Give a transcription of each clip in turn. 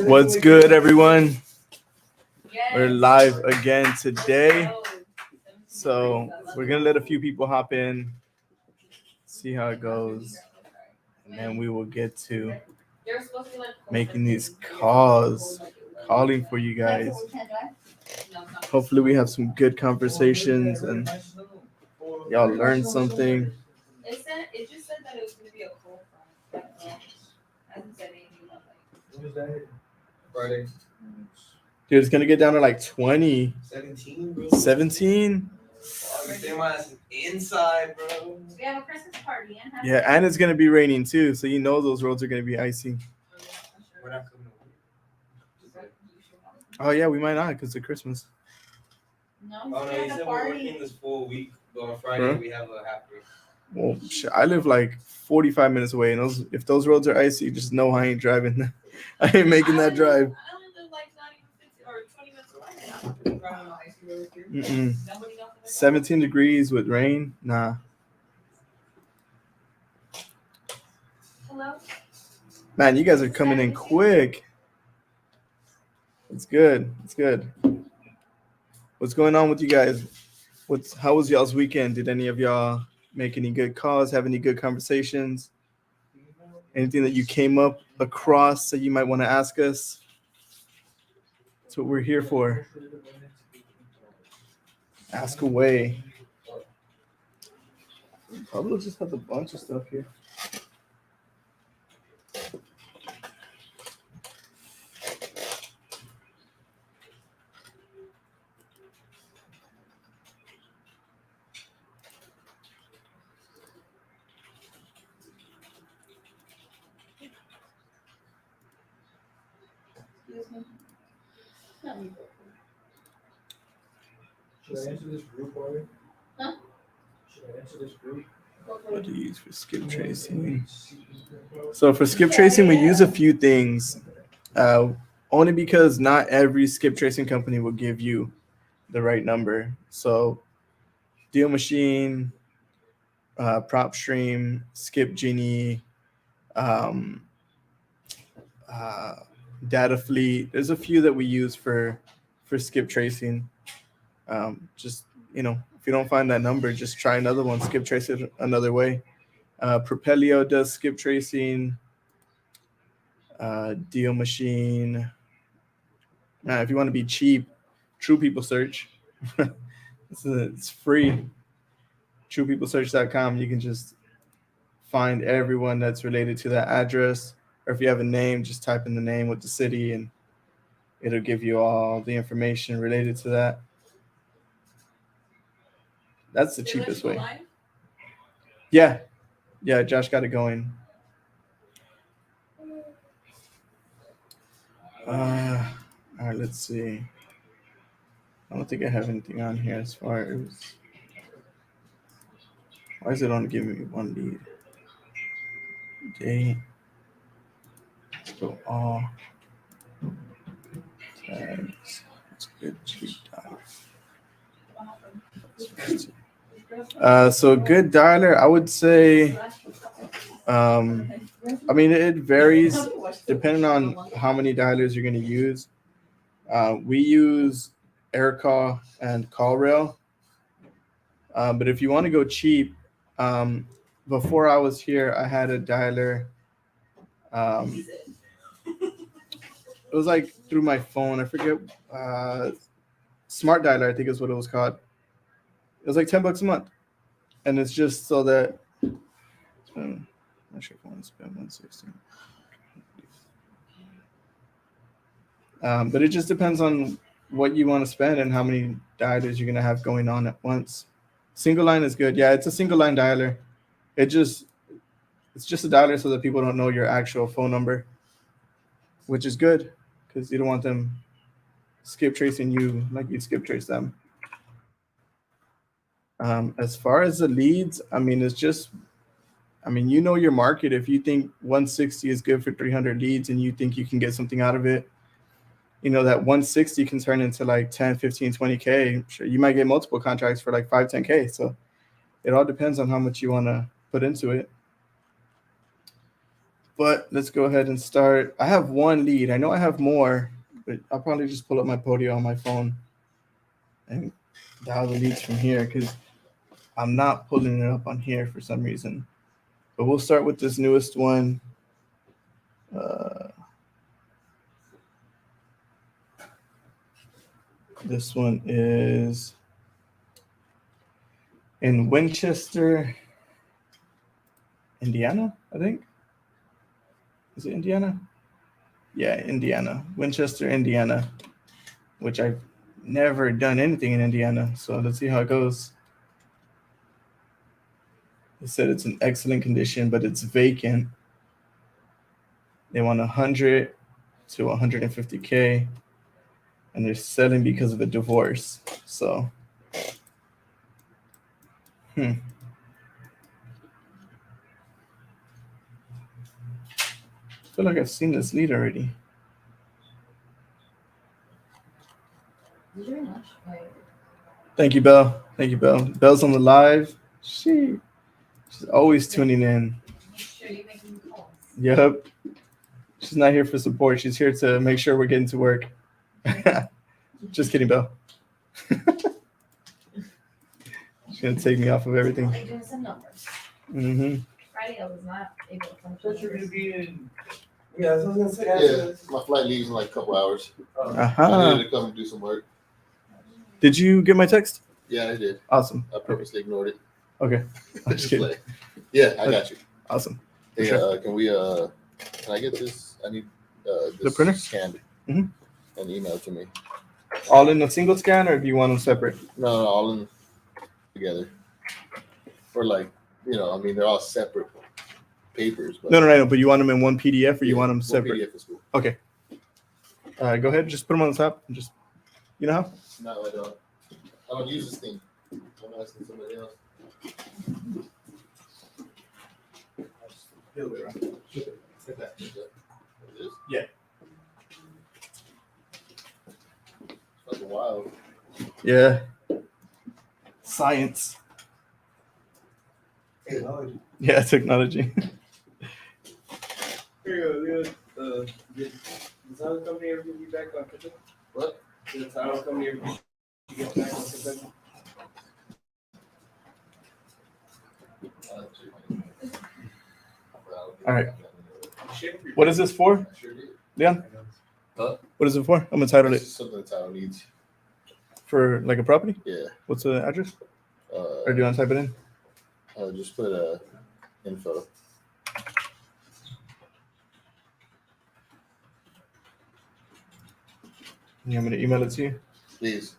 What's good, everyone? We're live again today. So we're going to let a few people hop in, see how it goes, and then we will get to making these calling for you guys. Hopefully we have some good conversations and y'all learn something. It just said that it was going to be a cold front. Hasn't said anything about like. When is that? Friday. Dude, it's going to get down to like 20. 17, bro. 17? They want us inside, bro. We have a Christmas party. Yeah, and it's going to be raining too, so you know those roads are going to be icy. We're not coming over. Oh, yeah, we might not because of Christmas. No, you said we're working this full week, but on Friday we have a half break. Well, shit, I live like 45 minutes away, and if those roads are icy, just know I ain't driving. I ain't making that drive. I only live like not even 50 or 20 minutes away. 17 degrees with rain? Nah. Hello? Man, you guys are coming in quick. It's good. It's good. What's going on with you guys? How was y'all's weekend? Did any of y'all make any good calls, have any good conversations? Anything that you came up across that you might want to ask us? That's what we're here for. Ask away. Pablo just has a bunch of stuff here. Should I answer this group already? Huh? Should I answer this group? What do you use for skip tracing? So for skip tracing, we use a few things. Only because not every skip tracing company will give you the right number. So Deal Machine, Prop Stream, Skip Genie, Data Fleet. There's a few that we use for skip tracing. Just, if you don't find that number, just try another one, skip trace it another way. Propelio does skip tracing. Deal Machine. If you want to be cheap, True People Search. It's free. TruePeopleSearch.com. You can just find everyone that's related to that address. Or if you have a name, just type in the name with the city and it'll give you all the information related to that. That's the cheapest way. Yeah, Josh got it going. All right, let's see. I don't think I have anything on here as far as. Why is it only giving me one lead? Day. Let's go all tags. That's good. Cheap dialer. So good dialer, I would say. It varies depending on how many dialers you're going to use. We use AirCall and CallRail. But if you want to go cheap, before I was here, I had a dialer. It was like through my phone. I forget. Smart Dialer, I think is what it was called. It was like $10 a month. And it's just so that. I'm not sure if I want to spend 160. But it just depends on what you want to spend and how many dialers you're going to have going on at once. Single line is good. Yeah, it's a single line dialer. It's just a dialer so that people don't know your actual phone number, which is good because you don't want them skip tracing you like you skip trace them. As far as the leads, it's just, you know your market. If you think 160 is good for 300 leads and you think you can get something out of it, that 160 can turn into like 10, 15, 20K. Sure, you might get multiple contracts for like 5, 10K. So it all depends on how much you want to put into it. But let's go ahead and start. I have one lead. I know I have more, but I'll probably just pull up my Podio on my phone and dial the leads from here because I'm not pulling it up on here for some reason. But we'll start with this newest one. This one is in Winchester, Indiana, I think. Is it Indiana? Yeah, Indiana. Winchester, Indiana, which I've never done anything in Indiana. So let's see how it goes. They said it's in excellent condition, but it's vacant. They want 100 to 150K, and they're selling because of a divorce. So, I feel like I've seen this lead already. Very much. Thank you, Belle. Thank you, Belle. Belle's on the live. She's always tuning in. Make sure you're making calls. Yep. She's not here for support. She's here to make sure we're getting to work. Just kidding, Belle. She's gonna take me off of everything. They're doing some numbers. Mm-hmm. Friday I was not able to come. Thought you were gonna be in. Yeah, I was gonna say. Yeah, my flight leaves in like a couple hours. I Uh-huh. needed to come and do some work. Did you get my text? Yeah, I did. Awesome. I purposely ignored it. Okay. I'm just kidding. Yeah, I got you. Awesome. Hey, Sure. can I get this? I need this The printer? scanned Mhm. and emailed to me. All in a single scan, or do you want them separate? No, all in together. For like, they're all separate papers. But No. But you want them in one PDF, or you want them one separate? PDF is cool. Okay. Go ahead. Just put them on the top. And just, you know how? No, I don't. I don't use this thing. I'm asking somebody else. Like that. Like this? Yeah. It's like a wild. Yeah. Science. Technology. Yeah, technology. Here you go. Did the title company ever get you back on Kentucky? What? Did the title company ever get you back on Kentucky? All right. What is this for, I sure did. Leon? Huh? What is it for? I'm gonna title It's it just something the title needs. for like a property. Yeah. What's the address? Or do you Uh, want to type it in? just put info. You want me to email it to you? Please.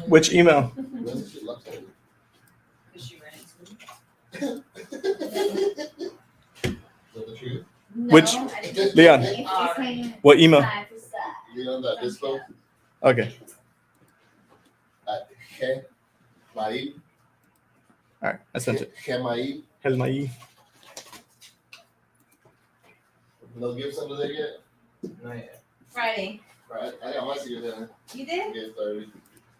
Which email? Because she ran into me. Which- No, I didn't. Leon, It's what email? side to side. You know that dispo? Okay. He Mai. All right. I sent it. He Mai. Hell my. No gifts under there yet? Not yet. Friday. Right. I got my secret there. You did? Get started.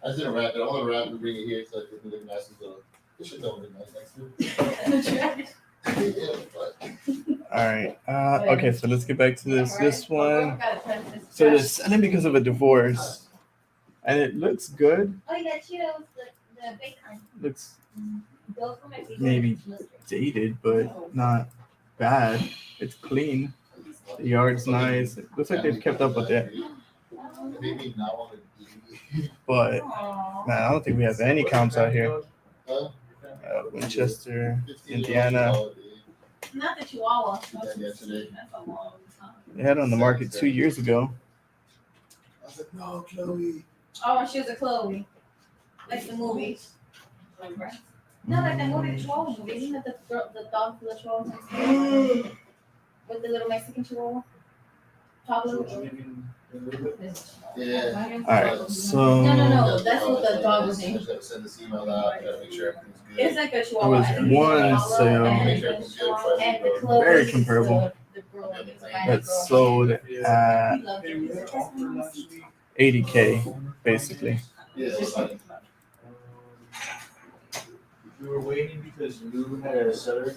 I just didn't wrap it. I want to wrap it and bring it here so it can look nice as well. This should don't look nice next to it. Yeah, but All right. Okay. So let's get back to this. This one. Gotta print this So they're first. selling because of a divorce, and it looks good. Oh, yeah, Cheetos, the big kind. Looks Those were my favorite. maybe dated, but not bad. It's clean. The yard's nice. It looks like they've kept up with it. it made me not want to. But Aw. man, I don't think we have any counts out here. Huh? Winchester, 15 Indiana. years old, Not the Chihuahua. Did that yesterday. That's a long time. They had it on the market 2 years ago. I was like, no, Chloe. Oh, she was a Chloe. Like the movie. No, like the movie, the Chihuahua movie. Isn't it the dog for the Chihuahua? With the little Mexican Chihuahua? Pablo? Yeah. All right, so No, that's what the dog was I named. just gotta send this email out. I gotta make sure everything's good. It's like a Chihuahua. There was I think one it's a sale. Pablo Make sure everything's good before I and leave, the though. Chloe Very is comparable. the girl, like, the that girl. sold at He loved it. He was like, "That's my 80K basically. Yeah, it's like, We were waiting because you had a seller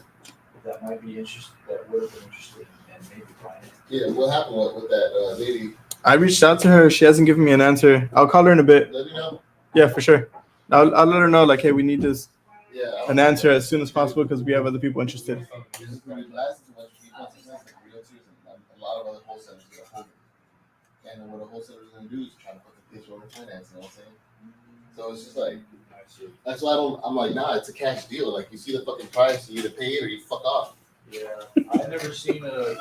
that might be interested, that would have been interested in maybe buying it. yeah, what happened with that lady? I reached out to her. She hasn't given me an answer. I'll call her in a bit. Let me know. Yeah, for sure. I'll let her know, like, hey, we need this Yeah, an answer as soon as possible because we have other people interested. Last too much. Realtors and a lot of other wholesalers get a hold of it. And what a wholesaler is going to do is try to put the pitch over finance, you know what I'm saying? So it's just like, that's why I'm like, nah, it's a cash deal. Like, you see the fucking price, you either pay it or you fuck off. Yeah, I've never seen a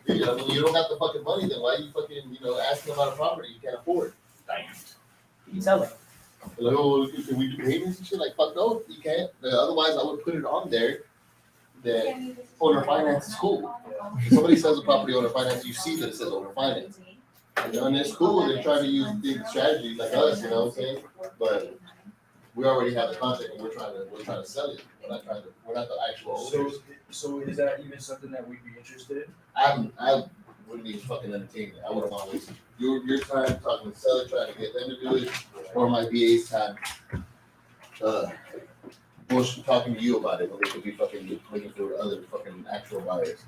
You know, when you don't have the fucking money, then why are you fucking, asking about a property you can't afford? You tell them. Like, oh, can we do payments and shit? Like, fuck no, you can't. Otherwise, I would put it on there that owner finance is cool. If somebody sells a property owner finance, you see that it says owner finance. And it's cool. They're trying to use big strategies like us, you know what I'm saying? But we already have the contract and we're trying to sell it. We're not the actual owners. So is that even something that we'd be interested in? I wouldn't even fucking entertain it. I would have always your time talking to the seller, trying to get them to do it, or my VA's time bullshit talking to you about it when they could be fucking looking for other fucking actual buyers.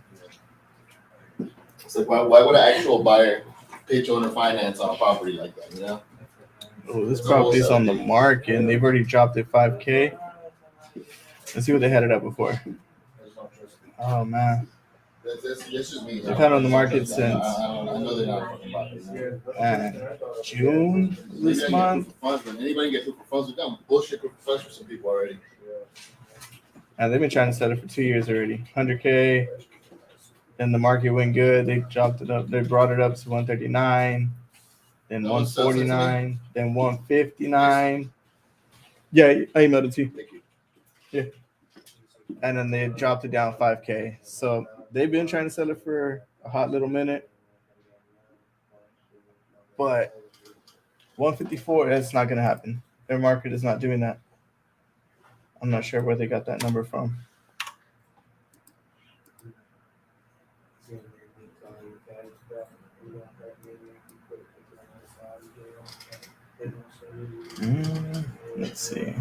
It's like why would an actual buyer pitch owner finance on a property like that, you know? Oh, this property's on the market and they've already dropped it 5K. Let's see what they had it at before. Oh man. That's just me. They've had it on the market since I know they're not fucking buyers. June this month. Anybody get proof of funds with them? Bullshit proof of funds for some people already. And they've been trying to sell it for 2 years already. 100K. Then the market went good. They dropped it up. They brought it up to 139. Then 149. Then 159. Yeah, I emailed it to you. Thank you. Yeah. And then they dropped it down 5K. So they've been trying to sell it for a hot little minute. But 154, that's not going to happen. Their market is not doing that. I'm not sure where they got that number from. Let's see.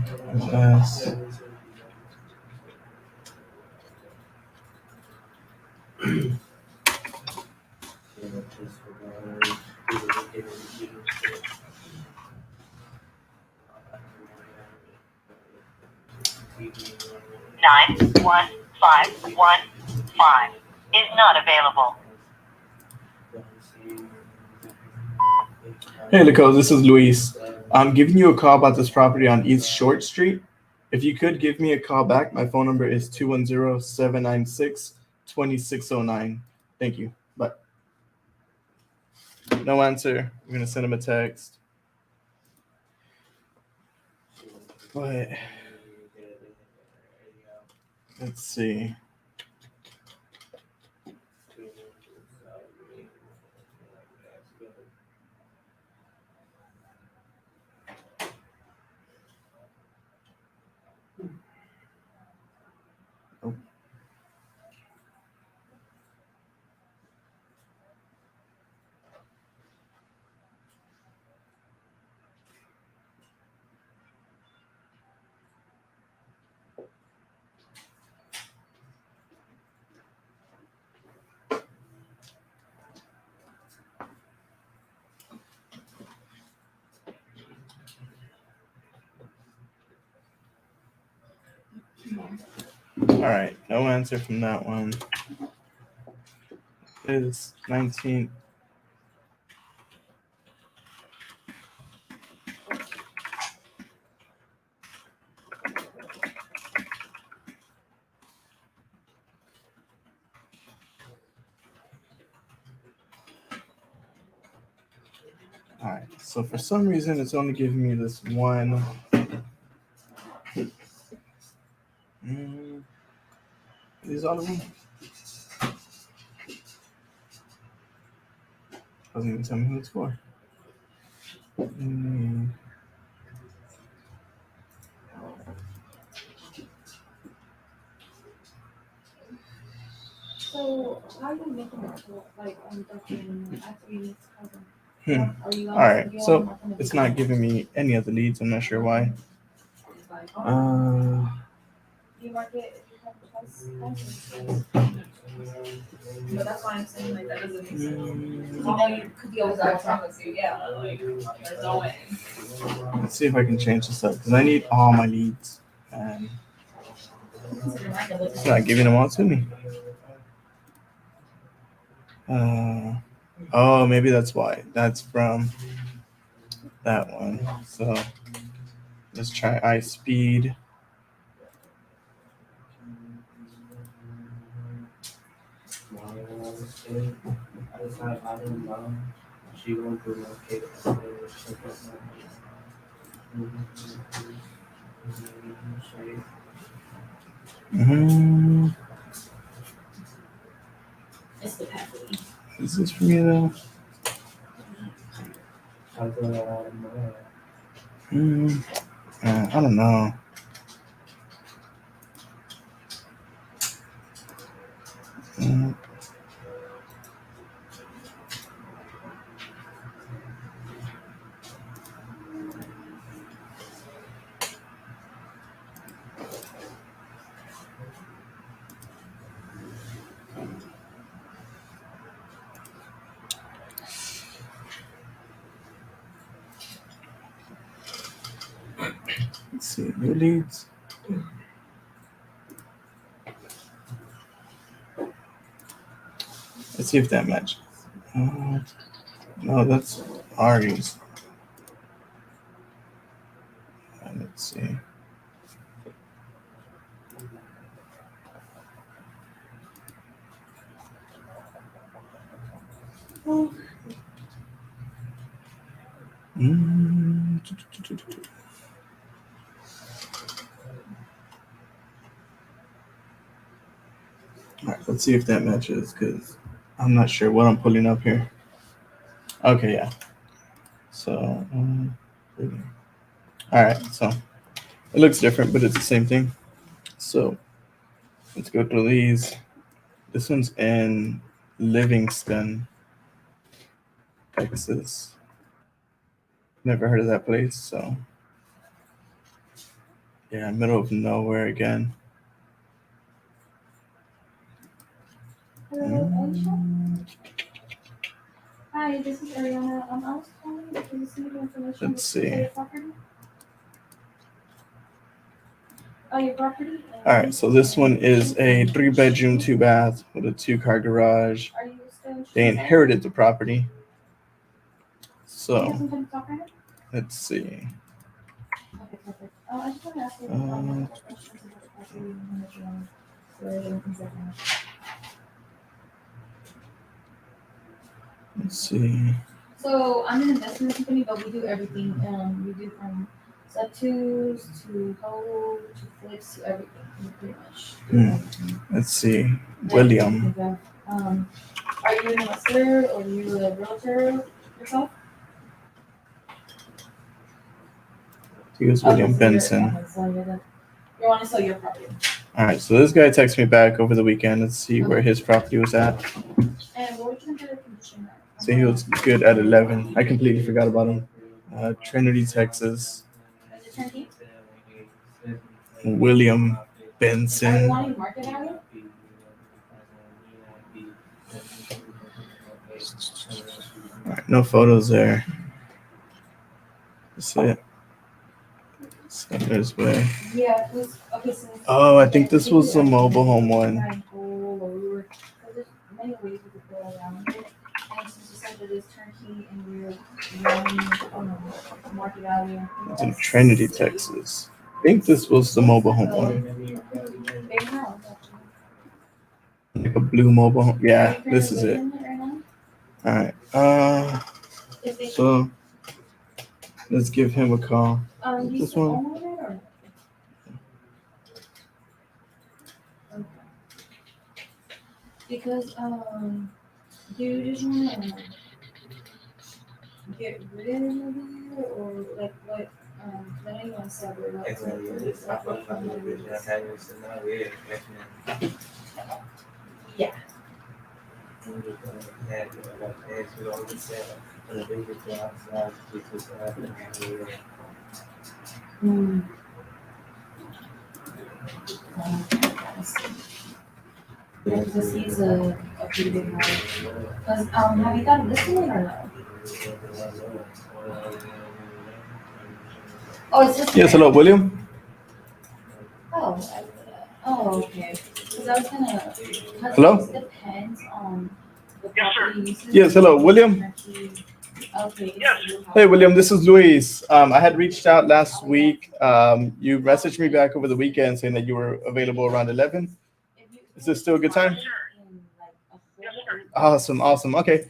Nine 1 5 1 5 is not available. Hey, Lico, this is Luis. I'm giving you a call about this property on East Short Street. If you could give me a call back, my phone number is 210-796-2609. Thank you. Bye. No answer. I'm going to send him a text. But let's see. All right, no answer from that one. It is 19. All right, so for some reason, it's only giving me this one. These all of them? Doesn't even tell me who it's for. So How are you making it to, like, ducking actually cousin? Hmm. Are you All right, you so not gonna it's do not that? giving me any of the leads. I'm not sure why. You mark it if you have twice. But that's why I'm saying like that doesn't make sense. Although you could be always out front with you, yeah, like there's no way. Let's see if I can change this up because I need all my leads, and it's not giving them all to me. Oh, maybe that's why. That's from that one. So let's try iSpeed. Mm-hmm. It's the pathway. Is this for me though? I don't know. Mm. Let's see, new leads. Let's see if that matches. No, that's Ari's. Let's see. Mm. All right, let's see if that matches because I'm not sure what I'm pulling up here. Okay, yeah. So, all right, so it looks different, but it's the same thing. So let's go through these. This one's in Livingston, Texas. Never heard of that place, so yeah, middle of nowhere again. Hello, Aisha. Hi, this is Ariana. I was calling because you sent me information. Let's see. Your property. Oh, your property. All right, so this one is a 3-bedroom, 2-bath with a 2-car garage. Are you still? They inherited the property. So let's see. Okay, perfect. I just want to ask you questions about the property and things like that. Let's see. So I'm an investment company, but we do everything. We do from sub twos to hold to flips to everything. We pretty much. Do everything. Let's see. William. Are you an investor or are you a realtor yourself? He was William Benson. You want to sell your property. All right, so this guy texted me back over the weekend. Let's see where his property was at. And what would you consider condition? So he was good at 11. I completely forgot about him. Trinity, Texas. Is it turnkey? William Are you Benson. wanting market value? All right, no photos there. That's it. So there's way. Yeah, okay, so Oh, I think this was the mobile home one. There's many ways we could go around it. And since you said that it's turnkey and you're wanting market value. It's in Trinity, Texas. I think this was the mobile home one. Big house, actually. Like a blue mobile home. Yeah, this is it. All right. So let's give him a call. This one. Because do you just want to get rid of it or like what? I know you want to sell it. Yeah. Hmm. Yeah, because he's a pretty big house. Because have you got listing it or no? Oh, it's just Yes, hello, William. Oh, okay. Because I was gonna. Because Hello? it depends on the Yes, sir. property uses. Yes, hello, William. Okay. Yes. Hey, William, this is Luis. I had reached out last week. You messaged me back over the weekend saying that you were available around 11. Is this still a good time? Yes, sir. Yes, sir. Awesome, awesome. Okay.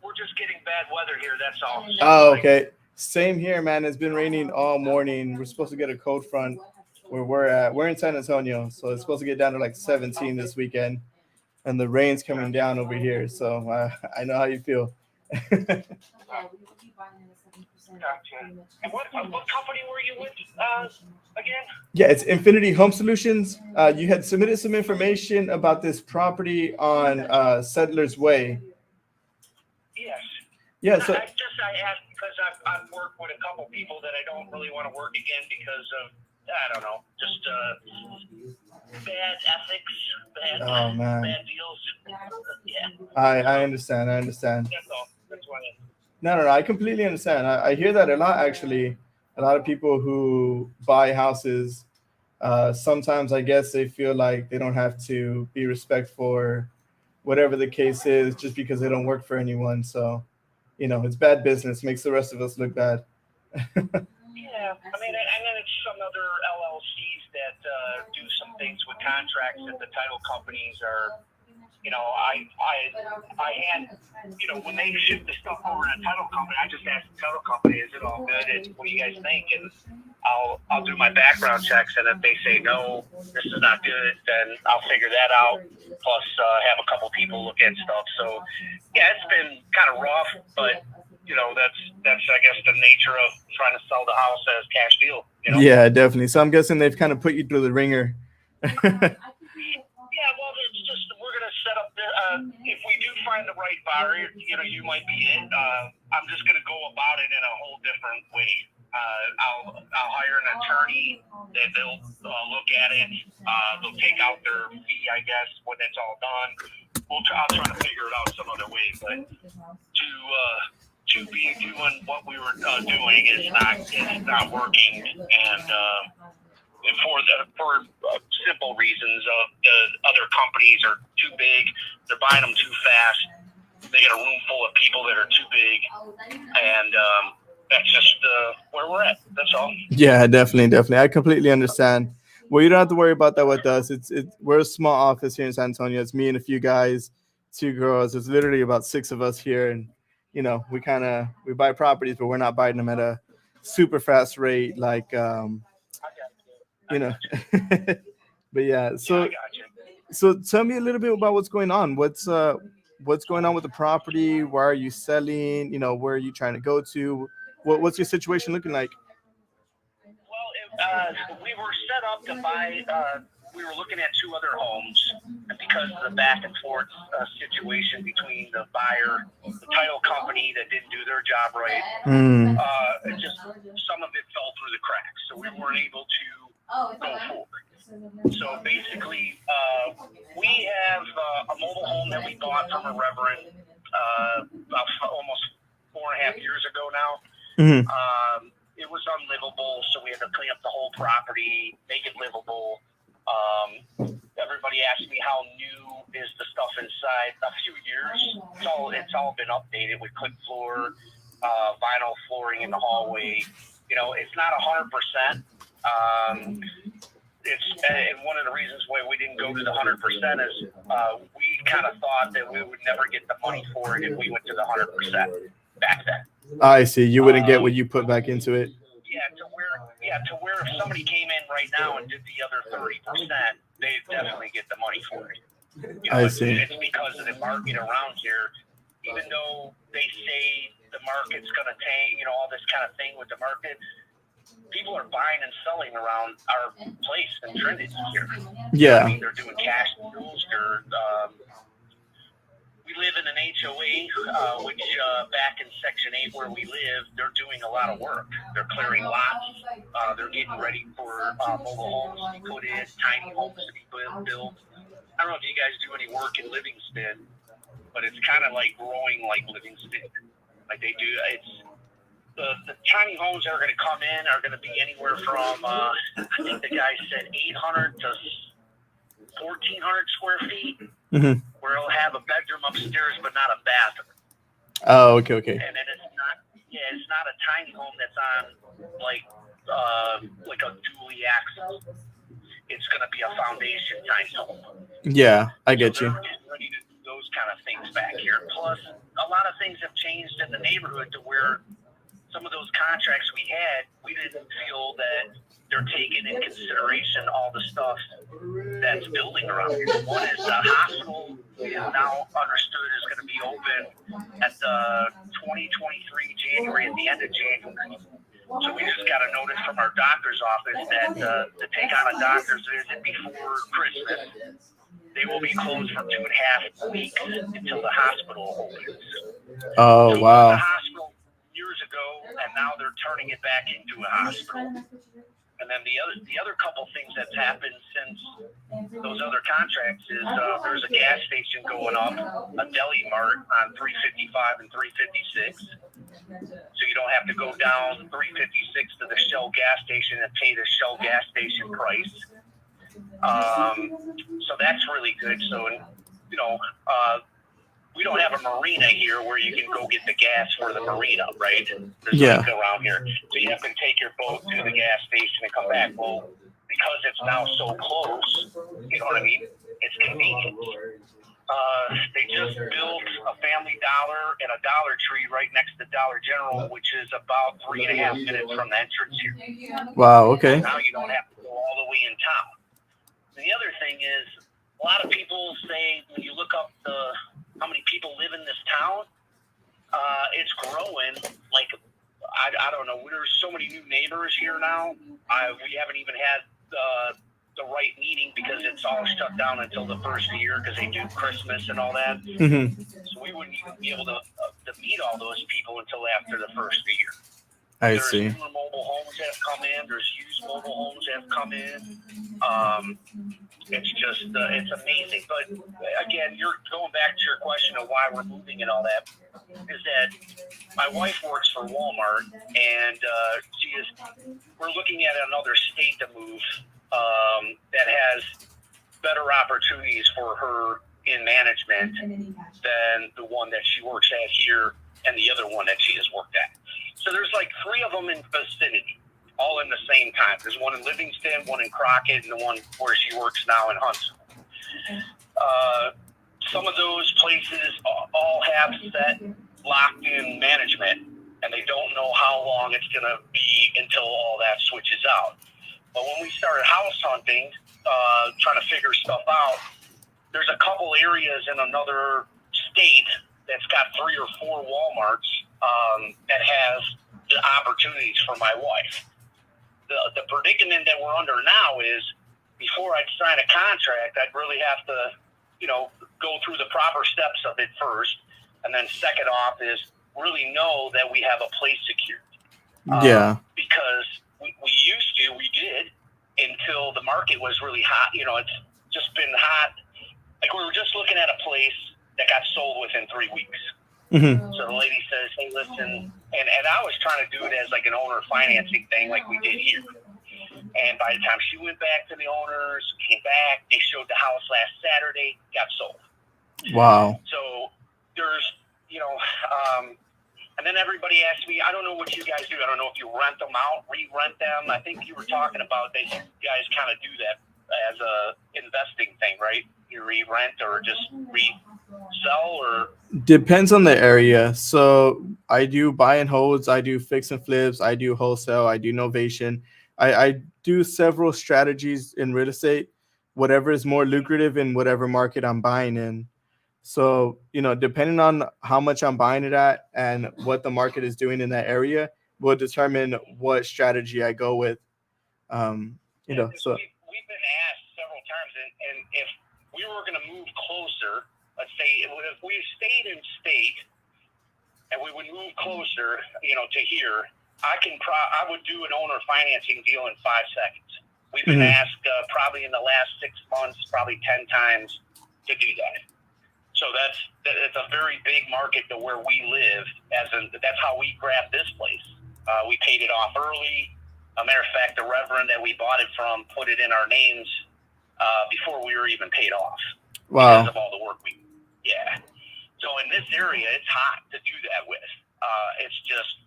We're just getting bad weather here. That's all. So Oh, like, okay. Same here, man. It's been raining all morning. We're supposed to get a cold front where we're at. We're in San Antonio, so it's supposed to get down to like 17 this weekend, and the rain's coming down over here. So I know how you feel. Gotcha. And what company were you with again? Yeah, it's Infinity Home Solutions. You had submitted some information about this property on Settlers Way. Yes. Yeah, so I asked because I've worked with a couple people that I don't really want to work again because of I don't know, just bad ethics, oh man, bad deals. Yeah. I understand. I understand. That's all. That's why. No. I completely understand. I hear that a lot, actually. A lot of people who buy houses, sometimes I guess they feel like they don't have to be respectful or whatever the case is just because they don't work for anyone. So, it's bad business, makes the rest of us look bad. Yeah, I mean, and then it's some other LLCs that do some things with contracts that the title companies are, I hand, when they ship the stuff over to the title company, I just ask the title company, is it all good? What do you guys think? And I'll do my background checks, and if they say no, this is not good, then I'll figure that out. Plus, have a couple people look at stuff. So, yeah, it's been kind of rough, but that's I guess the nature of trying to sell the house as cash deal. Yeah, definitely. So I'm guessing they've kind of put you through the ringer. Yeah, well, it's just we're gonna set up. If we do find the right buyer, you might be in. I'm just gonna go about it in a whole different way. I'll hire an attorney. They'll look at it. They'll take out their fee, I guess, when it's all done. I'll try to figure it out some other way, but to be doing what we were doing is not working, and for simple reasons of the other companies are too big, they're buying them too fast. They got a room full of people that are too big, and that's just where we're at. That's all. Yeah, definitely. I completely understand. Well, you don't have to worry about that with us. We're a small office here in San Antonio. It's me and a few guys, 2 girls. There's literally about 6 of us here, and we buy properties, but we're not buying them at a super fast rate, like But yeah, so tell me a little bit about what's going on. What's going on with the property? Why are you selling? Where are you trying to go to? What's your situation looking like? Well, we were set up to buy. We were looking at 2 other homes, and because of the back and forth situation between the buyer, the title company that didn't do their job right, it just some of it fell through the cracks, so we weren't able to go forward. So basically, we have a mobile home that we bought from a reverend about almost 4.5 years ago now. It was unlivable, so we had to clean up the whole property, make it livable. Everybody asked me how new is the stuff inside. A few years. It's all been updated with clip floor, vinyl flooring in the hallway. It's not 100%. And one of the reasons why we didn't go to the 100% is we kind of thought that we would never get the money for it if we went to the 100% back then. I see. You wouldn't get what you put back into it. To where if somebody came in right now and did the other 30%, they'd definitely get the money for it. I see. It's because of the market around here. Even though they say the market's going to tank, all this kind of thing with the market, people are buying and selling around our place in Trinity here. Yeah. They're doing cash deals. live in an HOA, which back in Section 8 where we live, they're doing a lot of work. They're clearing lots. They're getting ready for mobile homes to be put in, tiny homes to be built. I don't know if you guys do any work in Livingston, but it's kind of like growing like Livingston. Like they do, it's the tiny homes that are going to come in are going to be anywhere from, I think the guy said 800 to 1,400 square feet, where it'll have a bedroom upstairs but not a bathroom. Oh, okay. And then it's not a tiny home that's on like a dually axle. It's going to be a foundation tiny home. Yeah, I get you. They're getting ready to do those kind of things back here. Plus, a lot of things have changed in the neighborhood to where some of those contracts we had, we didn't feel that they're taking in consideration all the stuff that's building around here. One is the hospital is now understood is going to be open at the 2023 January, at the end of January. So we just got a notice from our doctor's office that to take on a doctor's visit before Christmas, they will be closed for 2.5 weeks until the hospital opens. Oh, so wow. The hospital years ago, and now they're turning it back into a hospital. And then the other couple things that's happened since those other contracts is there's a gas station going up, a deli mart on 355 and 356. So you don't have to go down 356 to the Shell gas station and pay the Shell gas station price. So that's really good. So, we don't have a marina here where you can go get the gas for the marina, right? There's nothing around here. So you have to take your boat to the gas station and come back. Well, because it's now so close, you know what I mean? It's convenient. They just built a Family Dollar and a Dollar Tree right next to Dollar General, which is about 3.5 minutes from the entrance here. Wow, okay. Now you don't have to go all the way in town. And the other thing is, a lot of people say when you look up how many people live in this town, it's growing. Like, I don't know. There's so many new neighbors here now. We haven't even had the right meeting because it's all shut down until the first year because they do Christmas and all that. So we wouldn't even be able to meet all those people until after the first year. I see. There's newer mobile homes that have come in. There's used mobile homes that have come in. It's just, it's amazing. But again, you're going back to your question of why we're moving and all that, is that my wife works for Walmart, and we're looking at another state to move that has better opportunities for her in management than the one that she works at here and the other one that she has worked at. So there's like 3 of them in vicinity, all in the same time. There's one in Livingston, one in Crockett, and the one where she works now in Huntsville. Some of those places all have set locked in management, and they don't know how long it's going to be until all that switches out. But when we started house hunting, trying to figure stuff out, there's a couple areas in another state that's got 3 or 4 Walmarts that has the opportunities for my wife. The predicament that we're under now is before I'd sign a contract, I'd really have to, go through the proper steps of it first. And then second off is really know that we have a place secured. Because we did until the market was really hot. It's just been hot. Like we were just looking at a place that got sold within 3 weeks. So the lady says, hey, listen, and I was trying to do it as like an owner financing thing like we did here. And by the time she went back to the owners, came back, they showed the house last Saturday, got sold. Wow. So there's, and then everybody asked me, I don't know what you guys do. I don't know if you rent them out, re-rent them. I think you were talking about that you guys kind of do that as a investing thing, right? You re-rent or just resell or? Depends on the area. So I do buy and holds, I do fix and flips, I do wholesale, I do novation. I do several strategies in real estate, whatever is more lucrative in whatever market I'm buying in. So, depending on how much I'm buying it at and what the market is doing in that area will determine what strategy I go with. So we've been asked several times, and if we were going to move closer, let's say if we stayed in state and we would move closer, to here, I would do an owner financing deal in 5 seconds. We've been asked probably in the last 6 months, probably 10 times to do that. So it's a very big market to where we live. That's how we grabbed this place. We paid it off early. A matter of fact, the reverend that we bought it from put it in our names before we were even paid off. Wow. Because of all the work we. Yeah. So in this area, it's hot to do that with. It's just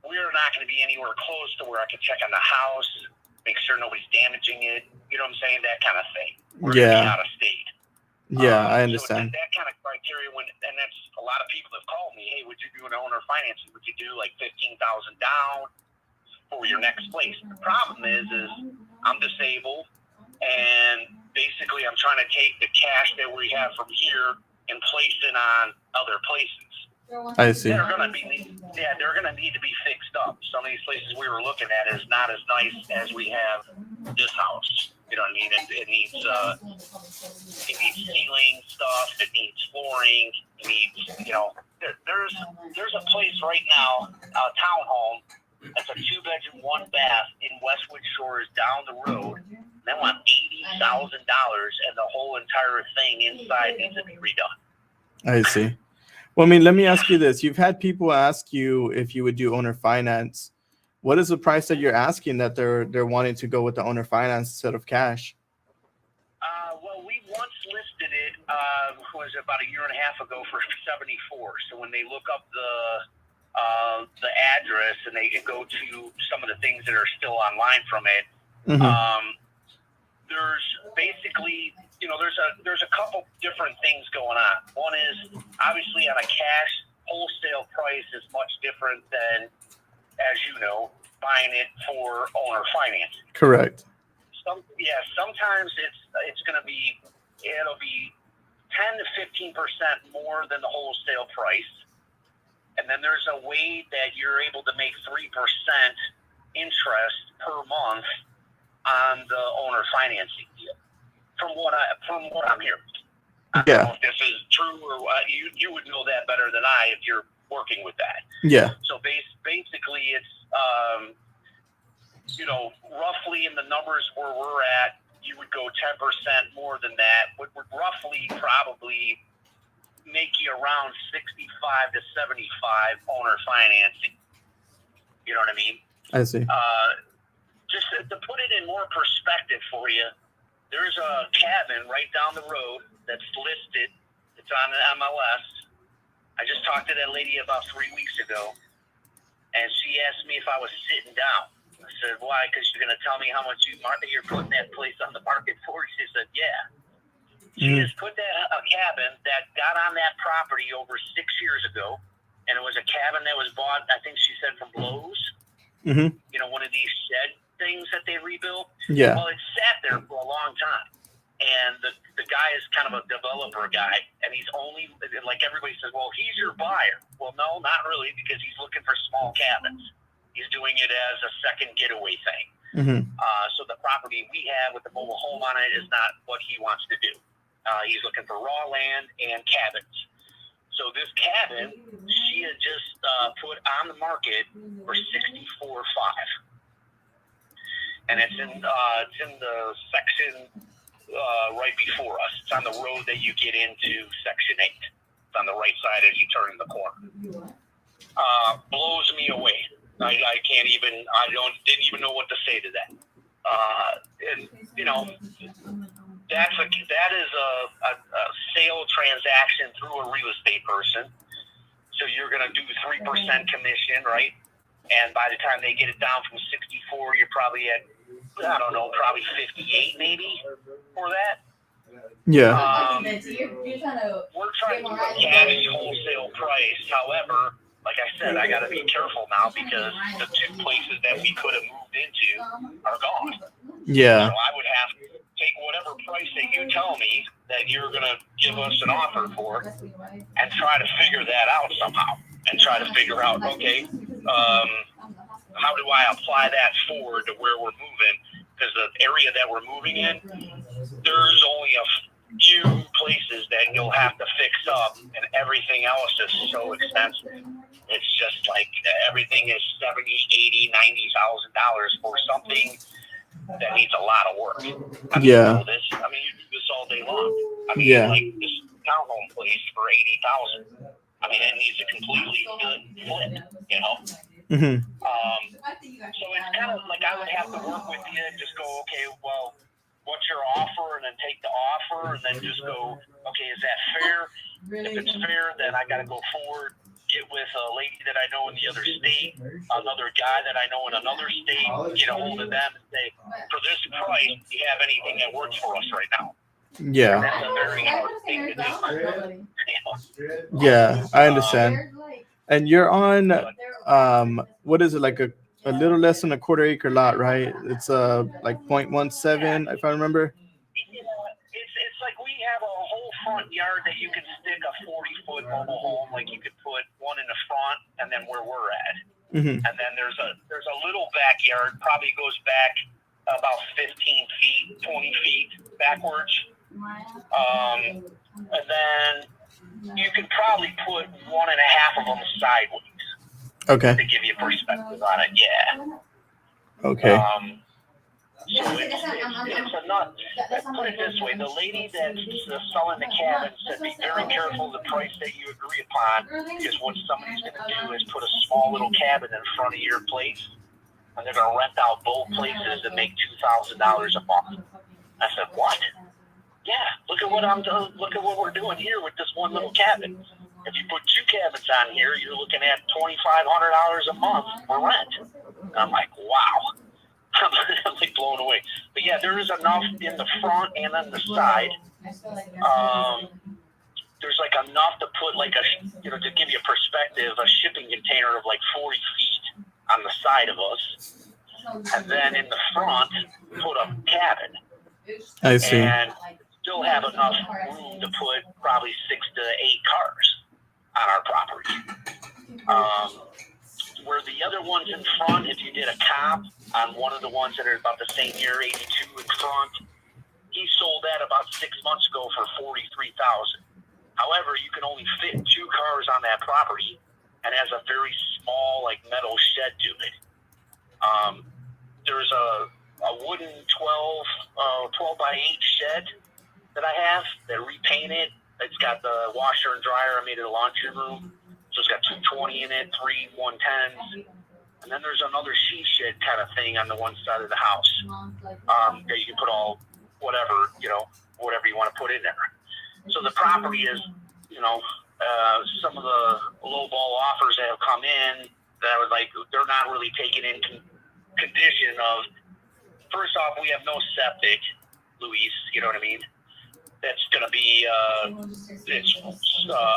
we're not going to be anywhere close to where I can check on the house, make sure nobody's damaging it. You know what I'm saying? That kind of thing. We're going to be out of state. Yeah, I So understand. that kind of criteria, and that's a lot of people have called me. Hey, would you do an owner financing? Would you do like $15,000 down for your next place? The problem is I'm disabled, and basically I'm trying to take the cash that we have from here and place it on other places. I see. They're gonna need to be fixed up. Some of these places we were looking at is not as nice as we have this house. You know what I mean? It needs ceiling stuff. It needs flooring. It needs, there's a place right now, a townhome that's a 2-bedroom, 1-bath in Westwood Shores down the road. They want $80,000, and the whole entire thing inside needs to be redone. I see. Well, I mean, let me ask you this. You've had people ask you if you would do owner finance. What is the price that you're asking that they're wanting to go with the owner finance instead of cash? Well, we once listed it, was about a year and a half ago for $74. So when they look up the address and they can go to some of the things that are still online from it, there's basically, there's a couple different things going on. One is obviously on a cash wholesale price is much different than, as you know, buying it for owner financing. Correct. Sometimes it'll be 10 to 15% more than the wholesale price, and then there's a way that you're able to make 3% interest per month on the owner financing deal. From what I'm hearing. I don't know if this is true or what. You would know that better than I if you're working with that. Yeah. So basically it's roughly in the numbers where we're at, you would go 10% more than that, would roughly probably make you around 65 to 75 owner financing. You know what I mean? I see. Just to put it in more perspective for you, there's a cabin right down the road that's listed. It's on the MLS. I just talked to that lady about 3 weeks ago, and she asked me if I was sitting down. I said, why? Because you're going to tell me how much you're putting that place on the market for? She said, yeah. She has put a cabin that got on that property over 6 years ago, and it was a cabin that was bought, I think she said, from Lowe's. One of these shed things that they rebuilt. Yeah. Well, it sat there for a long time. And the guy is kind of a developer guy, and he's only, like everybody says, well, he's your buyer. Well, no, not really, because he's looking for small cabins. He's doing it as a second getaway thing. So the property we have with the mobile home on it is not what he wants to do. He's looking for raw land and cabins. So this cabin, she had just put on the market for $64,500. And it's in the section right before us. It's on the road that you get into Section 8. It's on the right side as you turn the corner. Blows me away. I didn't even know what to say to that. That is a sale transaction through a real estate person. So you're going to do 3% commission, right? And by the time they get it down from 64, you're probably at, probably 58 maybe for that. Yeah. We're trying to do a cash wholesale price. However, like I said, I got to be careful now because the 2 places that we could have moved into are gone. Yeah. So I would have to take whatever price that you tell me that you're going to give us an offer for and try to figure that out somehow. And try to figure out, okay, how do I apply that forward to where we're moving? Because the area that we're moving in, there's only few places that you'll have to fix up, and everything else is so expensive. It's just like everything is $70,000, $80,000, $90,000 for something that needs a lot of work. I mean, Yeah. you know this. I mean, you do this all day long. I mean, Yeah. like this townhome place for $80,000. I mean, it needs a completely good flip, you know. Mm-hmm. So it's kind of like I would have to work with you and just go, okay, well, what's your offer, and then take the offer, and then just go, okay, is that fair? If it's fair, then I got to go forward, get with a lady that I know in the other state, another guy that I know in another state, get a hold of them and say, for this price, do you have anything that works for us right now? Yeah. That's a very hard thing to do. Yeah, I understand. And you're on what is it, like a little less than a quarter acre lot, right? It's like 0.17 if I remember. It's like we have a whole front yard that you can stick a 40-foot mobile home. Like you could put one in the front, and then where we're at, Mm-hmm. and then there's a little backyard, probably goes back about 15 feet, 20 feet backwards. And then you could probably put 1.5 of them sideways Okay. to give you perspective on it. Yeah. Okay. So it's a nut. Put it this way: the lady that's selling the cabin said, "Be very careful of the price that you agree upon, because what somebody's going to do is put a small little cabin in front of your place, and they're going to rent out both places and make $2,000 a month." I said, "What?" Yeah, look at what we're doing here with this one little cabin. If you put 2 cabins on here, you're looking at $2,500 a month for rent. And I'm like, wow. I'm like blown away. But yeah, there is enough in the front and on the side. There's like enough to put like to give you a perspective, a shipping container of like 40 feet on the side of us. And then in the front, put a cabin. I see. And still have enough room to put probably 6 to 8 cars on our property. Where the other ones in front, if you did a comp on one of the ones that are about the same year, 82 in front, he sold that about 6 months ago for $43,000. However, you can only fit 2 cars on that property, and has a very small, like, metal shed to it. There's a wooden 12 by 8 shed that I have that repainted. It's got the washer and dryer. I made it a laundry room. So it's got 220 in it, 3 110s. And then there's another she shed kind of thing on the one side of the house that you can put all whatever you want to put in there. So the property is, some of the lowball offers that have come in that I was like, they're not really taking in condition of, first off, we have no septic, Luis, you know what I mean? That's going to be,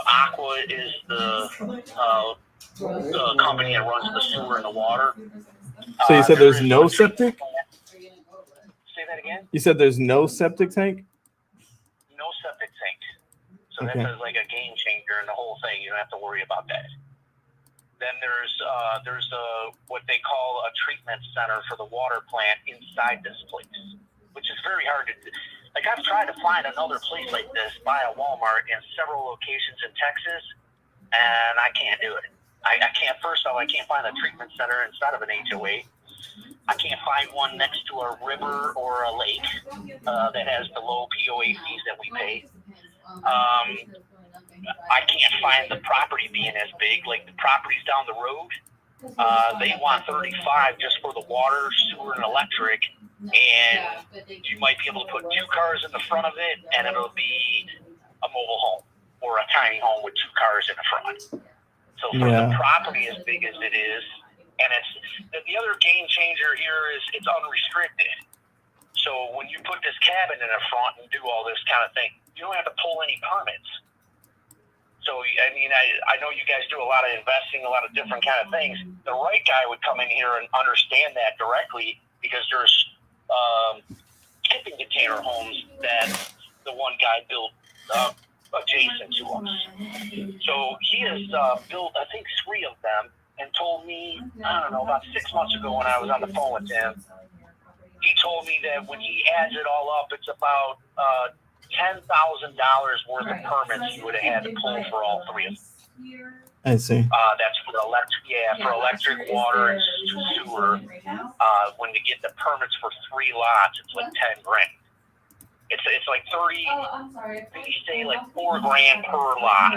Aqua is the company that runs the sewer and the water. So you said there's no septic? Say that again? You said there's no septic tank? No septic tank. So Okay. that's like a game changer in the whole thing. You don't have to worry about that. Then there's what they call a treatment center for the water plant inside this place, which is very hard to do. Like, I've tried to find another place like this by a Walmart in several locations in Texas, and I can't do it. I can't. First off, I can't find a treatment center inside of an HOA. I can't find one next to a river or a lake that has the low POA fees that we pay. I can't find the property being as big. Like, the properties down the road, they want 35 just for the water, sewer, and electric. And you might be able to put 2 cars in the front of it, and it'll be a mobile home or a tiny home with 2 cars in the front. So for the property as big as it is, and the other game changer here is it's unrestricted. So when you put this cabin in the front and do all this kind of thing, you don't have to pull any permits. So, I mean, I know you guys do a lot of investing, a lot of different kind of things. The right guy would come in here and understand that directly, because there's shipping container homes that the one guy built adjacent to us. So he has built, I think, 3 of them, and told me, I don't know, about 6 months ago when I was on the phone with him, he told me that when he adds it all up, it's about $10,000 worth of permits you would have had to pull for all three of them. I see. That's for electric, water, and sewer. When you get the permits for 3 lots, it's like 10 grand. It's like 30. You say like $4 per lot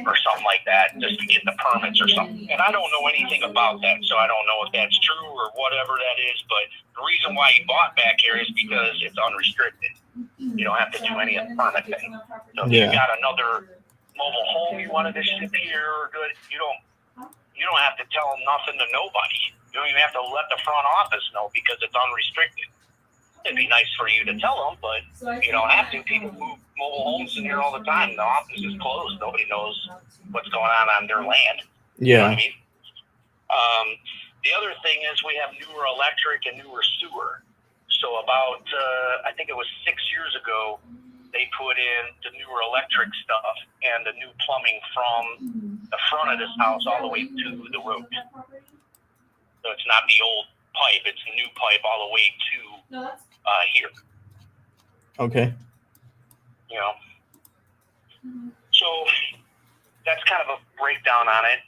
or something like that, just to get the permits or something. And I don't know anything about that, so I don't know if that's true or whatever that is. But the reason why he bought back here is because it's unrestricted. You don't have to do any of the permit thing. So if you got another mobile home you wanted to ship here, or good, you don't have to tell nothing to nobody. You don't even have to let the front office know because it's unrestricted. It'd be nice for you to tell them, but you don't have to. People move mobile homes in here all the time. The office is closed. Nobody knows what's going on their land. You know what I mean? The other thing is we have newer electric and newer sewer. So about, I think it was 6 years ago, they put in the newer electric stuff and the new plumbing from the front of this house all the way to the roof. So it's not the old pipe, it's a new pipe all the way to here. Okay. You know. So that's kind of a breakdown on it.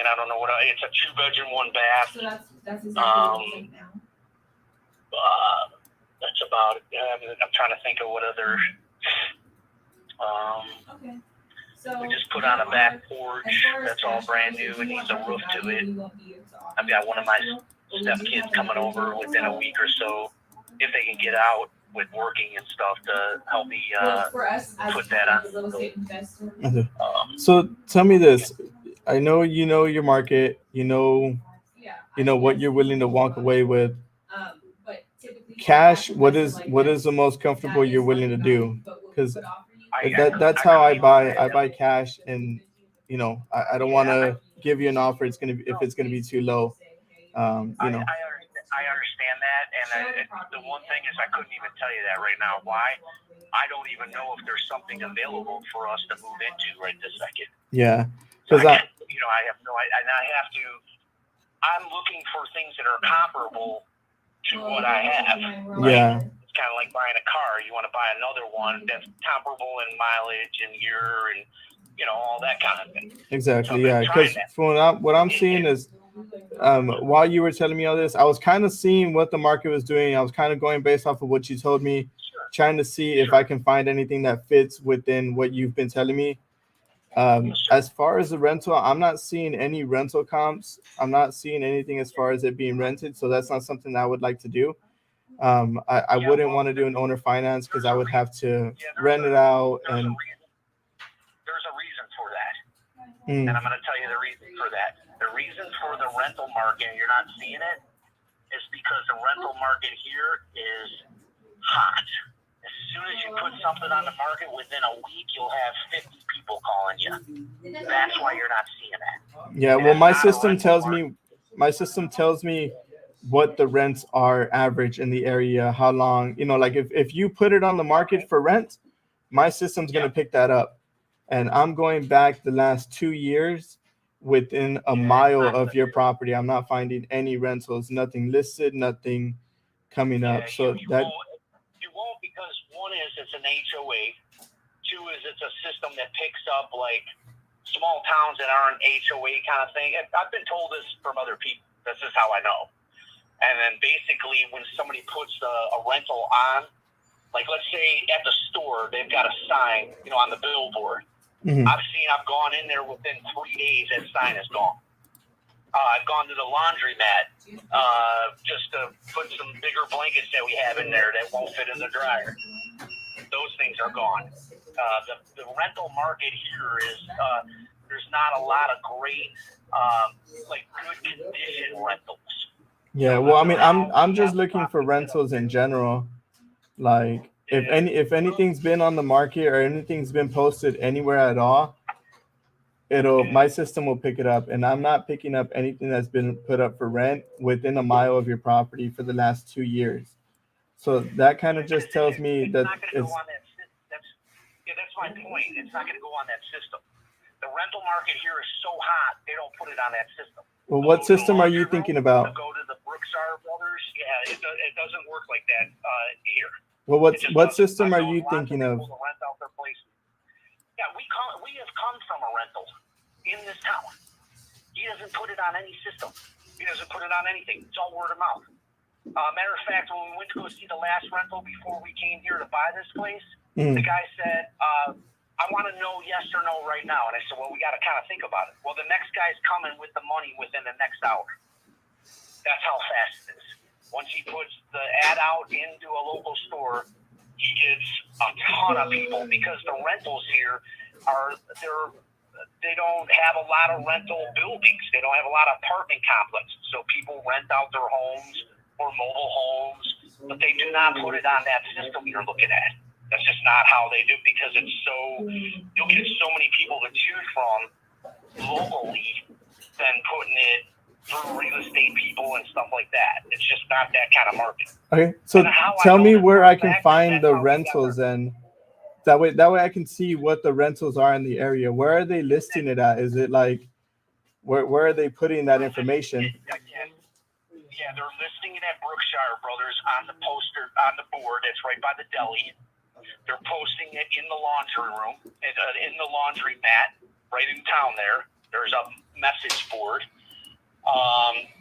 I don't know it's a 2-bedroom, 1-bath. So that's exactly what you think now. That's about it. I'm trying to think of what other. Okay. So We just put on a back porch. That's all brand new. It needs a roof to it. I've got one of my stepkids coming over within a week or so, if they can get out with working and stuff, to help me put that on. real estate investor. So tell me this. I know you know your market. You know what you're willing to walk away with. But typically Cash. What is the most comfortable you're willing to do? Because that's how I buy. I buy cash, and I don't want to give you an offer. If it's gonna be too low. I understand that, and the one thing is I couldn't even tell you that right now. Why? I don't even know if there's something available for us to move into right this second. Yeah, because I have no idea, and I have to. I'm looking for things that are comparable to what I have. Right? Yeah. It's kind of like buying a car. You want to buy another one that's comparable in mileage and year and all that kind of thing. Exactly. So yeah. Because from what I'm seeing is, while you were telling me all this, I was kind of seeing what the market was doing. I was kind of going based off of what you told me, trying to see if I can find anything that fits within what you've been telling me. As far as the rental, I'm not seeing any rental comps. I'm not seeing anything as far as it being rented. So that's not something that I would like to do. I wouldn't want to do an owner finance because I would have to rent it out. There's a reason for that. And I'm going to tell you the reason for that. The reason for the rental market, and you're not seeing it, is because the rental market here is hot. As soon as you put something on the market, within a week, you'll have 50 people calling you. That's why you're not seeing that. Yeah, well, my system tells me what the rents are average in the area, how long, like if you put it on the market for rent, my system's going to pick that up. And I'm going back the last 2 years within a mile of your property. I'm not finding any rentals, nothing listed, nothing coming up. So you won't, because one is it's an HOA. Two is it's a system that picks up like small towns that aren't HOA kind of thing. And I've been told this from other people. This is how I know. And then basically when somebody puts a rental on, like let's say at the store, they've got a sign, on the billboard. Mm-hmm. I've gone in there within 3 days, that sign is gone. I've gone to the laundromat just to put some bigger blankets that we have in there that won't fit in the dryer. Those things are gone. The rental market here is there's not a lot of great good condition rentals. Yeah, well, I mean, I'm just looking for rentals in general. Like if anything's been on the market or anything's been posted anywhere at all, my system will pick it up. And I'm not picking up anything that's been put up for rent within a mile of your property for the last 2 years. So that kind of just tells me that it's. That's my point. It's not going to go on that system. The rental market here is so hot, they don't put it on that system. Well, what system are you thinking about? To go to the Brooksar Brothers, it doesn't work like that. Well, It just what doesn't- system I are know you lots of thinking of? people rent out their places. Yeah, we have come from a rental in this town. He doesn't put it on any system. He doesn't put it on anything. It's all word of mouth. Matter of fact, when we went to go see the last rental before we came here to buy this place, the guy said, I want to know yes or no right now. And I said, well, we got to kind of think about it. Well, the next guy's coming with the money within the next hour. That's how fast it is. Once he puts the ad out into a local store, he gets a ton of people because the rentals here they don't have a lot of rental buildings. They don't have a lot of apartment complexes. So people rent out their homes or mobile homes, but they do not put it on that system you're looking at. That's just not how they do, because you'll get so many people to choose from locally than putting it through real estate people and stuff like that. It's just not that kind of market. Okay, so And how I tell know me this where for a I can fact is find that's the how we got rentals, our- and that way I can see what the rentals are in the area. Where are they listing it at? Is it like where are they putting that information? Yeah, they're listing it at Brookshire Brothers on the poster on the board. It's right by the deli. They're posting it in the laundry room, in the laundry mat, right in town there. There's a message board.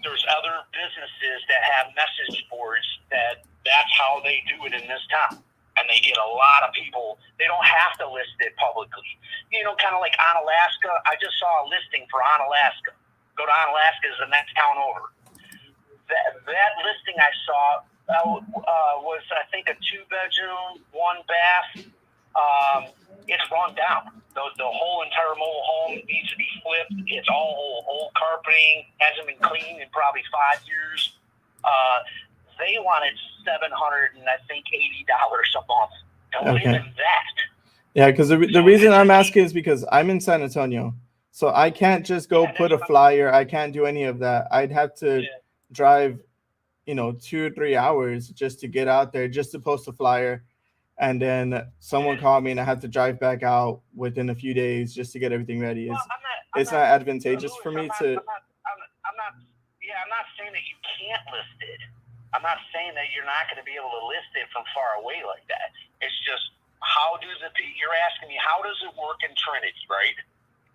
There's other businesses that have message boards that's how they do it in this town. And they get a lot of people. They don't have to list it publicly. Kind of like On Alaska. I just saw a listing for On Alaska. Go to On Alaska is the next town over. That listing I saw was, I think, a 2-bedroom, 1-bath. It's run down. The whole entire mobile home needs to be flipped. It's all old carpeting, hasn't been cleaned in probably 5 years. They wanted $780 a month to live in that. Yeah, because the reason I'm asking is because I'm in San Antonio, so I can't just go put a flyer. I can't do any of that. I'd have to drive, 2 or 3 hours just to get out there, just to post a flyer, and then someone called me and I have to drive back out within a few days just to get everything ready. It's not advantageous for me to. I'm not saying that you can't list it. I'm not saying that you're not going to be able to list it from far away like that. It's just you're asking me, how does it work in Trinity, right?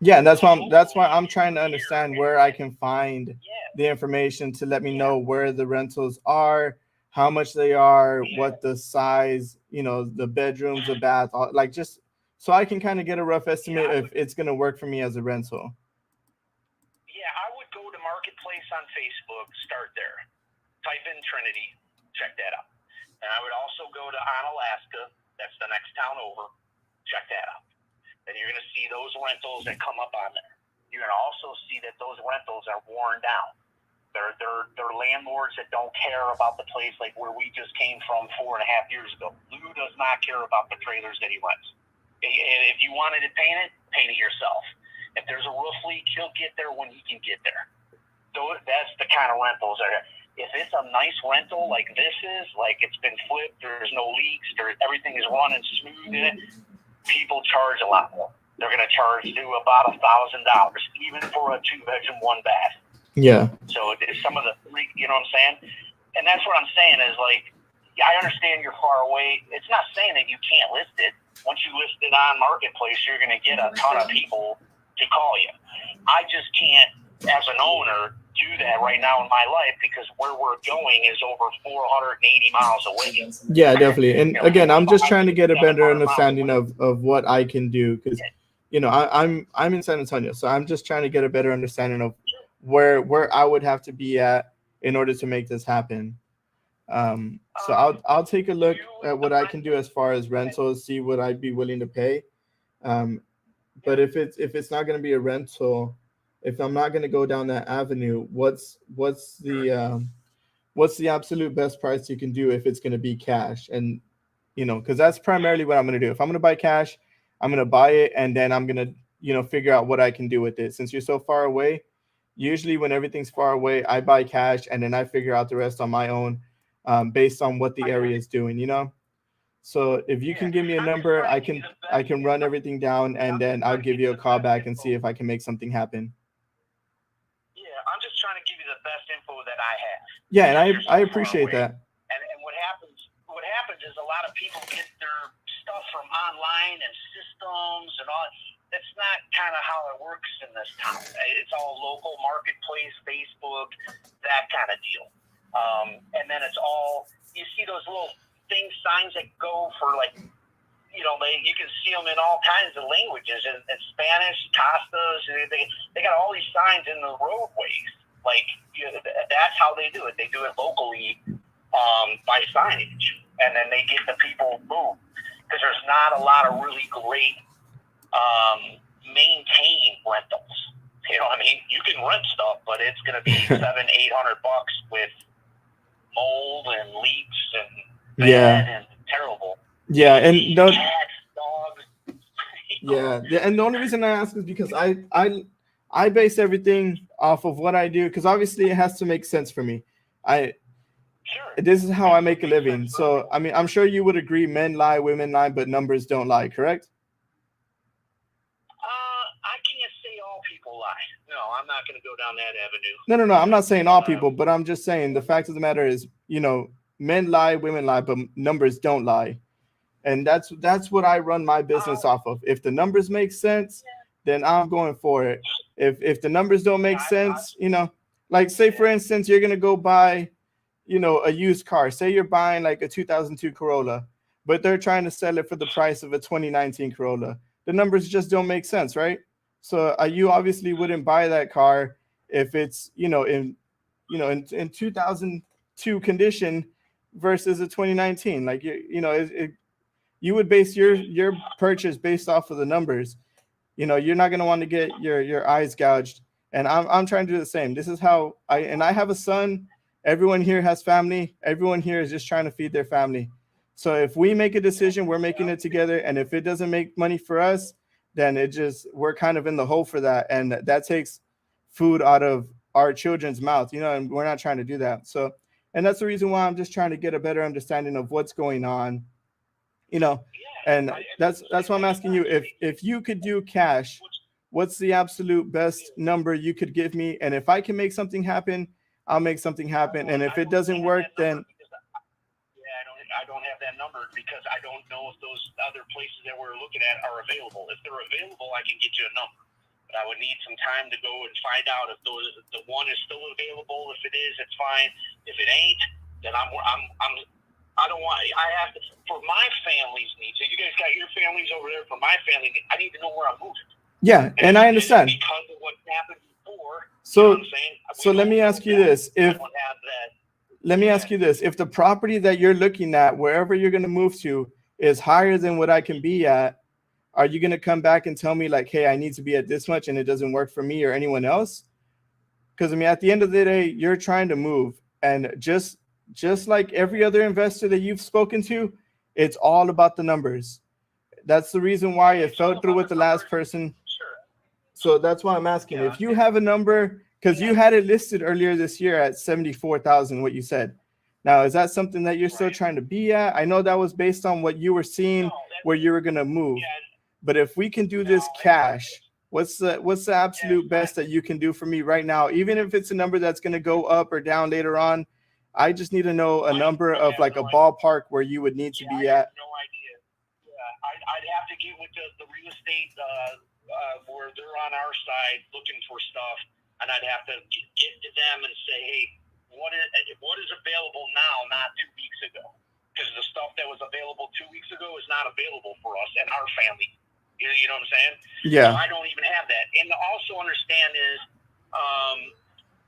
Yeah, and that's why I'm trying to understand where I can find the information to let me know where the rentals are, how much they are, what the size, the bedrooms, the bath, like, just so I can kind of get a rough estimate if it's going to work for me as a rental. Yeah, I would go to Marketplace on Facebook, start there. Type in Trinity, check that out. And I would also go to On Alaska, that's the next town over, check that out. And you're going to see those rentals that come up on there. You're going to also see that those rentals are worn down. They're landlords that don't care about the place, like where we just came from 4.5 years ago. Lou does not care about the trailers that he rents. If you wanted it paint it yourself. If there's a roof leak, he'll get there when he can get there. So that's the kind of rentals that are. If it's a nice rental like this is, like it's been flipped, there's no leaks, everything is running smooth in it, people charge a lot more. They're going to charge you about $1,000, even for a 2-bedroom, 1-bath. Yeah. So it's some of the, you know what I'm saying? And that's what I'm saying is, like, I understand you're far away. It's not saying that you can't list it. Once you list it on Marketplace, you're going to get a ton of people to call you. I just can't, as an owner, do that right now in my life because where we're going is over 480 miles away. Yeah, definitely. And again, I'm just trying to get a better understanding of what I can do because, I'm in San Antonio, so I'm just trying to get a better understanding of where I would have to be at in order to make this happen. So I'll take a look at what I can do as far as rentals, see what I'd be willing to pay. But if it's not going to be a rental, if I'm not going to go down that avenue, what's the absolute best price you can do if it's going to be cash? And because that's primarily what I'm going to do. If I'm going to buy cash, I'm going to buy it and then I'm going to figure out what I can do with it. Since you're so far away, usually when everything's far away, I buy cash and then I figure out the rest on my own, based on what the area is doing. So if you can give me a number, I can run everything down and then I'll give you a call back and see if I can make something happen. Yeah, I'm just trying to give you the best info that I have. Yeah, and I appreciate that. And what happens happens is a lot of people get their stuff from online and systems and all. That's not kind of how it works in this town. It's all local marketplace, Facebook, that kind of deal. And then it's all, you see those little signs that go for like, you know, you can see them in all kinds of languages. In Spanish, Costas, they got all these signs in the roadways. Like, you know, that's how they do it. They do it locally by signage. And then they get the people moved. Because there's not a lot of really great maintain rentals. You know what I mean? You can rent stuff, but it's going to be $700-800 with mold and leaks and bad and terrible. Yeah, and cats, dogs. Yeah, and the only reason I ask is because I base everything off of what I do, because obviously it has to make sense for me. This is how I make a living. So I mean, I'm sure you would agree, men lie, women lie, but numbers don't lie, correct? I can't say all people lie. No, I'm not going to go down that avenue. No. I'm not saying all people, but I'm just saying the fact of the matter is, you know, men lie, women lie, but numbers don't lie. And that's what I run my business off of. If the numbers make sense, then I'm going for it. If the numbers don't make sense, you know, like say for instance, you're going to go buy, you know, a used car. Say you're buying like a 2002 Corolla, but they're trying to sell it for the price of a 2019 Corolla. The numbers just don't make sense, right? So you obviously wouldn't buy that car if it's, in 2002 condition versus a 2019. Like you would base your purchase based off of the numbers. You know, you're not going to want to get your eyes gouged. And I'm trying to do the same. This is how I have a son. Everyone here has family. Everyone here is just trying to feed their family. So if we make a decision, we're making it together. And if it doesn't make money for us, then we're kind of in the hole for that. And that takes food out of our children's mouth, and we're not trying to do that. So, and that's the reason why I'm just trying to get a better understanding of what's going on, and that's why I'm asking you if you could do cash, what's the absolute best number you could give me? And if I can make something happen, I'll make something happen. And if it doesn't work, then I don't have that number because I don't know if those other places that we're looking at are available. If they're available, I can get you a number. But I would need some time to go and find out if the one is still available. If it is, it's fine. If it ain't, then I don't want. I have to for my family's needs. So you guys got your families over there. For my family, I need to know where I'm moving. Yeah, and I understand because of what happened before. So, you know what I'm saying? So let me ask you this: if the property that you're looking at, wherever you're going to move to, is higher than what I can be at, are you going to come back and tell me like, hey, I need to be at this much and it doesn't work for me or anyone else? Because I mean, at the end of the day, you're trying to move, and just like every other investor that you've spoken to, it's all about the numbers. That's the reason why it fell through with the last person. Sure. So that's why I'm asking if you have a number, because you had it listed earlier this year at 74,000, what you said. Now, is that something that you're still trying to be at? I know that was based on what you were seeing where you were going to move. But if we can do this cash, what's the absolute best that you can do for me right now? Even if it's a number that's going to go up or down later on, I just need to know a number of like a ballpark where you would need to be at. No idea. I'd have to get with the real estate where they're on our side looking for stuff, and I'd have to get to them and say, hey, what is available now, not 2 weeks ago? Because the stuff that was available 2 weeks ago is not available for us and our family. You know what I'm saying? Yeah. So I don't even have that. And to also understand is,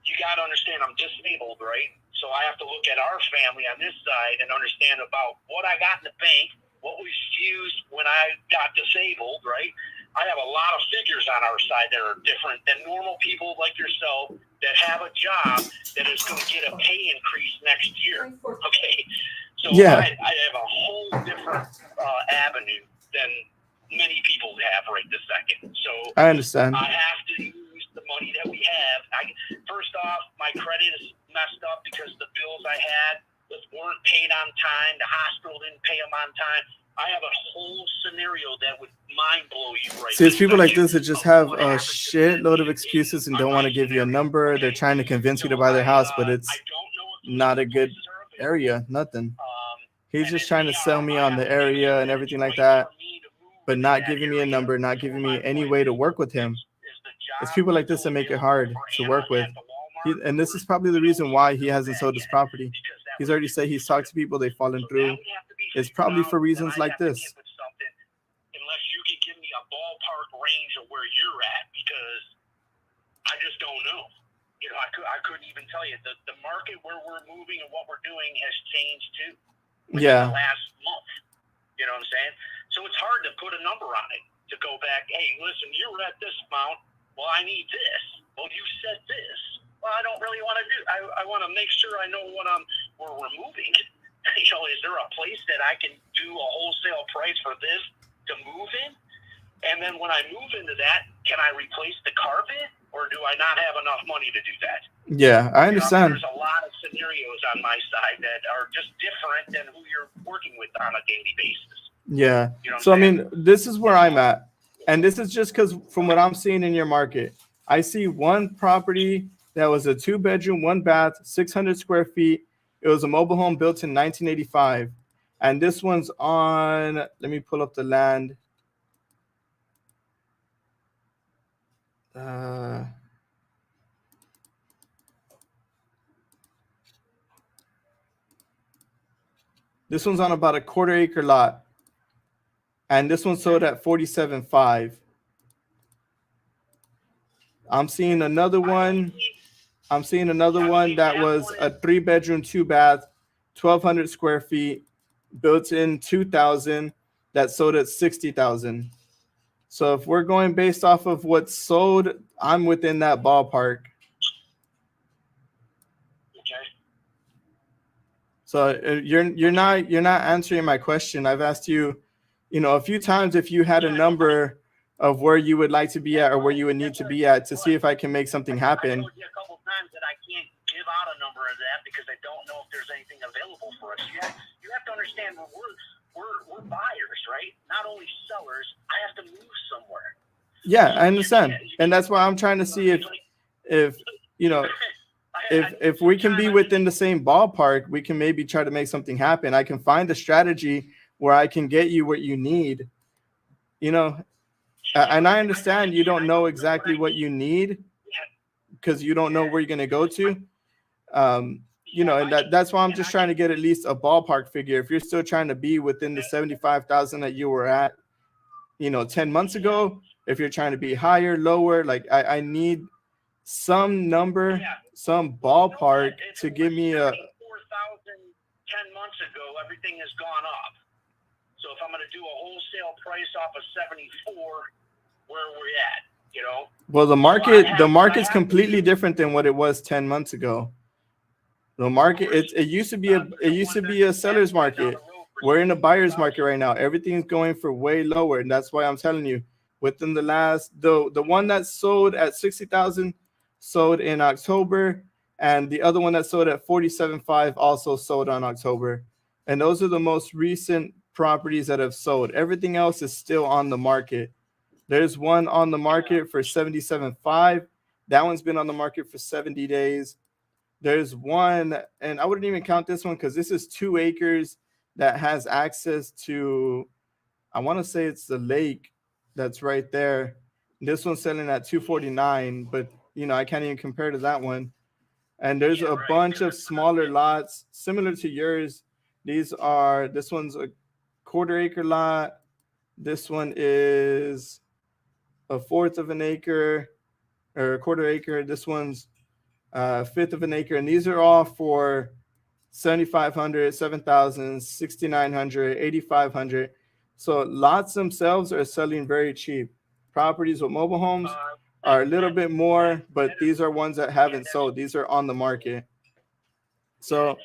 you got to understand I'm disabled, right? So I have to look at our family on this side and understand about what I got in the bank, what was used when I got disabled, right? I have a lot of figures on our side that are different than normal people like yourself that have a job that is going to get a pay increase next year. Okay. So yeah. I have a whole different avenue than many people have right this second. So I understand. I have to use the money that we have. First off, my credit is messed up because the bills I had weren't paid on time. The hospital didn't pay them on time. I have a whole scenario that would mind blow you right now. See, it's people like this that just have a shitload of excuses and don't want to give you a number. They're trying to convince you to buy their house, but it's not a good area. Nothing. He's just trying to sell me on the area and everything like that, but not giving me a number, not giving me any way to work with him. It's people like this that make it hard to work with. And this is probably the reason why he hasn't sold his property. He's already said he's talked to people, they've fallen through. It's probably for reasons like this. Unless you can give me a ballpark range of where you're at, because I just don't know. You know, I couldn't even tell you. The market where we're moving and what we're doing has changed too. Yeah. The last month. You know what I'm saying? So it's hard to put a number on it, to go back, hey, listen, you were at this amount. Well, I need this. Well, you said this. Well, I don't really want to do. I want to make sure I know where we're moving. You know, is there a place that I can do a wholesale price for this to move in? And then when I move into that, can I replace the carpet, or do I not have enough money to do that? Yeah, I understand. There's a lot of scenarios on my side that are just different than who you're working with on a daily basis. Yeah. You know So, I mean, this is where I'm at. And this is just because from what I'm seeing in your market, I see one property that was a 2-bedroom, 1-bath, 600 square feet. It was a mobile home built in 1985. And this one's on, let me pull up the land. This one's on about a 1/4 acre lot. And this one sold at 47.5. I'm seeing another one that was a 3-bedroom, 2-bath, 1,200 square feet, built in 2000, that sold at 60,000. So if we're going based off of what's sold, I'm within that ballpark. Okay. So you're not answering my question. I've asked you, a few times if you had a number of where you would like to be at or where you would need to be at to see if I can make something happen. I told you a couple times that I can't give out a number of that because I don't know if there's anything available for us. You have to understand we're buyers, right? Not only sellers. I have to move somewhere. Yeah, I understand, and that's why I'm trying to see if we can be within the same ballpark, we can maybe try to make something happen. I can find a strategy where I can get you what you need, and I understand you don't know exactly what you need because you don't know where you're going to go to. And that's why I'm just trying to get at least a ballpark figure. If you're still trying to be within the 75,000 that you were at, 10 months ago, if you're trying to be higher, lower, like I need some number, some ballpark to give me a 4,000 10 months ago, everything has gone up. So if I'm going to do a wholesale price off of 74, where are we at, Well, the market's completely different than what it was 10 months ago. The market, it used to be a seller's market. We're in a buyer's market right now. Everything's going for way lower, and that's why I'm telling you, within the one that sold at 60,000 sold in October, and the other one that sold at 47.5 also sold on October. And those are the most recent properties that have sold. Everything else is still on the market. There's one on the market for 77.5. That one's been on the market for 70 days. There's one, and I wouldn't even count this one because this is 2 acres that has access to, I want to say it's the lake that's right there. This one's selling at 249, but I can't even compare to that one. And there's a bunch of smaller lots similar to yours. This one's a 1/4 acre lot. This one is a 1/4 of an acre or a 1/4 acre. This one's 1/5 of an acre. And these are all for 7,500, 7,000, 6,900, 8,500. So lots themselves are selling very cheap. Properties with mobile homes are a little bit more, but these are ones that haven't sold. These are on the market. So,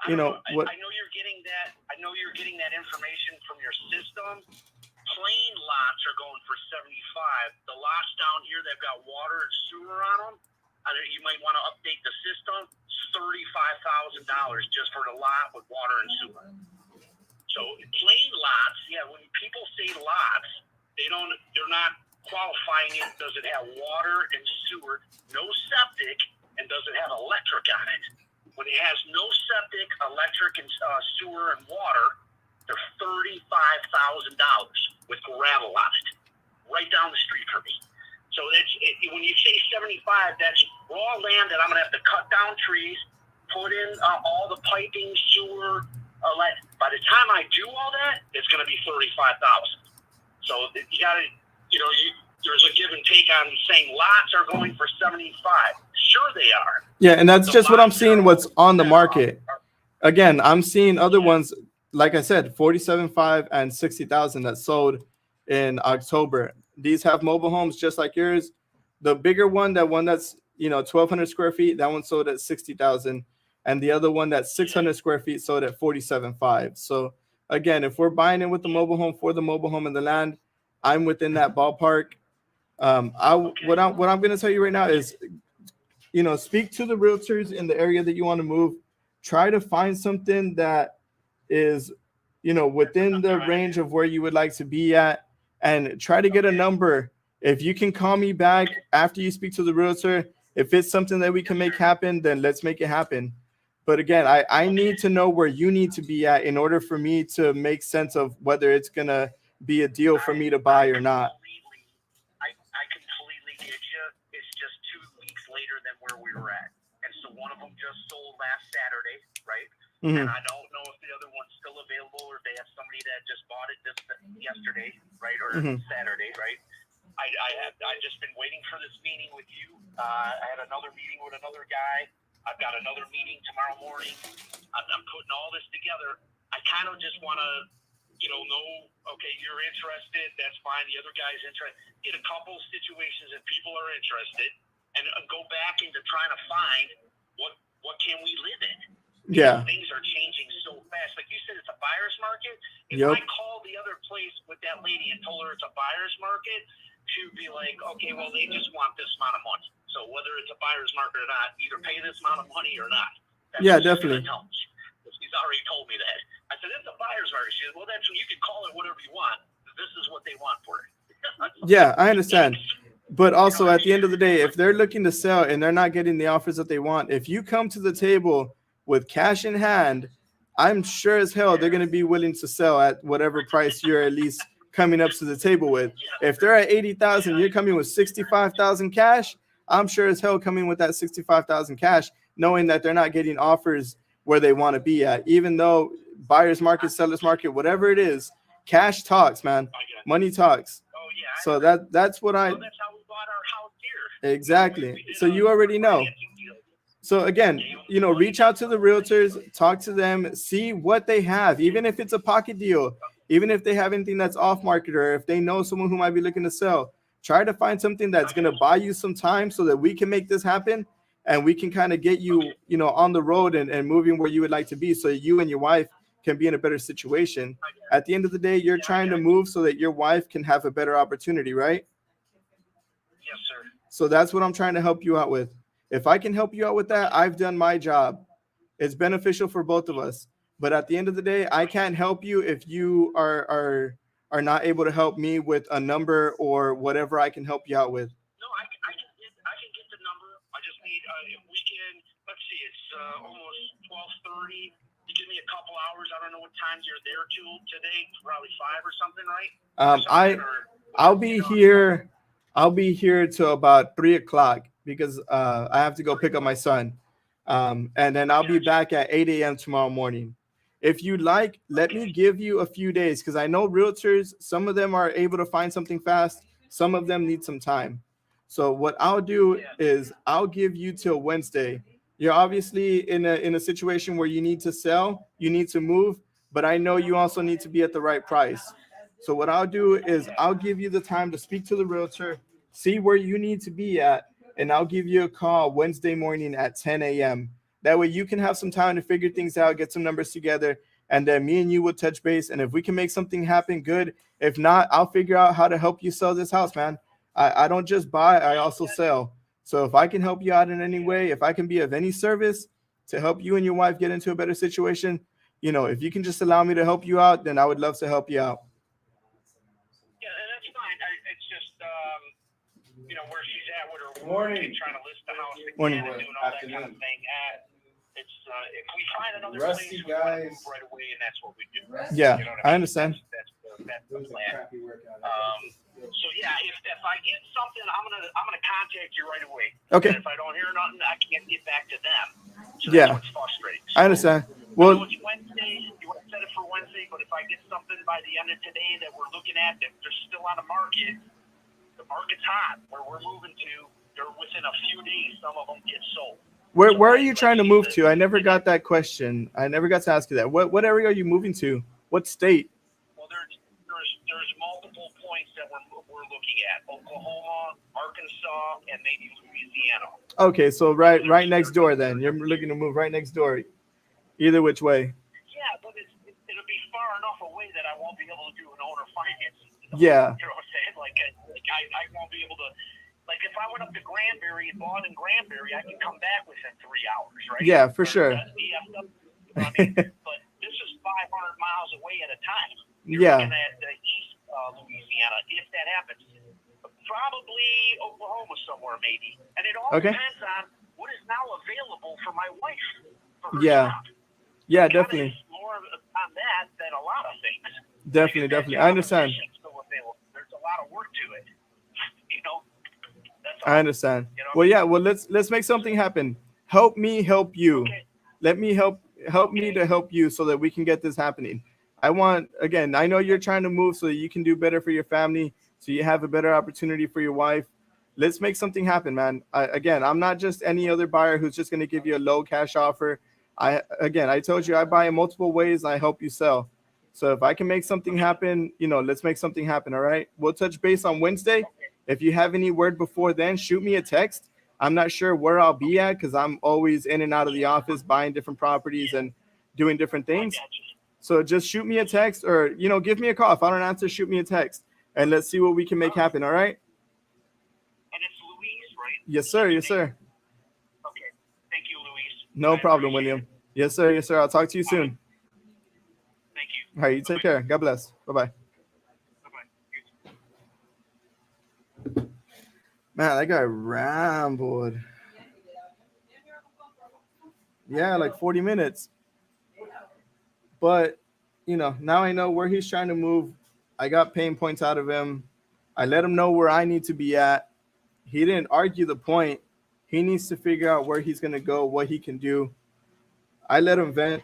I know you're getting that. I know you're getting that information from your system. Plain lots are going for 75. The lots down here that've got water and sewer on them, you might want to update the system. $35,000 just for the lot with water and sewer. So plain lots, when people say lots, they're not qualifying it. Does it have water and sewer, no septic, and does it have electric on it? when it has no septic, electric, and sewer and water, they're $35,000 with gravel on it, right down the street from me. So when you say 75, that's raw land that I'm gonna have to cut down trees, put in all the piping, sewer. By the time I do all that, it's gonna be 35,000. So you gotta, there's a give and take on saying lots are going for 75. Sure they are. Yeah, and that's The just what I'm lots seeing. are- What's on the market? Again, I'm seeing other ones, like I said, 47.5 and 60,000 that sold in October. These have mobile homes just like yours. The bigger one, that one that's 1,200 square feet, that one sold at 60,000, and the other one that's 600 square feet sold at 47.5. So again, if we're buying in with the mobile home for the mobile home and the land, I'm within that ballpark. What I'm going to tell you right now is, speak to the realtors in the area that you want to move. Try to find something that is, within the range of where you would like to be at, and try to get a number. If you can call me back after you speak to the realtor, if it's something that we can make happen, then let's make it happen. But again, I need to know where you need to be at in order for me to make sense of whether it's going to be a deal for me to buy or not. I completely get you. It's just 2 weeks later than where we were at. And so one of them just sold last Saturday, right? Mm-hmm. And I don't know if the other one's still available or if they have somebody that just bought it yesterday, right? Or Saturday, right? I just been waiting for this meeting with you. I had another meeting with another guy. I've got another meeting tomorrow morning. I'm putting all this together. I kind of just want to, know, okay, you're interested. That's fine. The other guy's interested. Get a couple situations that people are interested, and go back into trying to find what can we live in. Yeah. Things are changing so fast. Like you said, it's a buyer's market. If Yep. I called the other place with that lady and told her it's a buyer's market, she would be like, okay, well, they just want this amount of money. So whether it's a buyer's market or not, either pay this amount of money or not. That's Yeah, what she's definitely. gonna tell me. She's already told me that. I said, it's a buyer's market. She said, well, that's, you can call it whatever you want. This is what they want for it. Yeah, I understand. But also at the end of the day, if they're looking to sell and they're not getting the offers that they want, if you come to the table with cash in hand, I'm sure as hell they're going to be willing to sell at whatever price you're at least coming up to the table with. If they're at 80,000, you're coming with 65,000 cash, I'm sure as hell coming with that 65,000 cash, knowing that they're not getting offers where they want to be at. Even though buyer's market, seller's market, whatever it is, cash talks, man. Money talks. Oh, yeah. So that's what I. Well, that's how we bought our house here. Exactly. So you already know. So again, reach out to the realtors, talk to them, see what they have, even if it's a pocket deal, even if they have anything that's off market, or if they know someone who might be looking to sell. Try to find something that's going to buy you some time so that we can make this happen, and we can kind of get you, on the road and moving where you would like to be, so you and your wife can be in a better situation. At the end of the day, you're trying to move so that your wife can have a better opportunity, right? Yes, sir. So that's what I'm trying to help you out with. If I can help you out with that, I've done my job. It's beneficial for both of us. But at the end of the day, I can't help you if you are not able to help me with a number or whatever I can help you out with. No, I can get the number. I just need if we can. Let's see, it's almost 12:30. You give me a couple hours. I don't know what times you're there till today. Probably 5 or something, right? I'll be here till about 3:00 because I have to go pick up my son, and then I'll be back at 8 a.m. tomorrow morning. If you like, let me give you a few days, because I know realtors, some of them are able to find something fast, some of them need some time. So what I'll do is I'll give you till Wednesday. You're obviously in a situation where you need to sell, you need to move, but I know you also need to be at the right price. So what I'll do is I'll give you the time to speak to the realtor, see where you need to be at, and I'll give you a call Wednesday morning at 10 a.m. That way you can have some time to figure things out, get some numbers together, and then me and you will touch base. And if we can make something happen, good. If not, I'll figure out how to help you sell this house, man. I don't just buy, I also sell. So if I can help you out in any way, if I can be of any service to help you and your wife get into a better situation, if you can just allow me to help you out, then I would love to help you out. Yeah, that's fine. It's just, where she's at with her Morning. and trying to list the house again Morning. and doing all that kind of thing. It's if we find another Rusty place, we want to guys. move right away, and that's what we do. Yeah, You know what I mean? understand. That's It the was a plan. crappy workout. So yeah, if I get something, I'm gonna contact you right away. Okay. And if I don't hear nothing, I can't get back to them. So Yeah. that's what's frustrating. I understand. I know Well, it's Wednesday. You want to set it for Wednesday, but if I get something by the end of today that we're looking at that they're still on the market hot. Where we're moving to, they're within a few days. Some of them get sold. where are you trying to move to? I never got that question. I never got to ask you that. What area are you moving to? What state? Well, there's multiple points that we're looking at: Oklahoma, Arkansas, and maybe Louisiana. Okay, so right next door. Then you're looking to move right next door. Either which way. Yeah, but it'll be far enough away that I won't be able to do an owner financing. Yeah. You know what I'm saying? Like I won't be able to. Like if I went up to Granbury and bought in Granbury, I can come back within 3 hours, right? Yeah, for sure. That's DFW, you know what I mean? But this is 500 miles away at a time. You're Yeah. looking at East Louisiana, if that happens. Probably Oklahoma somewhere, maybe. And it all Okay. depends on what is now available for my wife. For her Yeah. job. Yeah, Kinda definitely. is more on that than a lot of things. Definitely. I understand. There's a lot of work to it. You know? That's all. I understand. You know? Well, yeah. Well, let's make something happen. Help me help you. Okay. Let me help me to help you so that we can get this happening. I know you're trying to move so that you can do better for your family, so you have a better opportunity for your wife. Let's make something happen, man. I'm not just any other buyer who's just going to give you a low cash offer. I told you I buy in multiple ways and I help you sell. So if I can make something happen, let's make something happen. All right. We'll touch base on Wednesday. If you have any word before then, shoot me a text. I'm not sure where I'll be at because I'm always in and out of the office buying different properties and doing different things. So just shoot me a text or, give me a call. If I don't answer, shoot me a text and let's see what we can make happen. All right. And it's Louise, right? Yes, sir. Yes, sir. Okay. Thank you, Louise. No I problem, appreciate William. it. Yes, sir. Yes, sir. I'll talk to you soon. Thank you. All right. You take care. God bless. Bye-bye. Bye-bye. Man, that guy rambled. Yeah, like 40 minutes. But, now I know where he's trying to move. I got pain points out of him. I let him know where I need to be at. He didn't argue the point. He needs to figure out where he's going to go, what he can do. I let him vent.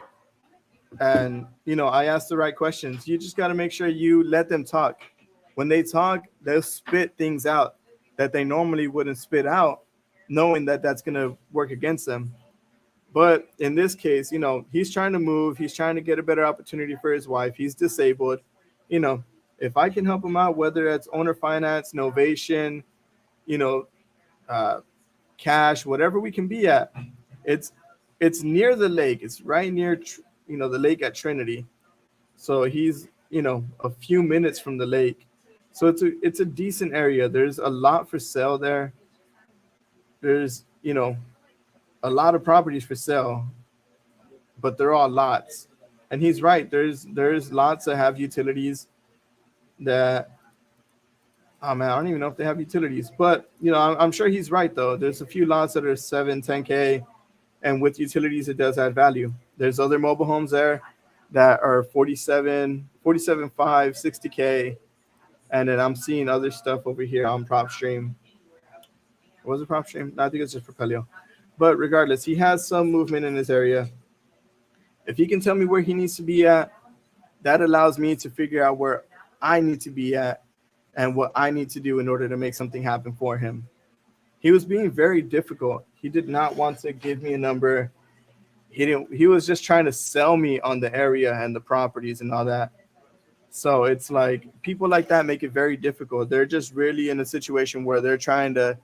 And, I asked the right questions. You just got to make sure you let them talk. When they talk, they'll spit things out that they normally wouldn't spit out, knowing that that's going to work against them. But in this case, he's trying to move. He's trying to get a better opportunity for his wife. He's disabled. If I can help him out, whether it's owner finance, Novation, cash, whatever we can be at, it's near the lake. It's right near, the lake at Trinity. So he's, a few minutes from the lake. So it's a decent area. There's a lot for sale there. There's, a lot of properties for sale, but they're all lots. And he's right. There's lots that have utilities that, oh man, I don't even know if they have utilities, but I'm sure he's right though. There's a few lots that are 7, 10K, and with utilities, it does add value. There's other mobile homes there that are 47, 5, 60K. And then I'm seeing other stuff over here on PropStream. What was it, PropStream? No, I think it's just Propelio. But regardless, he has some movement in his area. If he can tell me where he needs to be at, that allows me to figure out where I need to be at and what I need to do in order to make something happen for him. He was being very difficult. He did not want to give me a number. He was just trying to sell me on the area and the properties and all that. So it's like people like that make it very difficult. They're just really in a situation where they're trying to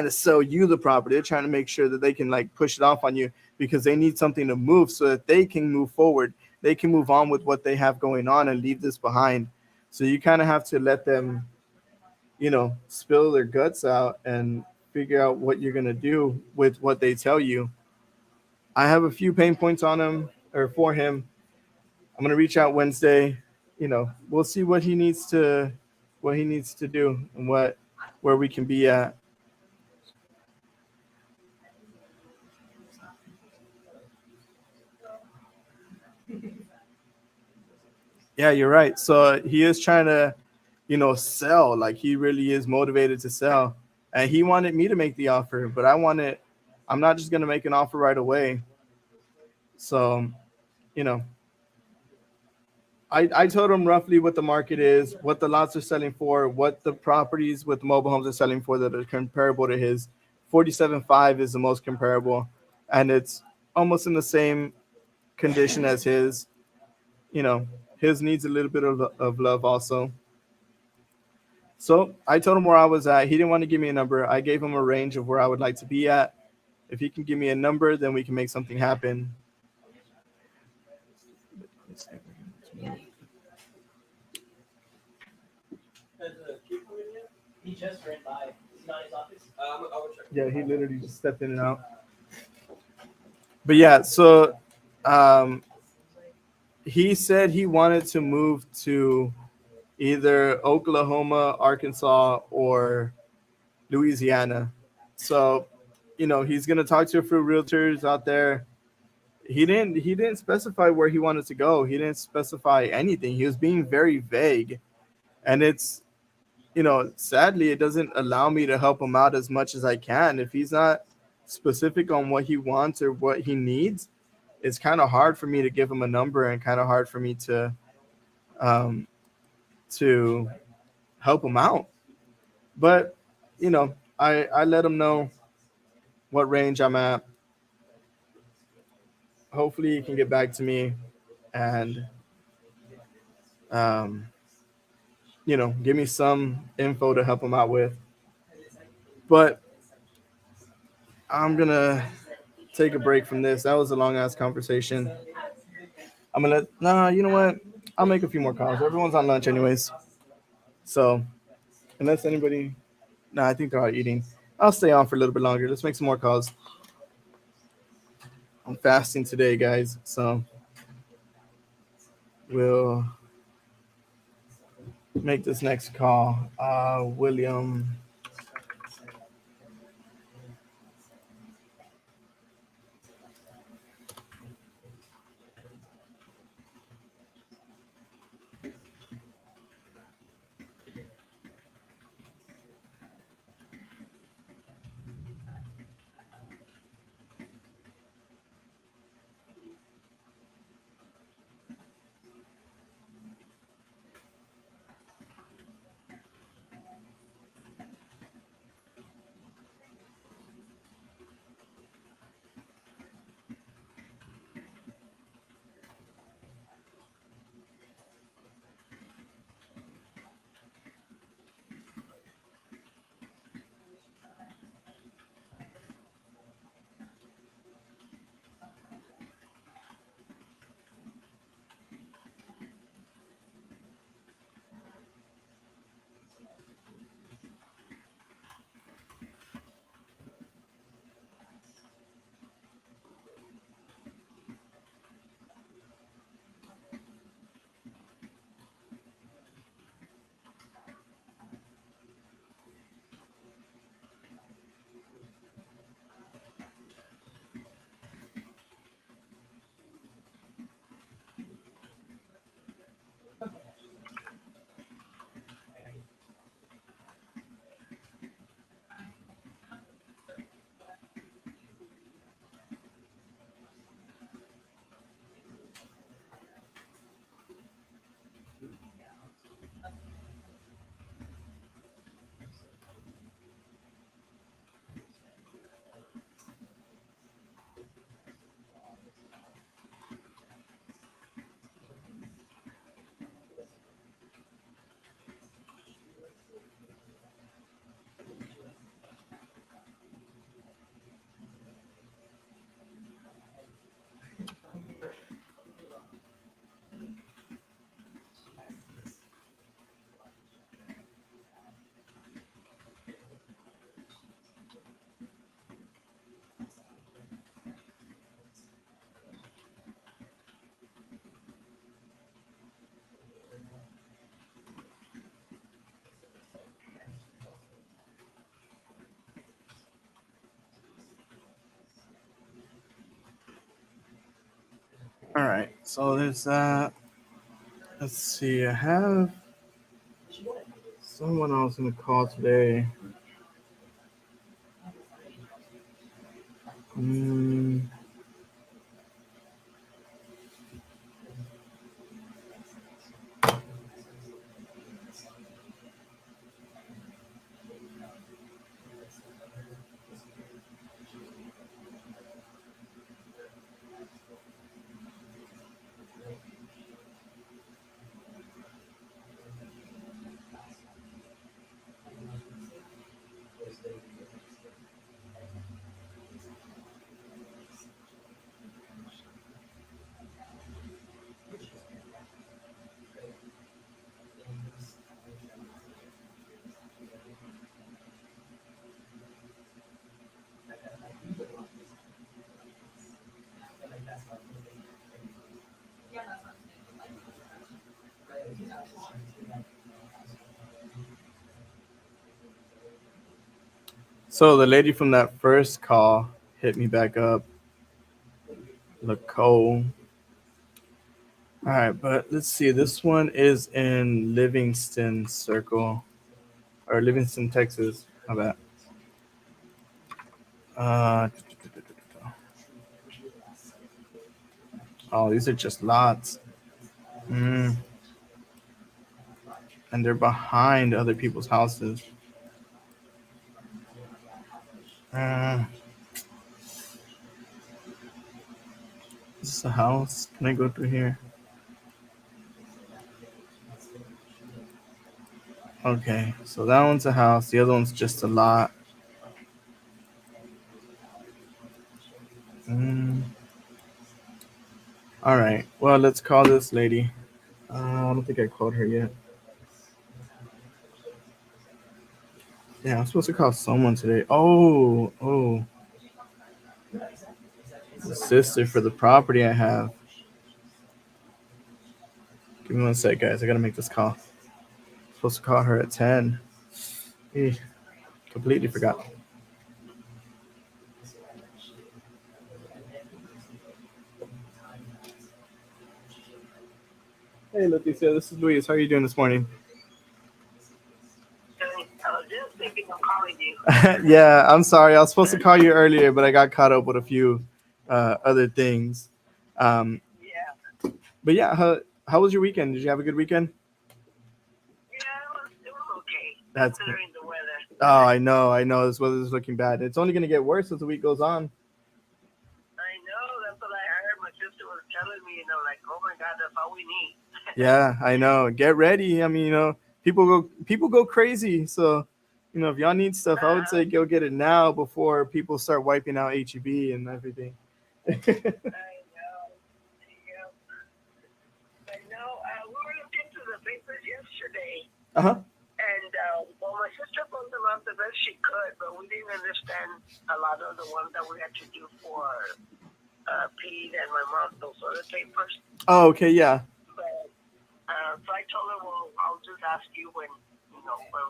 sell you the property. They're trying to make sure that they can like push it off on you because they need something to move so that they can move forward. They can move on with what they have going on and leave this behind. So you kind of have to let them, spill their guts out and figure out what you're going to do with what they tell you. I have a few pain points on him or for him. I'm going to reach out Wednesday. We'll see what he needs to do and where we can be at. Yeah, you're right. So he is trying to, sell. Like he really is motivated to sell. And he wanted me to make the offer, but I'm not just gonna make an offer right away. So, you know, I told him roughly what the market is, what the lots are selling for, what the properties with mobile homes are selling for that are comparable to his. 47.5 is the most comparable, and it's almost in the same condition as his. You know, his needs a little bit of love also. So I told him where I was at. He didn't want to give me a number. I gave him a range of where I would like to be at. If he can give me a number, then we can make something happen. He just ran by. Is he not in his office? I would check. Yeah, he literally just stepped in and out. But yeah, so um, he said he wanted to move to either Oklahoma, Arkansas, or Louisiana. So, he's gonna talk to a few realtors out there. He didn't specify where he wanted to go. He didn't specify anything. He was being very vague. And it's, sadly it doesn't allow me to help him out as much as I can. If he's not specific on what he wants or what he needs, it's kind of hard for me to give him a number and kind of hard for me um to help him out. But, I let him know what range I'm at. Hopefully he can get back to me and um, give me some info to help him out with. But I'm gonna take a break from this. That was a long ass conversation. I'm gonna nah, you know what? I'll make a few more calls. Everyone's on lunch anyways. So unless anybody I think they're all eating. I'll stay on for a little bit longer. Let's make some more calls. I'm fasting today, guys. So we'll make this next call. William. All right. So there's that. Let's see. I have someone else in the call today. Mm, so the lady from that first call hit me back up. Lacole. All right, but let's see. This one is in Livingston Circle or Livingston, Texas. How about? Uh, oh, these are just lots. Mm, and they're behind other people's houses. Uh, this is a house. Can I go through here? Okay, so that one's a house. The other one's just a lot. Mm. All right. Well, let's call this lady. I don't think I called her yet. Yeah, I'm supposed to call someone today. Oh, the sister for the property I have. Give me one sec, guys. I gotta make this call. Supposed to call her at 10. Completely forgot. Hey, Leticia, this is Luis. How are you doing this morning? I was just thinking of calling you. Yeah, I'm sorry. I was supposed to call you earlier, but I got caught up with a few other things. Yeah. But yeah, how was your weekend? Did you have a good weekend? Yeah, it was okay. That's Considering the weather. Oh, I know. This weather's looking bad. It's only gonna get worse as the week goes on. I know, that's what I heard. My sister was telling me, like, oh my God, that's all we need. Yeah, I know. Get ready. I mean, people go crazy. So, if y'all need stuff, I would say go get it now before people start wiping out HEB and everything. I know. Yeah. I know. We were looking through the papers yesterday. Uh-huh. And, my sister pulled them out the best she could, but we didn't understand a lot of the ones that we had to do for Pete and my mom, those other papers. Oh, okay, yeah. But, so I told her, well, I'll just ask you when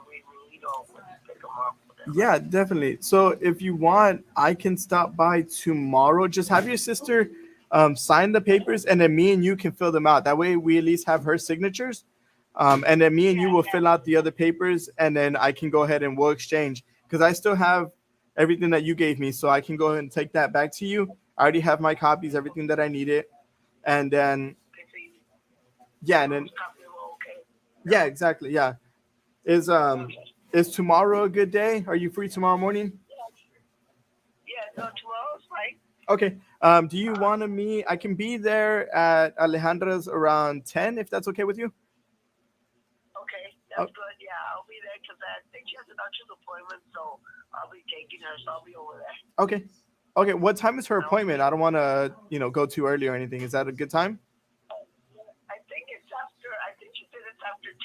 we need or when you pick them up. Yeah, definitely. So if you want, I can stop by tomorrow. Just have your sister sign the papers, and then me and you can fill them out. That way, we at least have her signatures. And then me and you will fill out the other papers, and then I can go ahead and we'll exchange because I still have everything that you gave me, so I can go ahead and take that back to you. I already have my copies, everything that I needed, and then and then yeah, exactly, yeah. Is tomorrow a good day? Are you free tomorrow morning? Yeah, no, tomorrow's fine. Okay. Do you want to meet? I can be there at Alejandra's around 10, if that's okay with you. Okay, that's good. Yeah, I'll be there because I think she has a doctor's appointment, so I'll be taking her, so I'll be over there. Okay. Okay. What time is her appointment? I don't want to, go too early or anything. Is that a good time? I think it's after. I think she said it's after 10,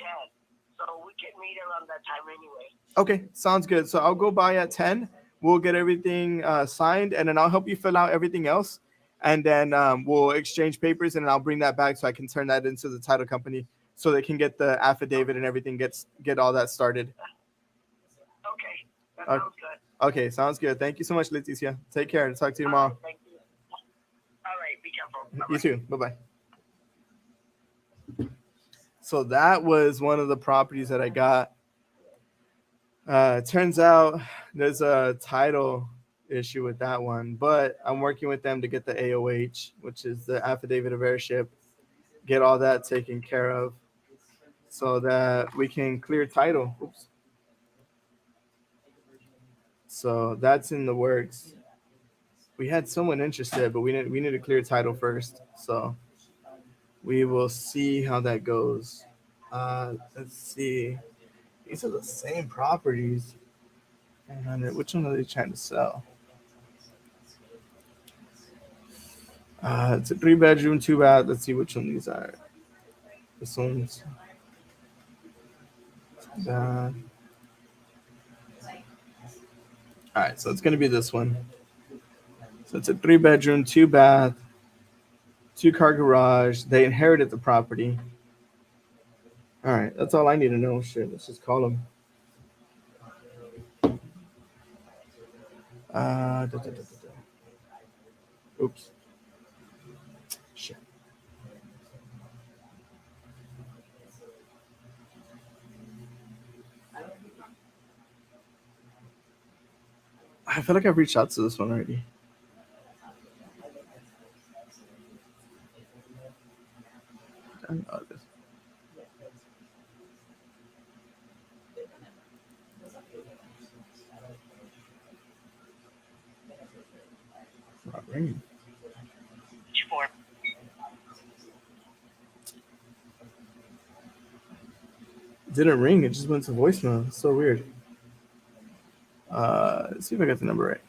so we can meet around that time anyway. Okay, sounds good. So I'll go by at 10. We'll get everything signed, and then I'll help you fill out everything else, and then we'll exchange papers, and then I'll bring that back so I can turn that into the title company so they can get the affidavit and everything, get all that started. Okay, that sounds good. Okay, sounds good. Thank you so much, Leticia. Take care. I'll talk to you tomorrow. Thank you. All right, be careful. You too. Bye-bye. So that was one of the properties that I got. It turns out there's a title issue with that one, but I'm working with them to get the AOH, which is the affidavit of heirship, get all that taken care of so that we can clear title. Oops. So that's in the works. We had someone interested, but we need to clear title first. So we will see how that goes. Let's see. These are the same properties. 900. Which one are they trying to sell? It's a 3-bedroom, 2-bath. Let's see which one these are. This one's bad. All right, so it's gonna be this one. So it's a 3-bedroom, 2-bath, 2-car garage. They inherited the property. All right, that's all I need to know. Shit, let's just call them. Oops. Shit. I feel like I've reached out to this one already. I know this. Not ringing. It didn't ring. It just went to voicemail. It's so weird. Let's see if I got the number right.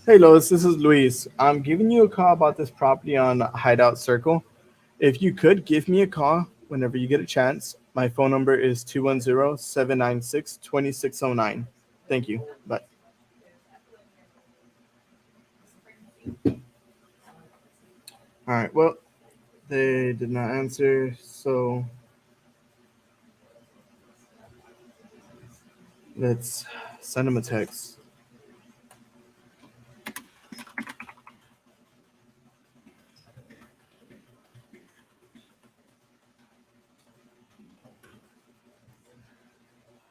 Hey Lois, this is Luis. I'm giving you a call about this property on Hideout Circle. If you could give me a call whenever you get a chance, my phone number is 210-796-2609. Thank you. Bye. All right. Well, they did not answer, so let's send them a text.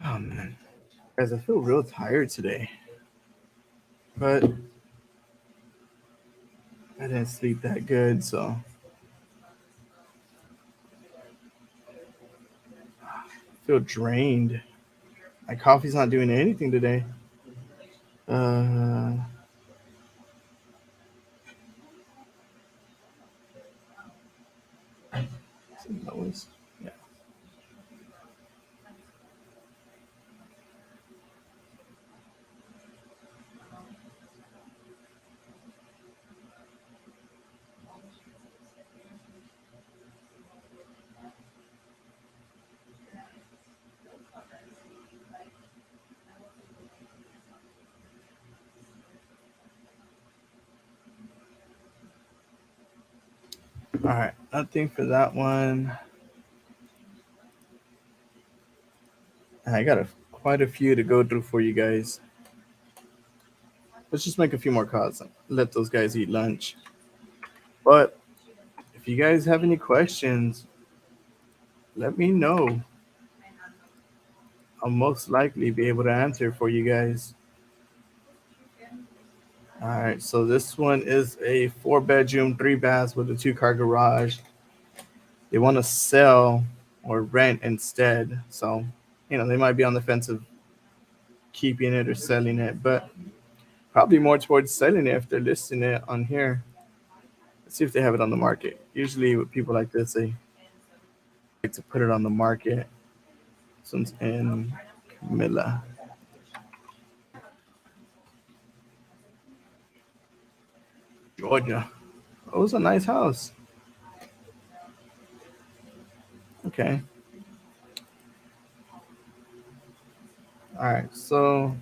Oh man, guys, I feel real tired today, but I didn't sleep that good, so I feel drained. My coffee's not doing anything today. Uh, Lois. Yeah. All right, nothing for that one. I got quite a few to go through for you guys. Let's just make a few more calls and let those guys eat lunch. But if you guys have any questions, let me know. I'll most likely be able to answer for you guys. All right, so this one is a 4-bedroom, 3-bath with a 2-car garage. They want to sell or rent instead. So, they might be on the fence of keeping it or selling it, but probably more towards selling it if they're listing it on here. Let's see if they have it on the market. Usually with people like this, they like to put it on the market. This one's in Camilla. Georgia. it was a nice house. Okay. All right. So,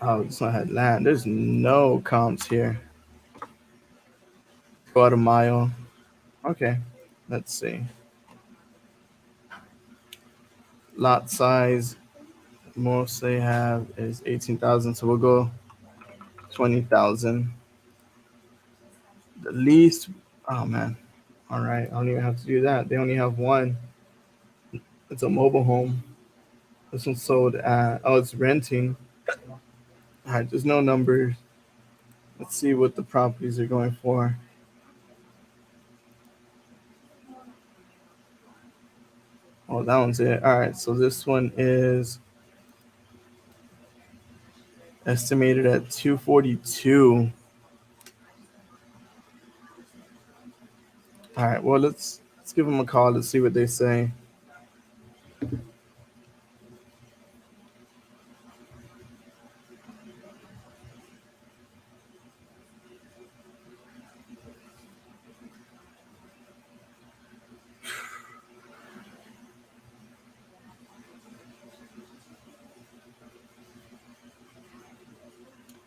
oh, this one had land. There's no comps here. Go out a mile. Okay. Let's see. Lot size. Most they have is 18,000. So we'll go 20,000. The least. Oh man. All right. I don't even have to do that. They only have one. It's a mobile home. This one's sold at. Oh, it's renting. All right. There's no numbers. Let's see what the properties are going for. Oh, that one's it. All right. So this one is estimated at 242. All right. Well, let's give them a call. Let's see what they say.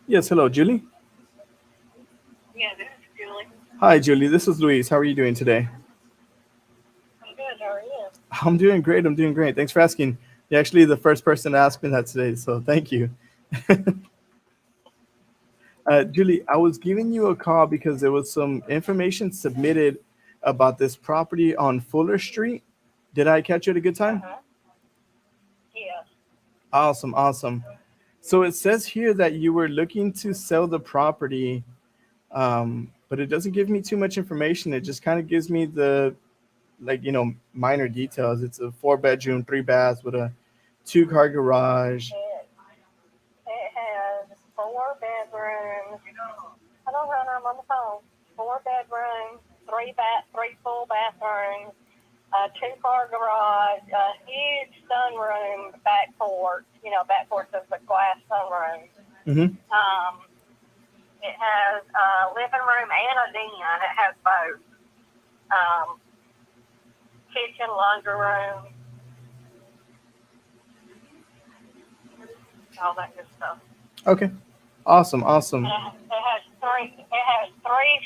Yes. Hello, Julie. Yeah, this is Julie. Hi, Julie. This is Luis. How are you doing today? I'm good. How are you? I'm doing great. I'm doing great. Thanks for asking. You're actually the first person to ask me that today, so thank you. Julie, I was giving you a call because there was some information submitted about this property on Fuller Street. Did I catch you at a good time? Uh-huh. Yes. Awesome, awesome. So it says here that you were looking to sell the property, but it doesn't give me too much information. It just kind of gives me the minor details. It's a 4 bedroom, 3 baths with a 2 car garage. It has 4 bedrooms. I don't know, I'm on the phone. 4 bedrooms, three full bathrooms, a 2 car garage, a huge sunroom, back porch. Back porch is a glass sunroom. Mm-hmm. It has a living room and a den. It has both. Kitchen, laundry room, all that good stuff. Okay. Awesome, awesome. It has three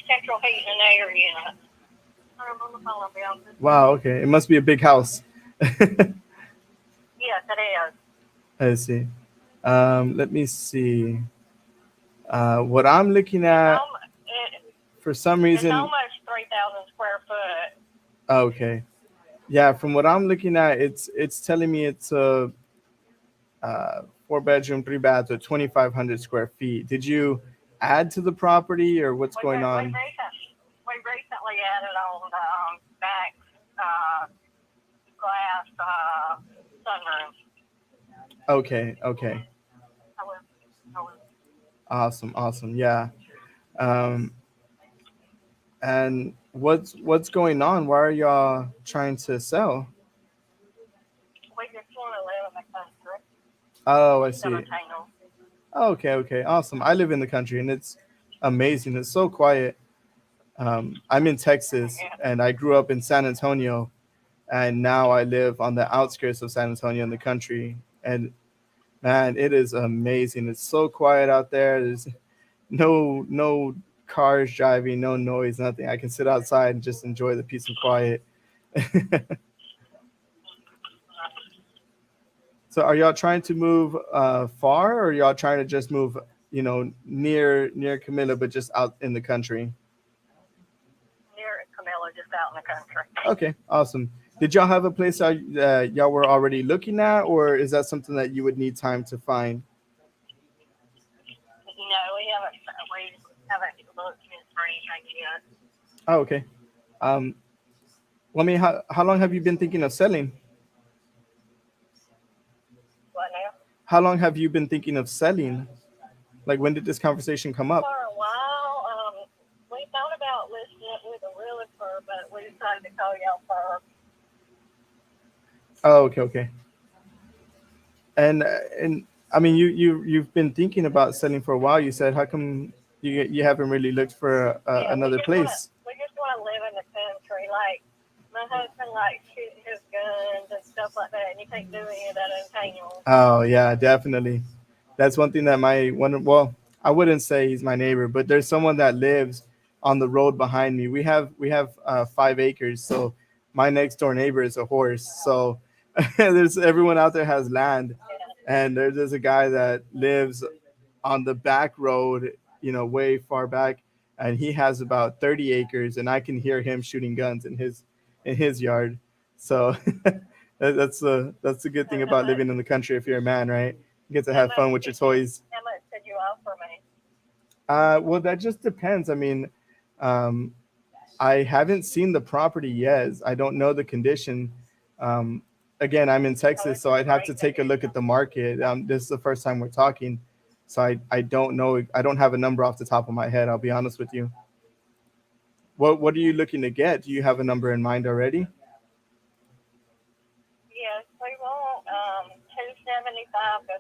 central heating and air units. I'm on the phone, I'll be on this. Wow, okay. It must be a big house. Yes, it is. I see. Let me see. What I'm looking at, for some It's reason, almost 3,000 square foot. okay. Yeah, from what I'm looking at, it's telling me it's a 4 bedroom, 3 baths with 2,500 square feet. Did you add to the property or what's going on? We recently added on the back glass sunroom. Okay. I will. Awesome. Yeah. Um, and what's going on? Why are y'all trying to sell? We just want to live in the country. Oh, I see. Entertainment. Okay. Awesome. I live in the country and it's amazing. It's so quiet. I'm in Texas and I grew up in San Antonio, and now I live on the outskirts of San Antonio in the country. And man, it is amazing. It's so quiet out there. There's no cars driving, no noise, nothing. I can sit outside and just enjoy the peace and quiet. So are y'all trying to move far, or y'all trying to just move, near Camilla, but just out in the country? Near Camilla, just out in the country. Okay, awesome. Did y'all have a place that y'all were already looking at, or is that something that you would need time to find? No, we haven't looked for anything yet. Oh, okay. How long have you been thinking of selling? What now? How long have you been thinking of selling? Like, when did this conversation come up? For a while, we thought about listing it with a realtor, but we decided to call y'all first. Oh, okay. And I mean, you've been thinking about selling for a while. You said, how come you haven't really looked for Yeah, another place? we just want to live in the country. Like my husband likes shooting his guns and stuff like that, and you can't do any of that in town. Oh yeah, definitely. That's one thing that my one. Well, I wouldn't say he's my neighbor, but there's someone that lives on the road behind me. We have 5 acres, so my next door neighbor is a horse. So there's everyone out there has land, and there's a guy that lives on the back road, way far back, and he has about 30 acres, and I can hear him shooting guns in his yard. So that's the good thing about living in the country. If you're a man, right, you get to have fun with your toys. How much did you offer me? Well, that just depends. I mean, um, I haven't seen the property yet. I don't know the condition. Um, Again, I'm in Texas, so I'd have to take a look at the market. This is the first time we're talking, so I don't know. I don't have a number off the top of my head. I'll be honest with you. What are you looking to get? Do you have a number in mind already? Yes, we want 275 to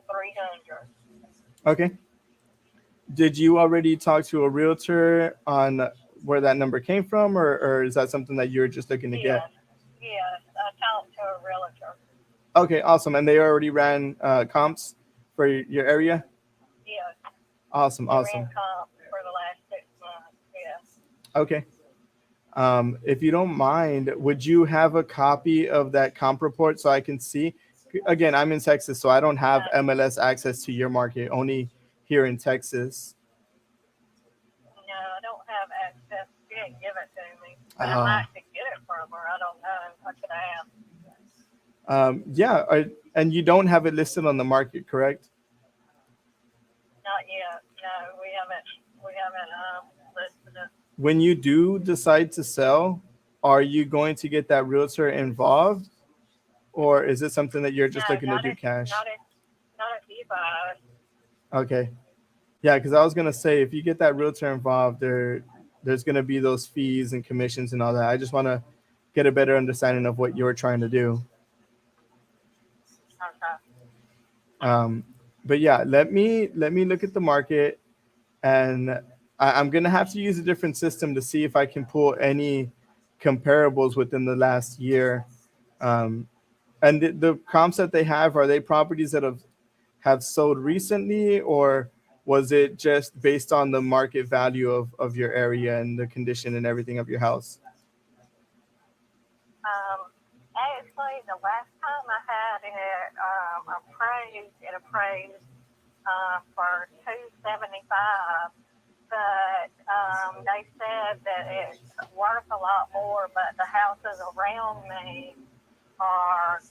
300. Okay. Did you already talk to a realtor on where that number came from, or is that something that you're just looking to Yes, get? yes. I talked to a realtor. Okay, awesome. And they already ran comps for your area? Yes, Awesome, they awesome. ran comp for the last 6 months. Yes. Okay. If you don't mind, would you have a copy of that comp report so I can see? Again, I'm in Texas, so I don't have MLS access to your market, only here in Texas. No, I don't have access. She didn't give it to me. But I'd Ah. like to get it from her. I don't know. I could ask. Yeah, and you don't have it listed on the market, correct? Not yet. No, we haven't. We haven't listed it. When you do decide to sell, are you going to get that realtor involved, or is it something that you're just No, looking to do cash? not if you buy it. Okay. Yeah, because I was gonna say if you get that realtor involved, there's gonna be those fees and commissions and all that. I just want to get a better understanding of what you're trying to do. Okay. Um, but yeah, let me look at the market, and I'm gonna have to use a different system to see if I can pull any comparables within the last year. Um, and the comps that they have, are they properties that have sold recently, or was it just based on the market value of your area and the condition and everything of your house? Actually, the last time I had it appraised for 275, but they said that it's worth a lot more. But the houses around me are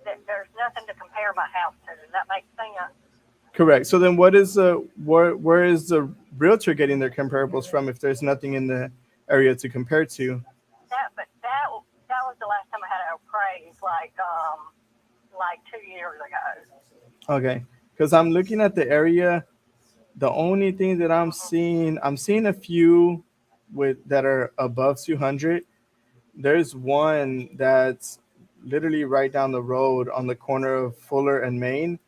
there's nothing to compare my house to. Does that make sense? Correct. So then what is where is the realtor getting their comparables from if there's nothing in the area to compare to? That was the last time I had it appraised, like 2 years ago. Okay. Because I'm looking at the area. The only thing that I'm seeing a few with that are above 200. There's one that's literally right down the road on the corner of Fuller and Main,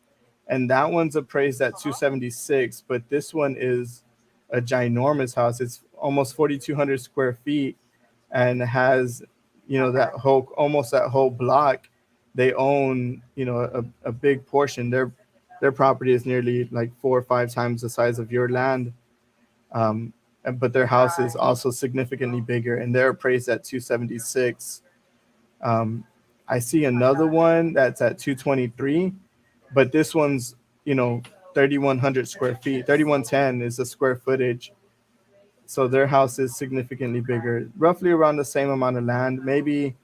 and that one's appraised at 276. But this one is a ginormous house. It's almost 4,200 square feet, and has that whole block. They own a big portion. Their property is nearly like 4 or 5 times the size of your land. But their house is also significantly bigger, and they're appraised at 276. um, I see another one that's at 223, but this one's 3,100 square feet. 3,110 is the square footage. So their house is significantly bigger, roughly around the same amount of land. Maybe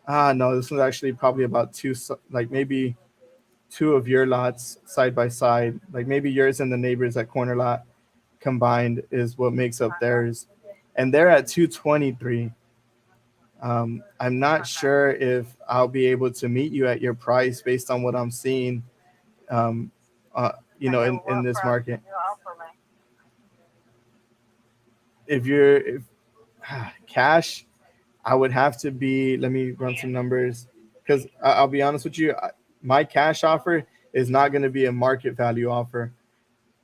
no, this one's actually probably about two, like maybe two of your lots side by side. Like maybe yours and the neighbors that corner lot combined is what makes up theirs, and they're at 223. I'm not sure if I'll be able to meet you at your price based on what I'm seeing, um, in this market. You offer me. If cash, I would have to be. Let me run some numbers, because I'll be honest with you. My cash offer is not going to be a market value offer.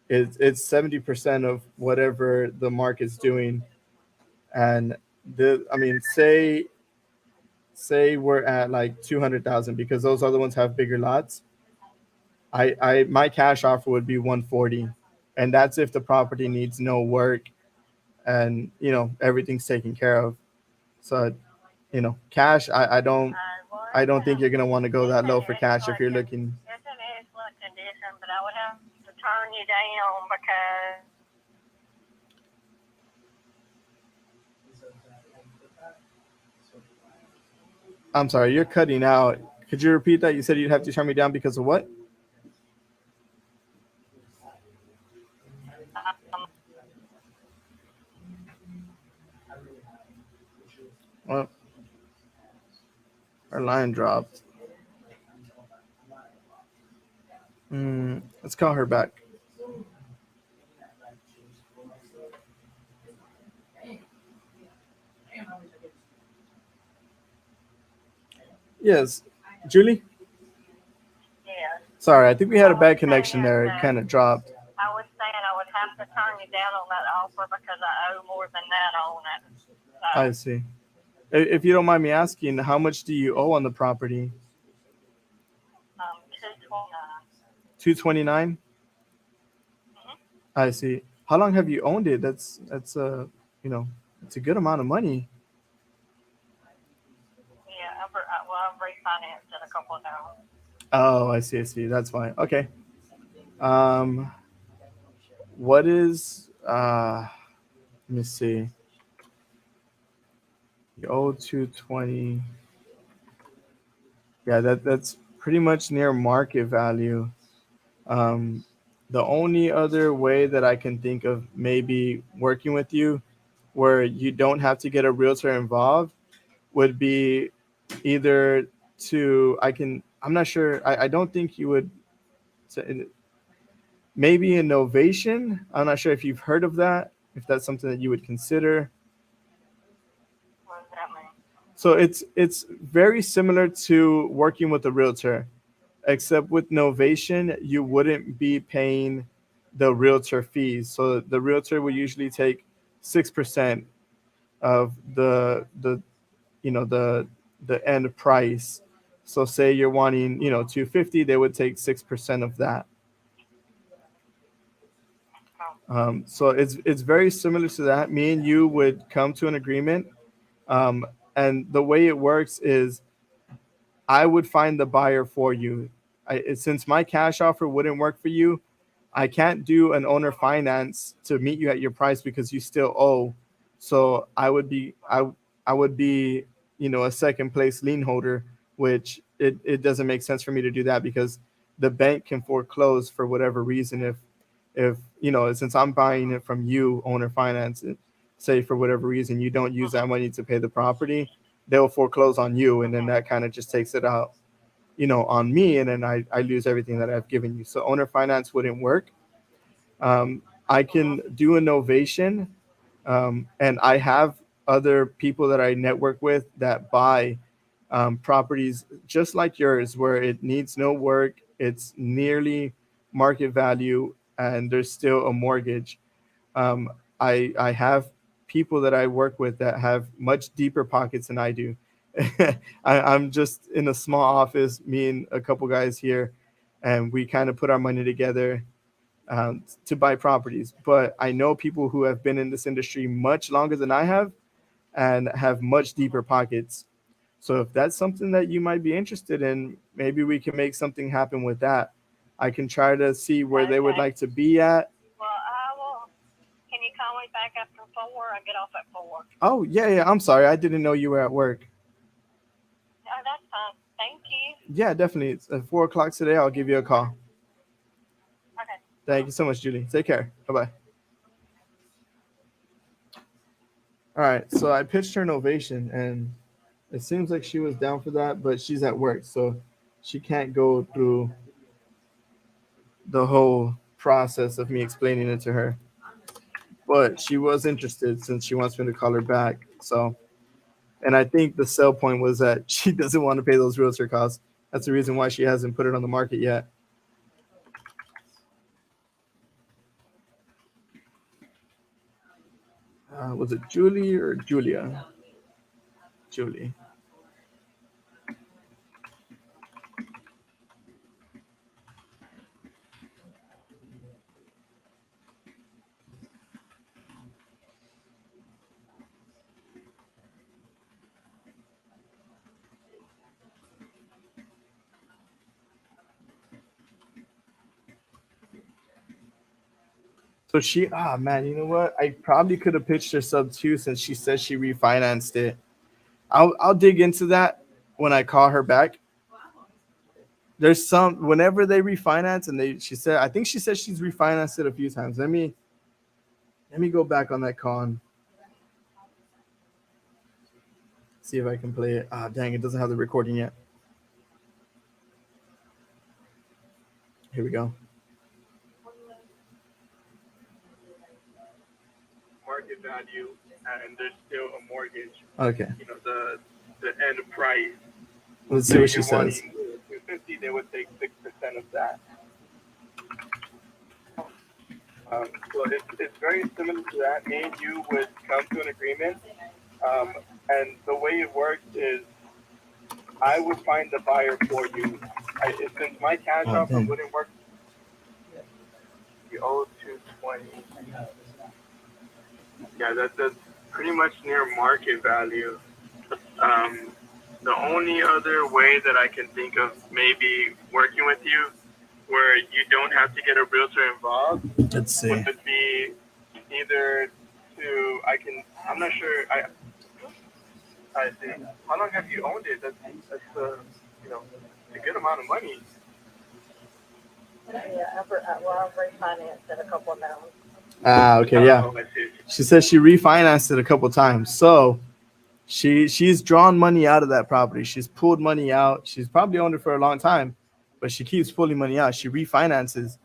It's 70% of whatever the market's doing. And I mean, say we're at like 200,000 because those other ones have bigger lots. I my cash offer would be 140, and that's if the property needs no work and everything's taken care of. So cash, I don't think you're gonna want to go that low for cash if you're looking. It's in excellent condition, but I would have to turn you down because I'm sorry, you're cutting out. Could you repeat that? You said you'd have to turn me down because of what? um, Well, our line dropped. Let's call her back. Yes, Julie. yeah. Sorry, I think we had a bad connection there. It kind of dropped. I was saying I would have to turn you down on that offer because I owe more than that on it. So, I see. If you don't mind me asking, how much do you owe on the property? 229. 229. I see. How long have you owned it? That's it's a good amount of money. Yeah, I've refinanced it a couple of times. Oh, I see. I see. That's fine. Okay. Um, what is let me see. You owe 220. Yeah, that's pretty much near market value. Um, the only other way that I can think of maybe working with you where you don't have to get a realtor involved would be either I'm not sure. I don't think you would maybe in Novation. I'm not sure if you've heard of that, if that's something that you would consider. What does that mean? So it's very similar to working with a realtor, except with Novation, you wouldn't be paying the realtor fees. So the realtor would usually take 6% of the end price. So say you're wanting 250, they would take 6% of that. So it's very similar to that. Me and you would come to an agreement, um, and the way it works is I would find the buyer for you. Since my cash offer wouldn't work for you, I can't do an owner finance to meet you at your price because you still owe. So I would be a second place lien holder, which it doesn't make sense for me to do that because the bank can foreclose for whatever reason if since I'm buying it from you owner finance it, say for whatever reason you don't use that money to pay the property, they'll foreclose on you and then that kind of just takes it out on me, and then I lose everything that I've given you. So owner finance wouldn't work. I can do a Novation, and I have other people that I network with that buy properties just like yours, where it needs no work, it's nearly market value, and there's still a mortgage. Um, I have people that I work with that have much deeper pockets than I do. I'm just in a small office, me and a couple guys here, and we kind of put our money together to buy properties. But I know people who have been in this industry much longer than I have and have much deeper pockets. So if that's something that you might be interested in, maybe we can make something happen with that. I can try to see where they would Okay. like to be at. Well, I will. Can you call me back after 4? I get off at 4. Oh, yeah, yeah. I'm sorry. I didn't know you were at work. No, that's fine. Thank you. Yeah, definitely. It's at 4 o'clock today. I'll give you a call. Okay. Thank you so much, Julie. Take care. Bye bye. All right. So I pitched her Novation, and it seems like she was down for that, but she's at work, so she can't go through the whole process of me explaining it to her. But she was interested since she wants me to call her back. So, and I think the sell point was that she doesn't want to pay those realtor costs. That's the reason why she hasn't put it on the market yet. Was it Julie or Julia? Julie. So she, man, you know what? I probably could have pitched her sub too since she says she refinanced it. I'll dig into that when I call her back. There's some whenever they refinance and she said I think she said she's refinanced it a few times. Let me go back on that call and see if I can play it. Dang, it doesn't have the recording yet. Here we go. Market value, and there's still a mortgage. Okay. You know, the end price. Let's see what she says. 250, they would take 6% of that. So it's very similar to that. Me and you would come to an agreement, and the way it works is I would find the buyer for you. Since my cash offer wouldn't work, you owe 220. Yeah, that's pretty much near market value. The only other way that I can think of maybe working with you, where you don't have to get a realtor involved, Let's see. would be either I'm not sure. I see. How long have you owned it? That's a good amount of money. Yeah, I've refinanced it a couple of times. Okay, yeah. I see. She says she refinanced it a couple times. So she's drawn money out of that property. She's pulled money out. She's probably owned it for a long time, but she keeps pulling money out. She refinances.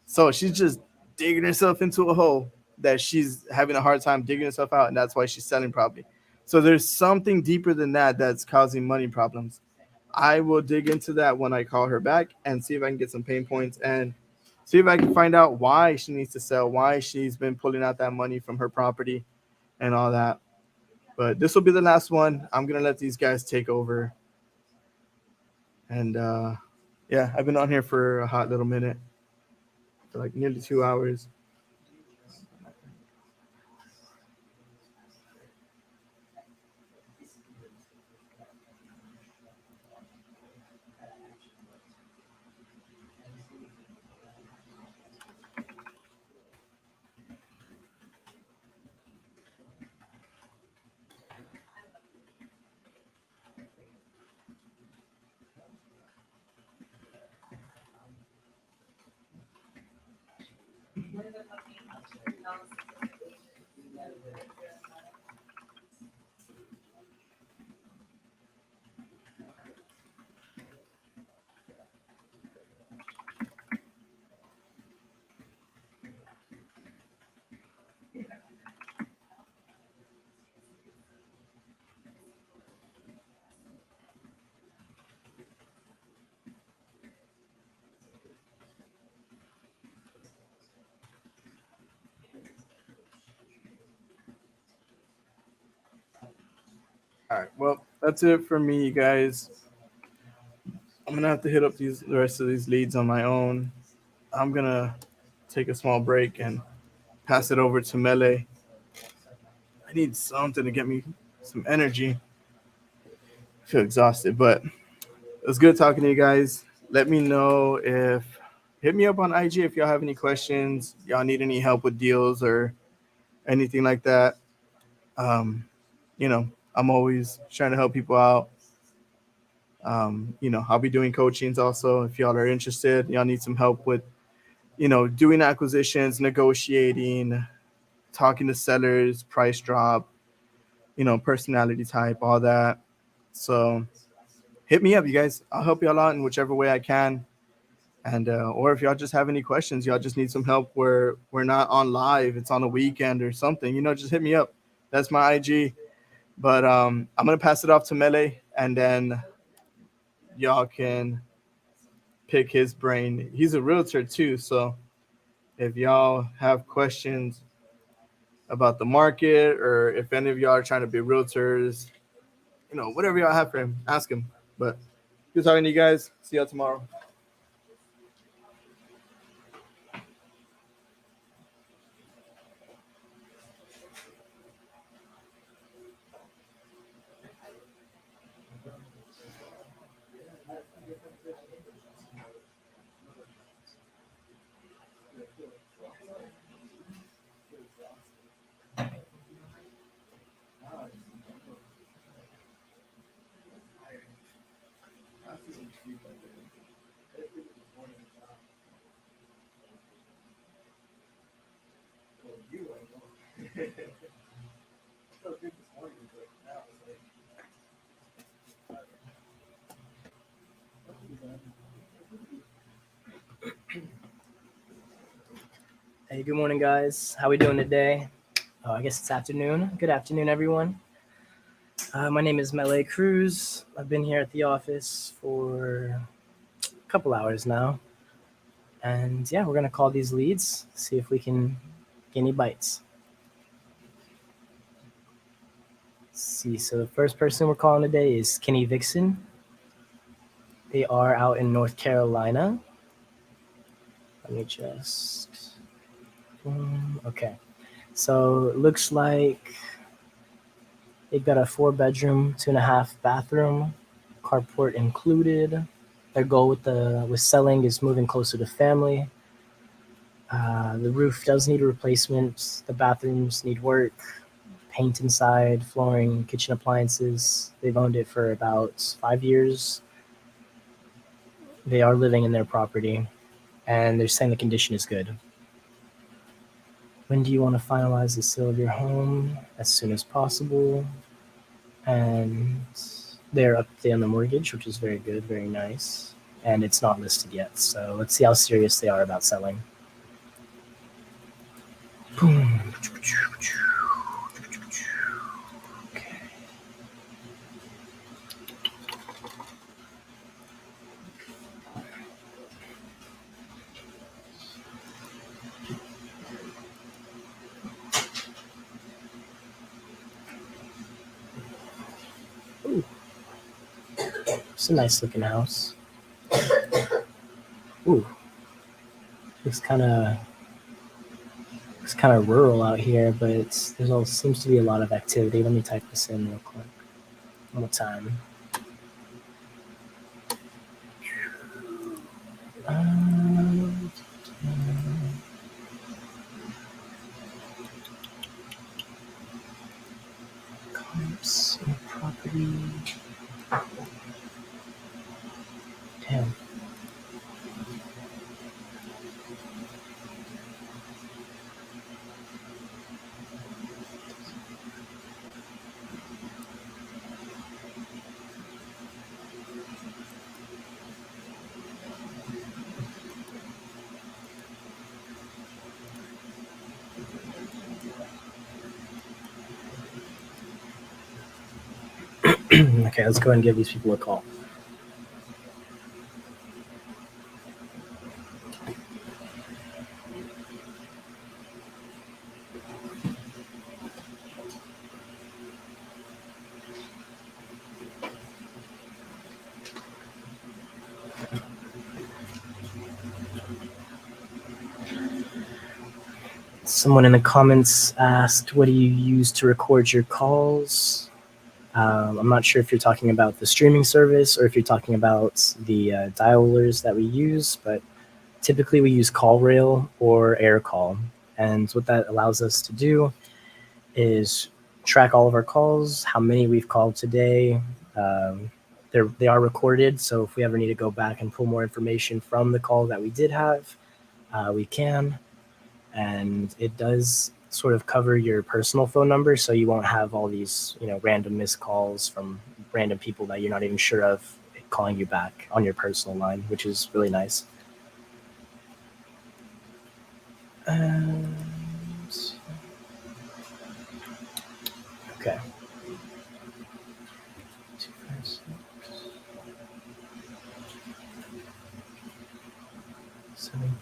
So she's just digging herself into a hole that she's having a hard time digging herself out, and that's why she's selling property. So there's something deeper than that that's causing money problems. I will dig into that when I call her back and see if I can get some pain points and see if I can find out why she needs to sell, why she's been pulling out that money from her property and all that. But this will be the last one. I'm going to let these guys take over. And yeah, I've been on here for a hot little minute, for like nearly 2 hours. All right. Well, that's it for me, you guys. I'm gonna have to hit up the rest of these leads on my own. I'm gonna take a small break and pass it over to Melee. I need something to get me some energy. I feel exhausted, but it was good talking to you guys. Let me know hit me up on IG if y'all have any questions, y'all need any help with deals or anything like that. Um, I'm always trying to help people out. I'll be doing coachings also if y'all are interested. Y'all need some help with, doing acquisitions, negotiating, talking to sellers, price drop, personality type, all that. So hit me up, you guys. I'll help y'all out in whichever way I can. And or if y'all just have any questions, y'all just need some help where we're not on live, it's on a weekend or something, just hit me up. That's my IG. But I'm gonna pass it off to Melee, and then y'all can pick his brain. He's a realtor too, so if y'all have questions about the market, or if any of y'all are trying to be realtors, whatever y'all have for him, ask him. But good talking to you guys. See y'all tomorrow. Hey, good morning, guys. How we doing today? Oh, I guess it's afternoon. Good afternoon, everyone. My name is Mele Cruz. I've been here at the office for a couple hours now. And yeah, we're going to call these leads, see if we can get any bites. Let's see, so the first person we're calling today is Kenny Vixen. They are out in North Carolina. Let me just... okay. So it looks like they've got a 4-bedroom, 2.5 bathroom, carport included. Their goal with selling is moving closer to family. The roof does need a replacement. The bathrooms need work, paint inside, flooring, kitchen appliances. They've owned it for about 5 years. They are living in their property, and they're saying the condition is good. When do you want to finalize the sale of your home? As soon as possible. And they're up to date on the mortgage, which is very good, very nice. And it's not listed yet, so let's see how serious they are about selling. Boom. Okay. Ooh. It's a nice looking house. Ooh. Looks kind of rural out here, but seems to be a lot of activity. Let me type this in real quick. One more time. Comps and property. Damn. Okay, let's go ahead and give these people a call. Someone in the comments asked, what do you use to record your calls? I'm not sure if you're talking about the streaming service or if you're talking about the dialers that we use, but typically we use CallRail or AirCall. And what that allows us to do is track all of our calls, how many we've called today. They are recorded, so if we ever need to go back and pull more information from the call that we did have, we can. And it does sort of cover your personal phone number, so you won't have all these random missed calls from random people that you're not even sure of calling you back on your personal line, which is really nice. And okay. 256. 73.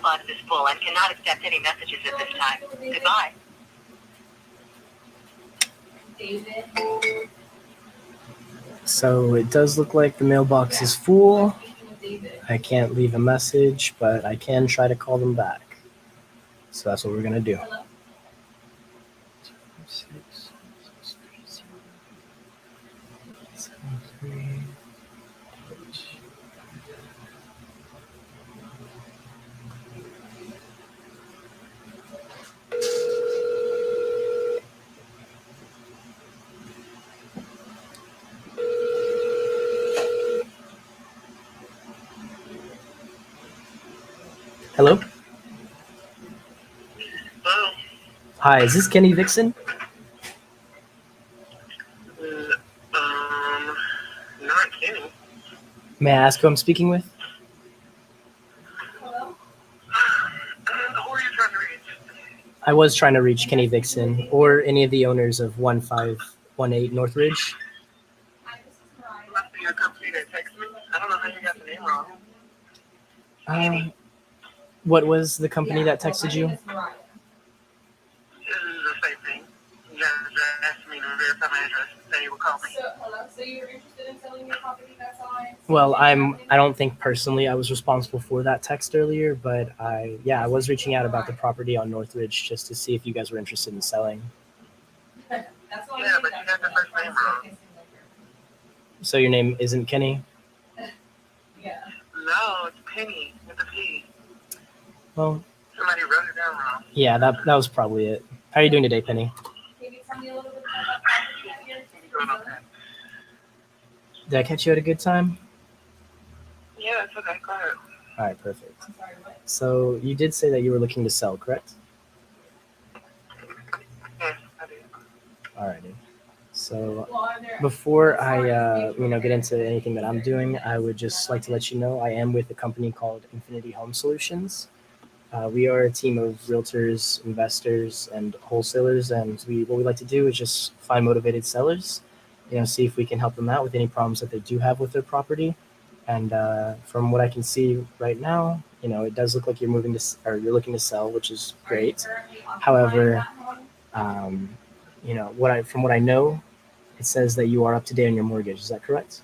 mailbox is full and cannot accept any messages at this time. Goodbye. David. So it does look like the mailbox is full. I can't leave a message, but I can try to call them back. So that's what we're gonna do. Hello? Hello? Oh, Hi, is this Kenny Vixen? not Kenny. May I ask who I'm speaking with? Hello? Who are you trying to reach? I was trying to reach Kenny Vixen or any of the owners of 1518 Northridge. Hi, this is Mariah. Must be your company that texted me. I don't know how you got the name wrong. What was the company that texted you? My name is Mariah. This is the same thing. You guys asked me to verify my address. Then you would call me. Hello. So you're interested in selling your property? That's all I. Well, I don't think personally I was responsible for that text earlier, but I was reaching out about the property on Northridge just to see if you guys were interested in selling. That's all. Yeah, but you got the first name wrong. So your name isn't Kenny? Yeah. No, it's Penny with a P. Well, Somebody wrote it down wrong. yeah, that was probably it. How are you doing today, Penny? Can you tell me a little bit more about property that you're Going on that. Did I catch you at a good time? Yeah, it's okay. Go ahead. All right, perfect. I'm sorry, what? So you did say that you were looking to sell, correct? Yes, I did. Alrighty. So Well, are there? before I get into anything that I'm doing, I would just like to let you know I am with a company called Infinity Home Solutions. We are a team of realtors, investors, and wholesalers, and what we like to do is just find motivated sellers, see if we can help them out with any problems that they do have with their property. And from what I can see right now, it does look like you're you're looking to sell, which is great. However, from what I know, it says that you are up to date on your mortgage. Is that correct?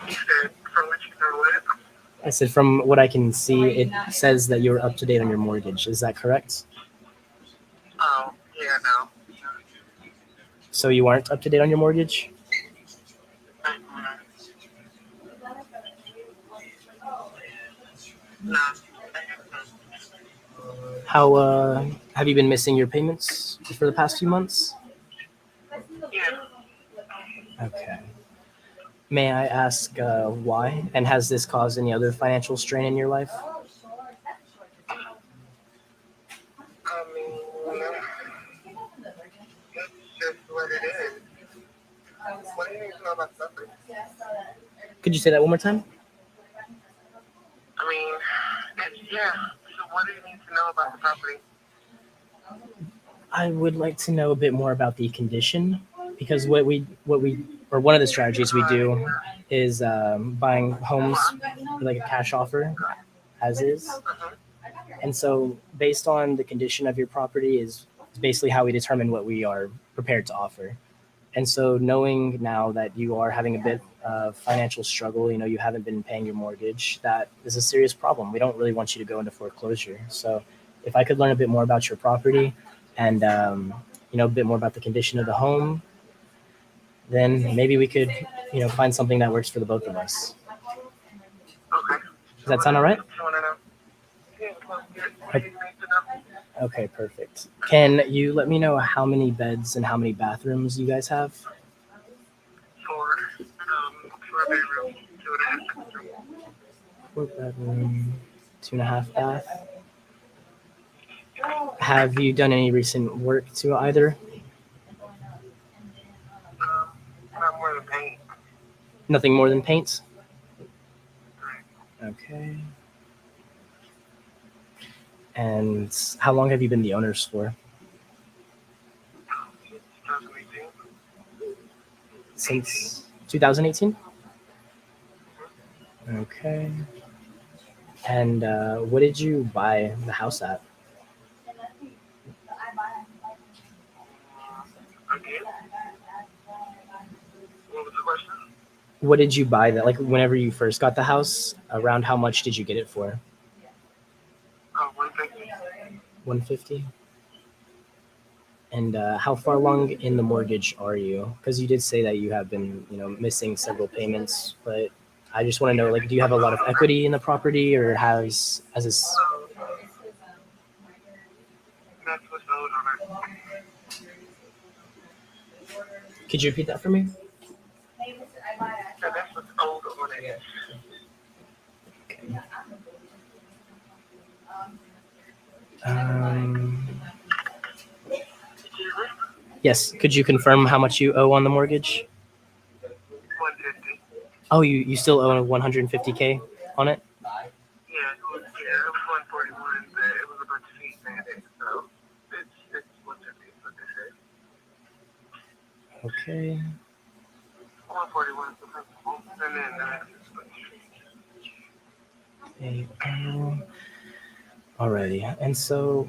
You said from what you know what? I said from what I can see, it says that you're up to date on your mortgage. Is that correct? Oh, yeah, no. So you aren't up to date on your mortgage? No. How have you been missing your payments for the past few months? Yeah. Okay. May I ask why? And has this caused any other financial strain in your life? I mean, it's just what it is. What do you need to know about something? Could you say that one more time? I mean, yeah. So what do you need to know about the property? I would like to know a bit more about the condition, because one of the strategies we do is buying homes with like a cash offer as is. And so based on the condition of your property is basically how we determine what we are prepared to offer. And so knowing now that you are having a bit of financial struggle, you haven't been paying your mortgage, that is a serious problem. We don't really want you to go into foreclosure. So if I could learn a bit more about your property and, a bit more about the condition of the home, then maybe we could, find something that works for the both of us. Okay. Does that sound all right? You want to know? Yeah, well, what do you need to know? Okay, perfect. Can you let me know how many beds and how many bathrooms you guys have? For a bedroom, 2.5 bedroom. 4-bedroom, 2.5 bath. Have you done any recent work to either? Not more than paint. Nothing more than paint? Okay. And how long have you been the owners for? 2018. Since 2018? Okay. And what did you buy the house at? Okay. What was the question? What did you buy that? Like whenever you first got the house, around how much did you get it for? 150. 150. And how far along in the mortgage are you? Because you did say that you have been, missing several payments. But I just want to know, like, do you have a lot of equity in the property, or has this? That's what's owed on it. Could you repeat that for me? Yeah, that's what's owed on it. Um, yes. Could you confirm how much you owe on the mortgage? 150. Oh, you still owe 150K on it? Yeah, it was 141, but it was a bunch of fees added, so it's 150 is what they said. Okay. 141 is the principal, and then the rest is a bunch of fees. Alrighty. And so,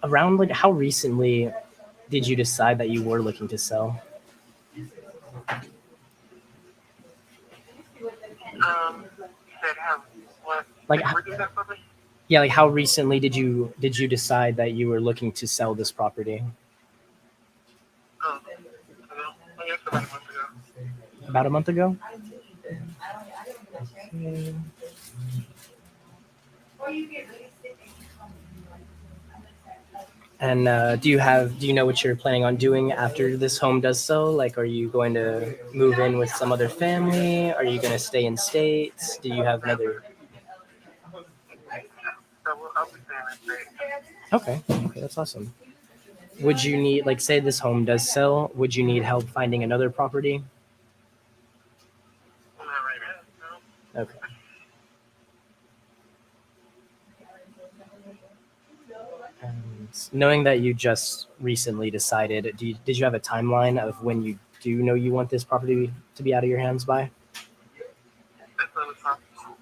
around like how recently did you decide that you were looking to sell? Said have what? Like, Repeat that for me? yeah, like how recently did you decide that you were looking to sell this property? Oh, I guess about a month ago. About a month ago? And do you know what you're planning on doing after this home does sell? Like, are you going to move in with some other family? Are you going to stay in state? Do you have another? So I'll be staying in state. Okay, that's awesome. Would you need, like, say this home does sell, would you need help finding another property? Not right now. No. Okay. And knowing that you just recently decided, did you have a timeline of when you do know you want this property to be out of your hands by? As soon as possible. You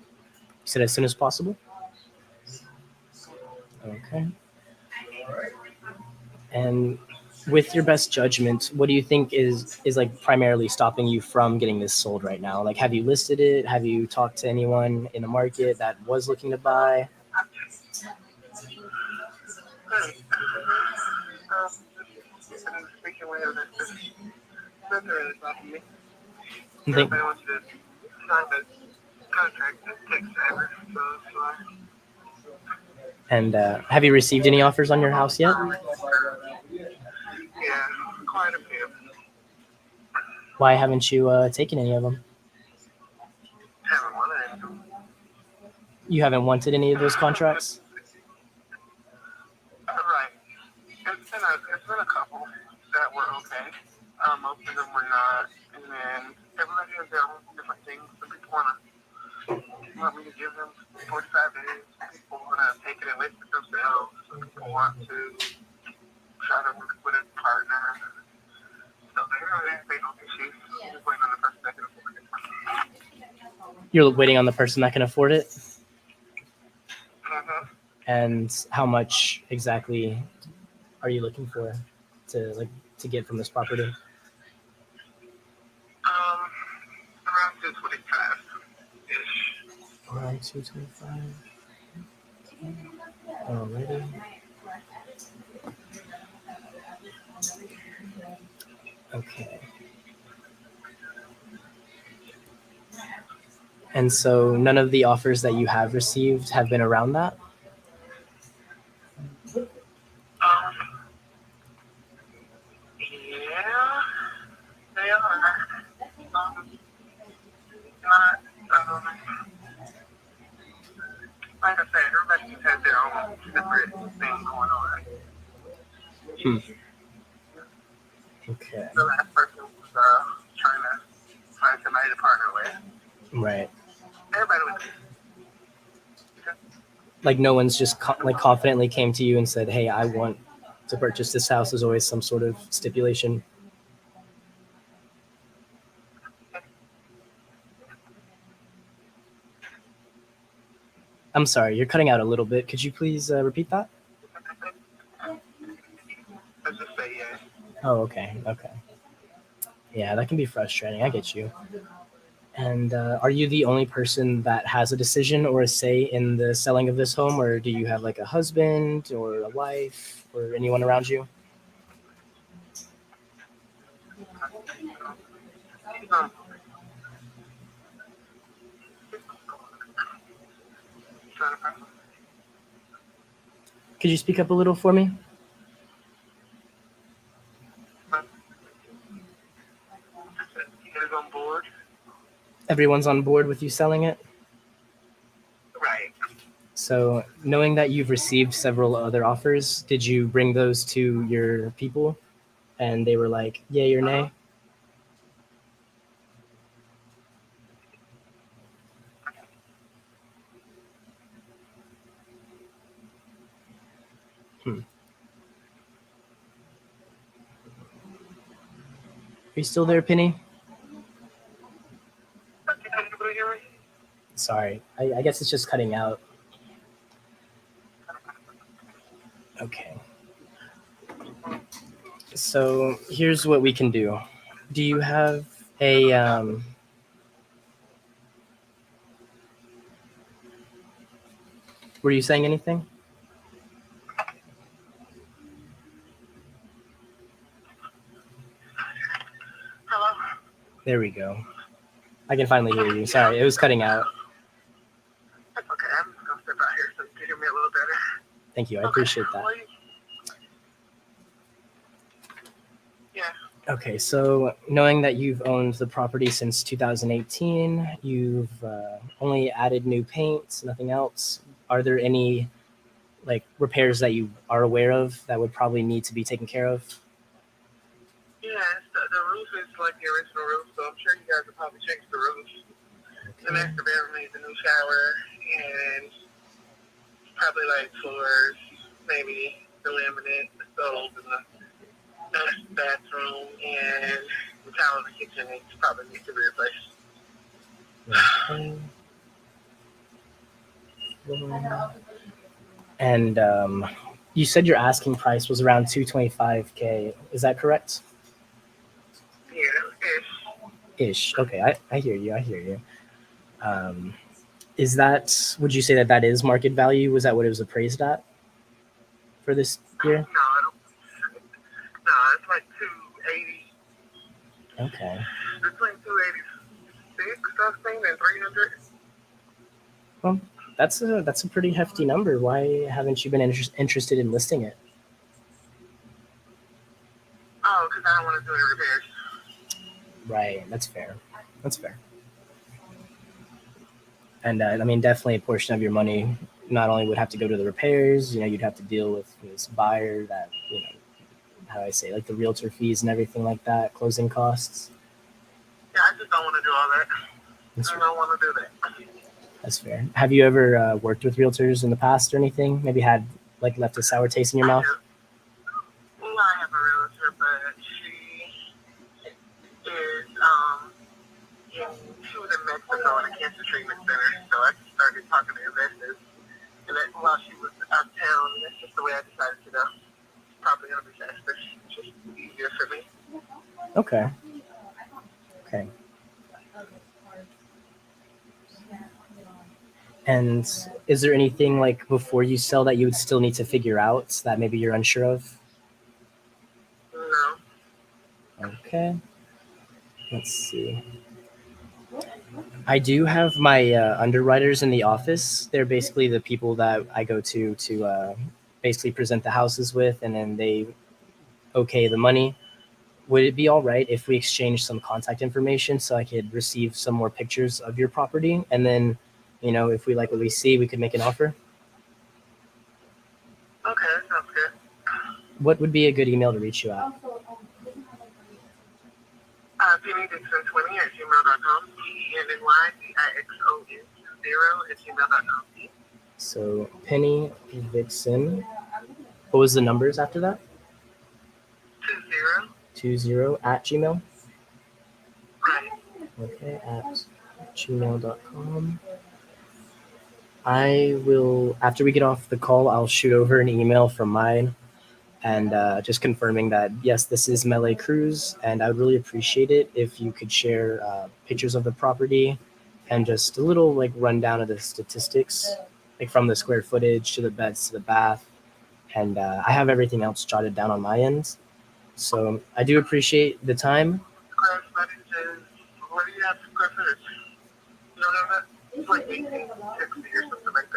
said as soon as possible? Okay. And with your best judgment, what do you think is like primarily stopping you from getting this sold right now? Like, have you listed it? Have you talked to anyone in the market that was looking to buy? Hey, speaking with him, nothing really stopping me. I think, Everybody wants to sign the contract that takes forever, so it's fine. and have you received any offers on your house yet? Yeah, quite a few. Why haven't you taken any of them? Haven't wanted it. You haven't wanted any of those contracts? Right. It's been a couple that were okay. Most of them were not. And then everybody has their own different things. Some people want me to give them 45 days. Some people want to take it and list it themselves. Some people want to try to work with a partner. So they don't issues. I'm just waiting on the person that can afford it. You're waiting on the person that can afford it? Mm-hmm. And how much exactly are you looking for to get from this property? Around 225-ish. Around 225. Alrighty. Okay. And so none of the offers that you have received have been around that? Yeah, they are. Not, like I said, everybody just has their own separate thing going on. Okay. The last person was trying to find somebody to partner with. Right. Everybody was. Like no one's just confidently came to you and said, "Hey, I want to purchase this house." There's always some sort of stipulation. I'm sorry, you're cutting out a little bit. Could you please repeat that? I just say yes. Oh, okay. Okay. Yeah, that can be frustrating. I get you. And are you the only person that has a decision or a say in the selling of this home, or do you have like a husband or a wife or anyone around you? Um, Could you speak up a little for me? is on board. Everyone's on board with you selling it? Right. So, knowing that you've received several other offers, did you bring those to your people and they were like, yay or nay? Are you still there, Penny? Sorry, I guess it's just cutting out. Okay. So here's what we can do. Do you have a were you saying anything? Hello? There we go. I can finally hear you. Sorry, it was cutting out. Okay, I'm just gonna step out here so you can hear me a little better. Thank you. I appreciate that. Yeah. Okay, so knowing that you've owned the property since 2018, you've only added new paint, nothing else. Are there any like repairs that you are aware of that would probably need to be taken care of? Yeah, the roof is like the original roof, so I'm sure you guys will probably change the roof. The master bedroom needs a new shower and probably like floors, maybe the laminate, the stove, and the bathroom, and the tile in the kitchen needs probably need to be replaced. And you said your asking price was around $225K. Is that correct? Yeah, Ish. Okay, I hear you. I hear you. Is that? Would you say that that is market value? Was that what it was appraised at for this year? No, I don't. No, it's like 280. Okay. Between 286, I think, and 300. Well, that's a pretty hefty number. Why haven't you been interested in listing it? Oh, because I don't want to do any repairs. Right. That's fair. That's fair. And I mean, definitely a portion of your money not only would have to go to the repairs. You know, you'd have to deal with this buyer that how I say, like the realtor fees and everything like that, closing costs. Yeah, I just don't want to do all that. I don't want to do that. That's fair. Have you ever worked with realtors in the past or anything? Maybe had like left a sour taste in your mouth? Well, I have a realtor, but she is she was in Mexico in a cancer treatment center, so I just started talking to investors, and that while she was out of town, and that's just the way I decided to go. It's probably gonna be faster, just easier for me. Okay. Okay. And is there anything like before you sell that you would still need to figure out that maybe you're unsure of? No. Okay. Let's see. I do have my underwriters in the office. They're basically the people that I go to basically present the houses with, and then they okay the money. Would it be all right if we exchange some contact information so I could receive some more pictures of your property, and then, if we like what we see, we could make an offer? Okay, that sounds good. What would be a good email to reach you at? PennyDixon20@gmail.com. PennyDixon20@gmail.com. So Penny Vixen. What was the numbers after that? 20 at Gmail. Right. Okay, at gmail.com. I will, after we get off the call, I'll shoot over an email from mine and just confirming that, yes, this is Melee Cruz. And I would really appreciate it if you could share pictures of the property and just a little like rundown of the statistics, like from the square footage to the beds to the bath. And I have everything else jotted down on my end. So I do appreciate the time. Square footage is, what do you have square footage? You don't have that? It's like 1860 or something like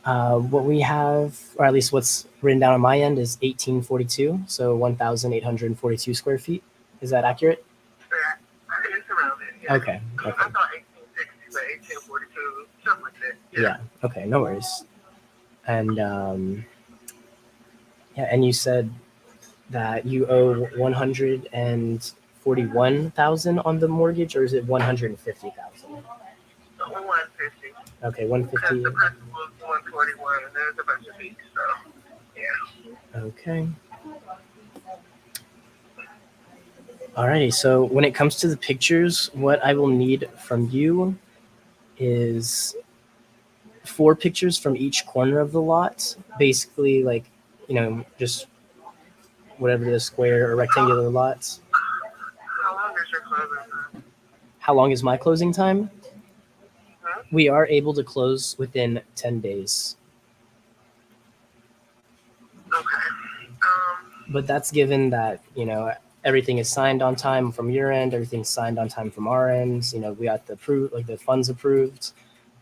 that. What we have, or at least what's written down on my end, is 1842, so 1,842 square feet. Is that accurate? Yeah, it's around it. Yeah. Okay. I Okay. thought 1860, but 1842, something like that. Yeah. Okay. No worries. And yeah, and you said that you owe 141,000 on the mortgage, or is it 150,000? 150. Okay, Because 150. the principal is 141, and there's a bunch of fees, so yeah. Okay. Alrighty. So when it comes to the pictures, what I will need from you is 4 pictures from each corner of the lot. Basically, like, just whatever the square or rectangular lots. How long is your closing time? How long is my closing time? Huh? We are able to close within 10 days. Okay. But that's given that, everything is signed on time from your end, everything's signed on time from our end. We got the funds approved.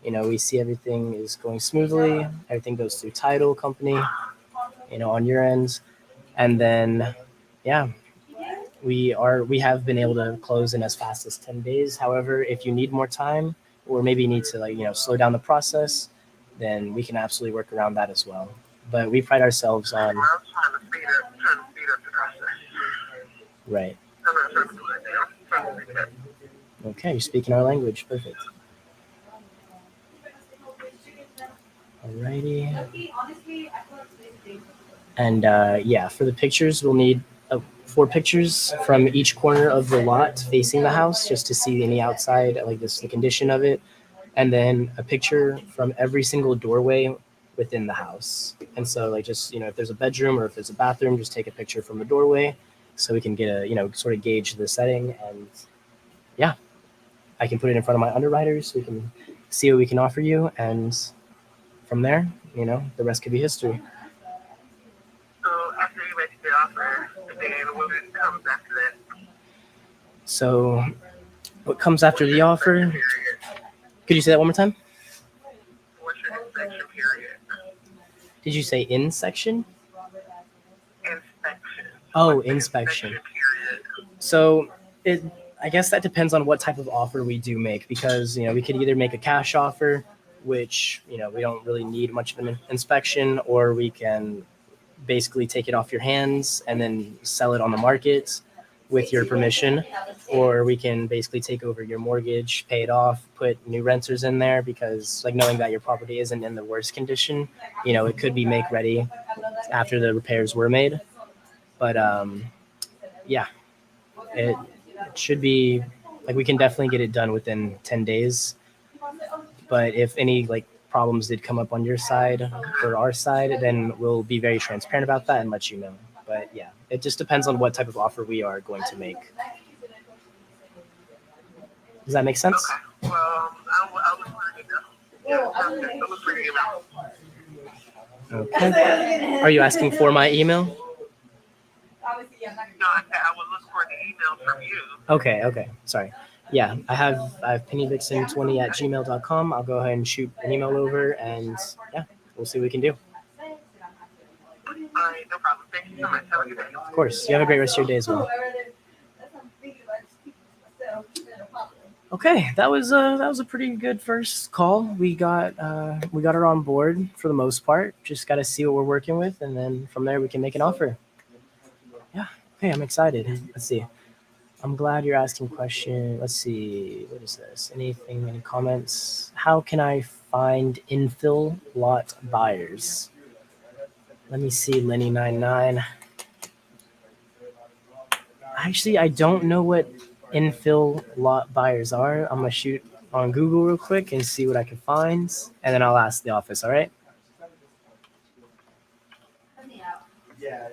We see everything is going smoothly. Everything goes through title company, on your end. And then, yeah, we have been able to close in as fast as 10 days. However, if you need more time or maybe need to slow down the process, then we can absolutely work around that as well. But we pride ourselves on, I'm trying to speed up the process. right. I'm not trying to do it now. I'm trying to speed it up. Okay, you're speaking our language. Perfect. Alrighty. And yeah, for the pictures, we'll need 4 pictures from each corner of the lot facing the house just to see any outside, like the condition of it. And then a picture from every single doorway within the house. And so, like, just, if there's a bedroom or if there's a bathroom, just take a picture from the doorway so we can get sort of gauge the setting. And yeah, I can put it in front of my underwriters so we can see what we can offer you. And from there, the rest could be history. So after you make the offer, then what comes after that? So what comes after the offer? Could you say that one more time? What's your inspection period? Did you say in section? Inspection. Oh, What's the inspection. period? So I guess that depends on what type of offer we do make, because we could either make a cash offer, which we don't really need much of an inspection, or we can basically take it off your hands and then sell it on the market with your permission, or we can basically take over your mortgage, pay it off, put new renters in there, because knowing that your property isn't in the worst condition, it could be make ready after the repairs were made. But yeah, it should be we can definitely get it done within 10 days. But if any problems did come up on your side or our side, then we'll be very transparent about that and let you know. But yeah, it just depends on what type of offer we are going to make. Does that make sense? Okay. Well, I'll look for it now. Yeah, I'll look for your email. Okay. Are you asking for my email? No, I said I would look for the email from you. Okay. Sorry. Yeah, I have pennyvixen20@gmail.com. I'll go ahead and shoot an email over, and yeah, we'll see what we can do. All right, no problem. Thank you so much. Have a good day. Of course. You have a great rest of your day as well. Okay, that was a pretty good first call. We got her on board for the most part. Just got to see what we're working with, and then from there we can make an offer. Yeah. Okay, I'm excited. Let's see. I'm glad you're asking question. Let's see. What is this? Any comments? How can I find infill lot buyers? Let me see, Lenny99. Actually, I don't know what infill lot buyers are. I'm gonna shoot on Google real quick and see what I can find, and then I'll ask the office. All right? Yeah.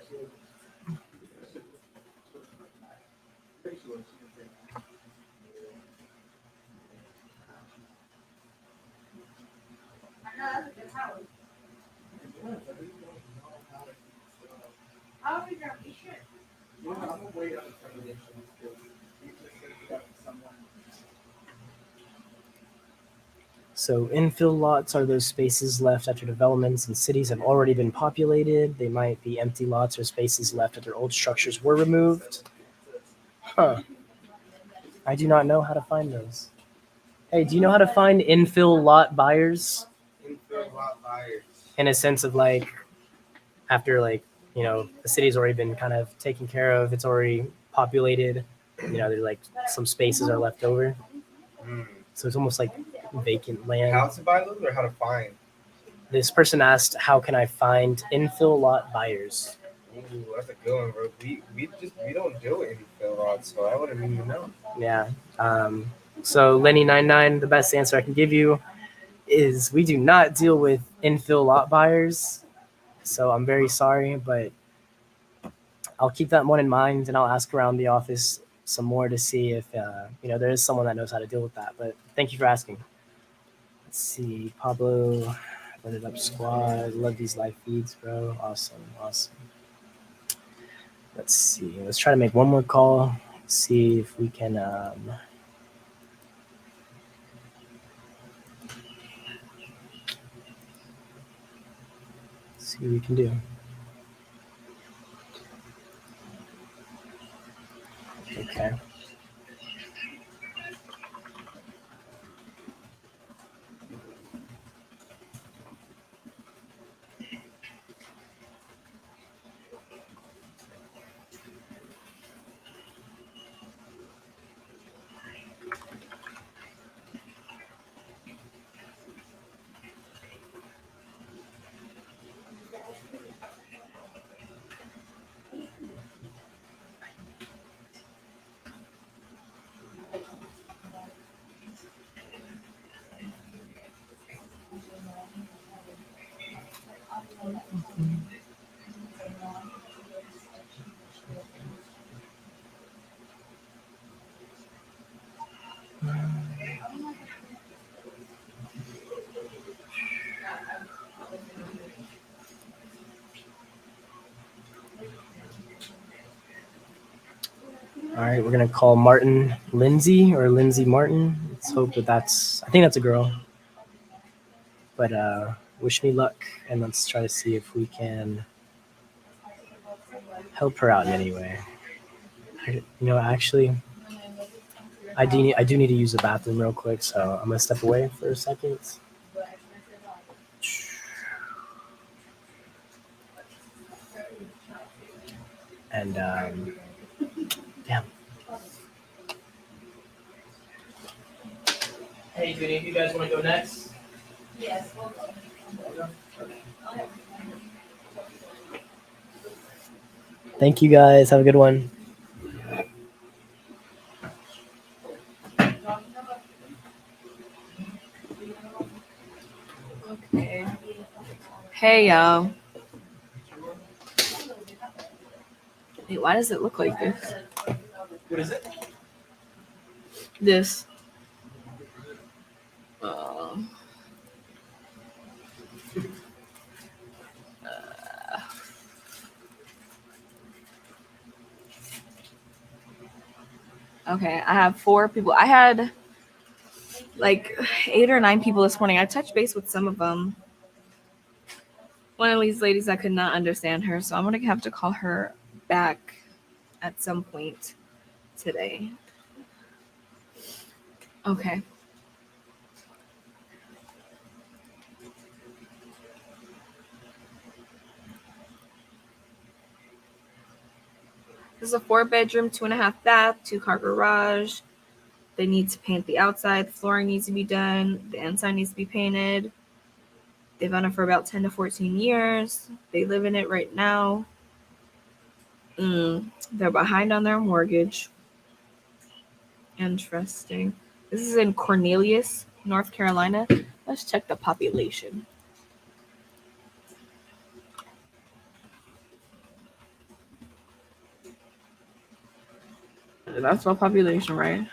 So infill lots are those spaces left after developments in cities have already been populated. They might be empty lots or spaces left after old structures were removed. Huh. I do not know how to find those. Hey, do you know how to find infill lot buyers? Infill lot buyers. In a sense of like, after like, the city's already been kind of taken care of, it's already populated, there's like some spaces are left over. So it's almost like vacant land. How to buy those or how to find? This person asked, how can I find infill lot buyers? Ooh, that's a good one, bro. We don't deal with infill lots, so I wouldn't even know. Yeah. So Lenny99, the best answer I can give you is we do not deal with infill lot buyers. So I'm very sorry, but I'll keep that one in mind and I'll ask around the office some more to see if there is someone that knows how to deal with that. But thank you for asking. Let's see, Pablo, Blended Up Squad. Love these live feeds, bro. Awesome. Let's see. Let's try to make one more call. See if we can. See what we can do. Okay. All right, we're gonna call Martin Lindsay or Lindsay Martin. Let's hope I think that's a girl. But wish me luck, and let's try to see if we can help her out in any way. Actually, I do need to use the bathroom real quick, so I'm gonna step away for a second. And damn. Hey, do any of you guys want to go next? Yes, we'll go. Thank you guys. Have a good one. Okay. Hey, y'all. Wait, why does it look like this? What is it? This. Okay, I have 4 people. I had like 8 or 9 people this morning. I touched base with some of them. One of these ladies, I could not understand her, so I'm gonna have to call her back at some point today. Okay. This is a 4-bedroom, 2.5 bath, 2-car garage. They need to paint the outside. The flooring needs to be done. The inside needs to be painted. They've owned it for about 10 to 14 years. They live in it right now. They're behind on their mortgage. Interesting. This is in Cornelius, North Carolina. Let's check the population. That's all population, right?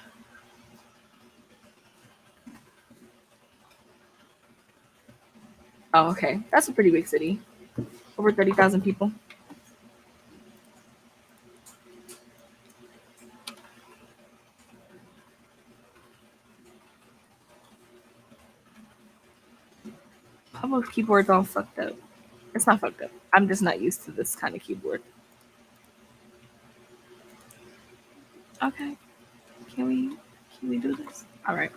Oh, okay. That's a pretty big city. Over 30,000 people. Public keyboard's all fucked up. It's not fucked up. I'm just not used to this kind of keyboard. Okay. Can we do this? All right.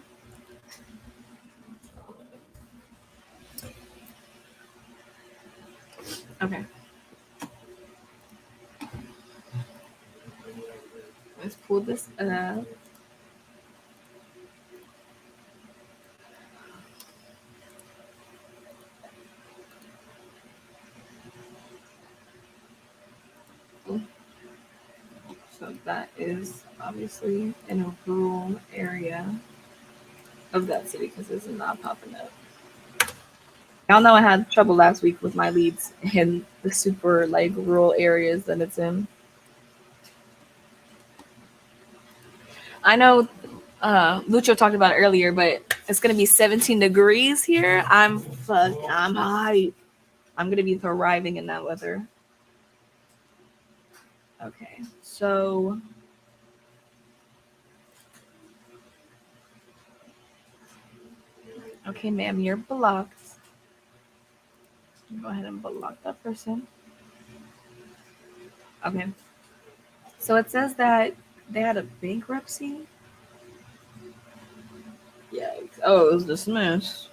Okay. Let's pull this up. So that is obviously in a rural area of that city because this is not popping up. Y'all know I had trouble last week with my leads in the super like rural areas that it's in. I know Lucho talked about it earlier, but it's gonna be 17 degrees here. I'm hyped. I'm gonna be thriving in that weather. Okay, so okay, ma'am, you're blocked. Go ahead and block that person. Okay. So it says that they had a bankruptcy. Yeah. Oh, it was dismissed.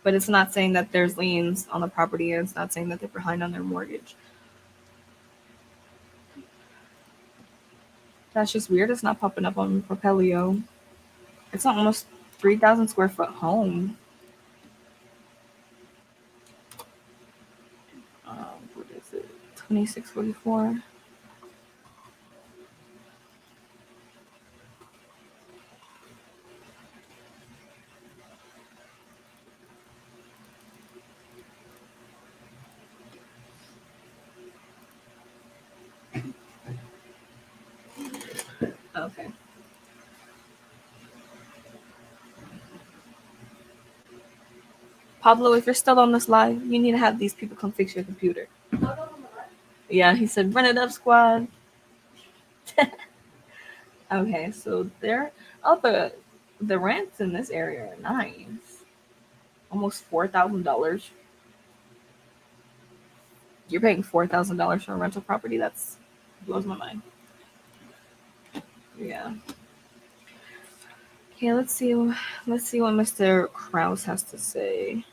But it's not saying that there's liens on the property, and it's not saying that they're behind on their mortgage. That's just weird. It's not popping up on Propelio. It's an almost 3,000 square foot home. What is it? 2644. Okay. Pablo, if you're still on this live, you need to have these people come fix your computer. Yeah, he said, run it up, squad. Okay, so the rents in this area are nice. Almost $4,000. You're paying $4,000 for a rental property. That's blows my mind. Yeah. Okay, let's see what Mr. Krause has to say.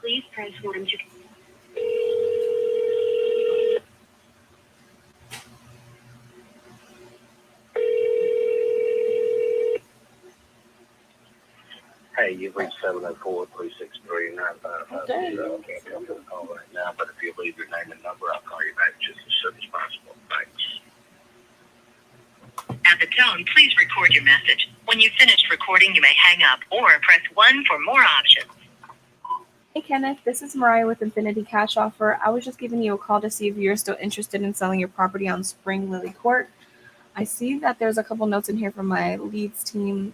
Please press 1 to. Hey, you've reached 704-363-9550. I can't come to the call right now, but if you leave your name and number, I'll call you back just as soon as possible. Thanks. At the tone, please record your message. When you've finished recording, you may hang up or press 1 for more options. Hey Kenneth, this is Mariah with Infinity Cash Offer. I was just giving you a call to see if you're still interested in selling your property on Spring Lily Court. I see that there's a couple notes in here from my leads team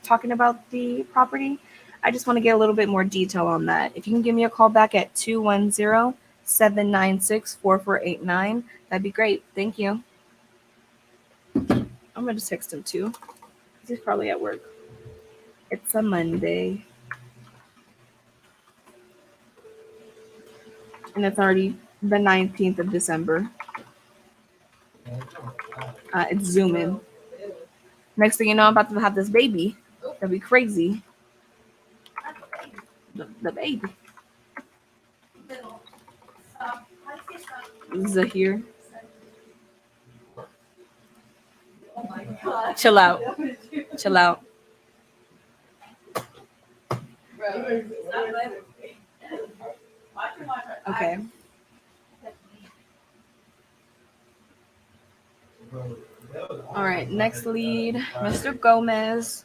talking about the property. I just want to get a little bit more detail on that. If you can give me a call back at 210-796-4489, that'd be great. Thank you. I'm going to text him too. He's probably at work. It's a Monday. And it's already the 19th of December. It's zooming. Next thing you know, I'm about to have this baby. That'd be crazy. The baby. Zahir. Chill out. Chill out. Okay. All right, next lead, Mr. Gomez.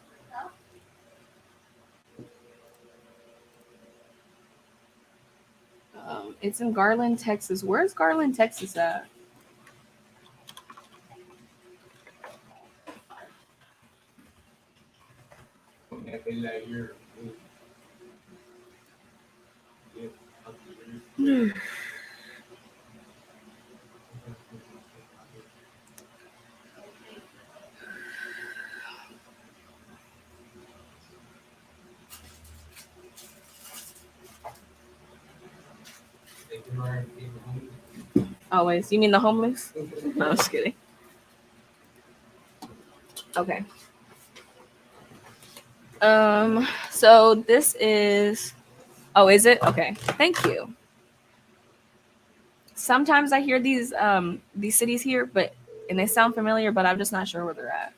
It's in Garland, Texas. Where's Garland, Texas at? Always. You mean the homeless? No, I'm just kidding. Okay. So this is. Oh, is it? Okay. Thank you. Sometimes I hear these cities here, and they sound familiar, but I'm just not sure where they're at.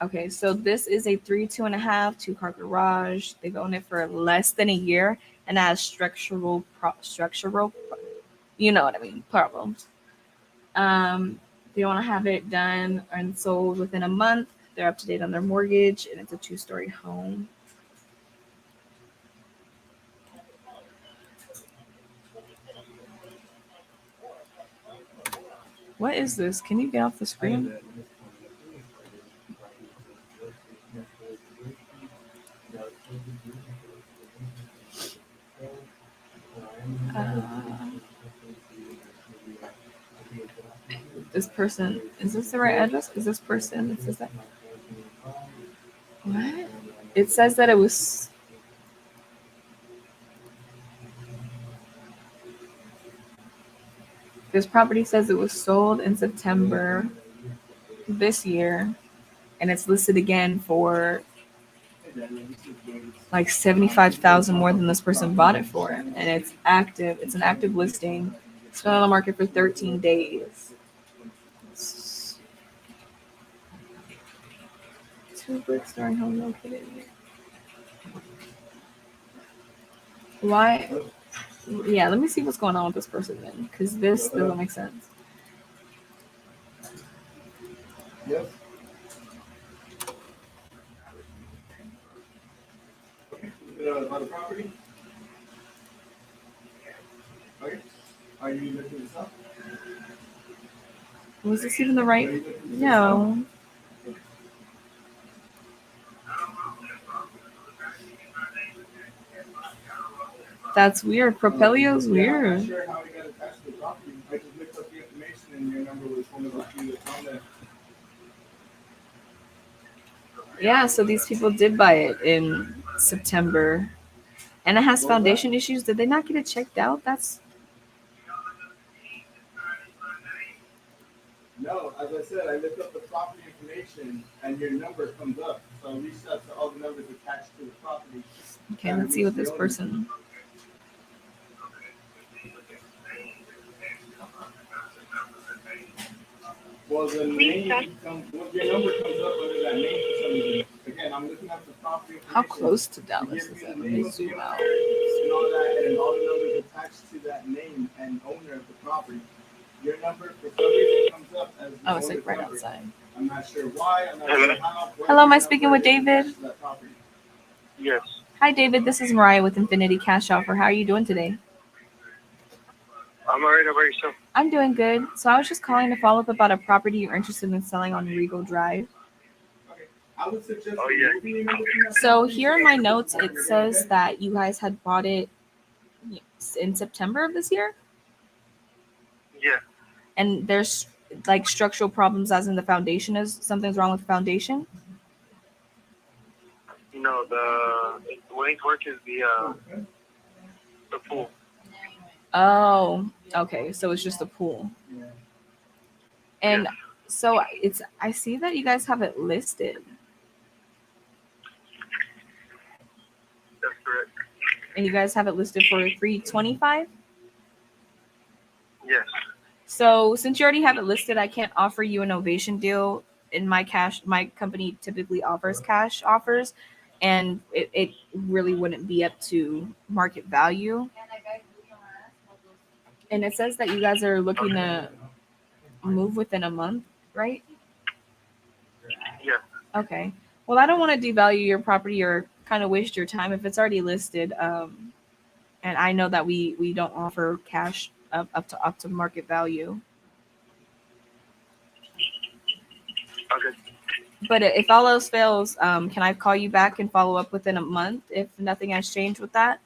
Okay, so this is a 3, 2.5, 2-car garage. They've owned it for less than a year and has structural, you know what I mean, problems. They want to have it done and sold within a month. They're up to date on their mortgage, and it's a 2-story home. What is this? Can you get off the screen? This person, is this the right address? Is this person? It says that. What? It says that it was. This property says it was sold in September this year, and it's listed again for like 75,000 more than this person bought it for, and it's active. It's an active listing. It's been on the market for 13 days. 2-story home located here. Why? Yeah, let me see what's going on with this person then, because this doesn't make sense. Yes. About the property? Okay. Are you looking this up? Was this even the right? No. That's weird. Propelio's weird. I'm not sure how it got attached to the property. I just looked up the information and your number was one of the few that's on there. Yeah, so these people did buy it in September. And it has foundation issues. Did they not get it checked out? That's. No, as I said, I looked up the property information and your number comes up. So I reached out to all the numbers attached to the property. Okay, let's see what this person. Well, the name comes, well, your number comes up under that name for some reason. Again, I'm looking at the property information. How close to Dallas is that? Let me zoom out. And all that, and all the numbers attached to that name and owner of the property. Your number, for some reason, comes up as the Oh, it's like owner's right number. outside. I'm not sure why. I'm not sure how. Hello, am I speaking with David? Yes. Hi, David. This is Mariah with Infinity Cash Offer. How are you doing today? I'm alright. How about yourself? I'm doing good. So I was just calling to follow up about a property you're interested in selling on Regal Drive. I would suggest. Oh, yeah. So here in my notes, it says that you guys had bought it in September of this year, Yeah. and there's like structural problems, as in the foundation is something's wrong with the foundation. No, the way it works is the pool. Oh, okay. So it's just a pool, and so it's. I see that you guys have it listed. That's correct. And you guys have it listed for $325. Yes. So since you already have it listed, I can't offer you a Novation deal. In my company typically offers cash offers. and it really wouldn't be up to market value. And it says that you guys are looking to move within a month, right? Yeah. Okay. Well, I don't want to devalue your property or kind of waste your time if it's already listed. And I know that we don't offer cash up to market value. Okay. But if all else fails, can I call you back and follow up within a month if nothing has changed with that?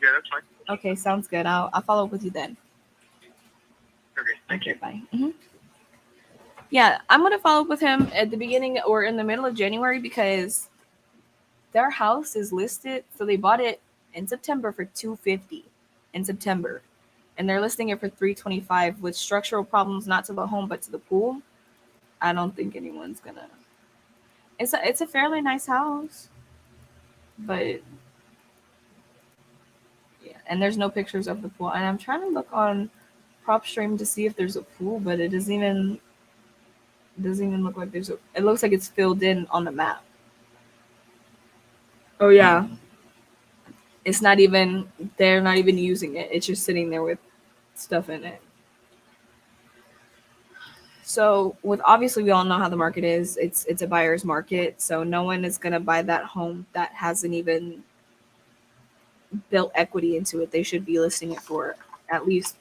Yeah, that's fine. Okay, sounds good. I'll follow up with you then. Okay. Thank you. Bye. Yeah, I'm gonna follow up with him at the beginning or in the middle of January because their house is listed. So they bought it in September for $250 in September, and they're listing it for $325 with structural problems not to the home but to the pool. I don't think anyone's gonna. It's a fairly nice house, but yeah, and there's no pictures of the pool. And I'm trying to look on PropStream to see if there's a pool, but it doesn't even look like there's a. It looks like it's filled in on the map. Oh yeah, it's not even. They're not even using it. It's just sitting there with stuff in it. So with obviously we all know how the market is. It's a buyer's market, so no one is gonna buy that home that hasn't even built equity into it. They should be listing it for at least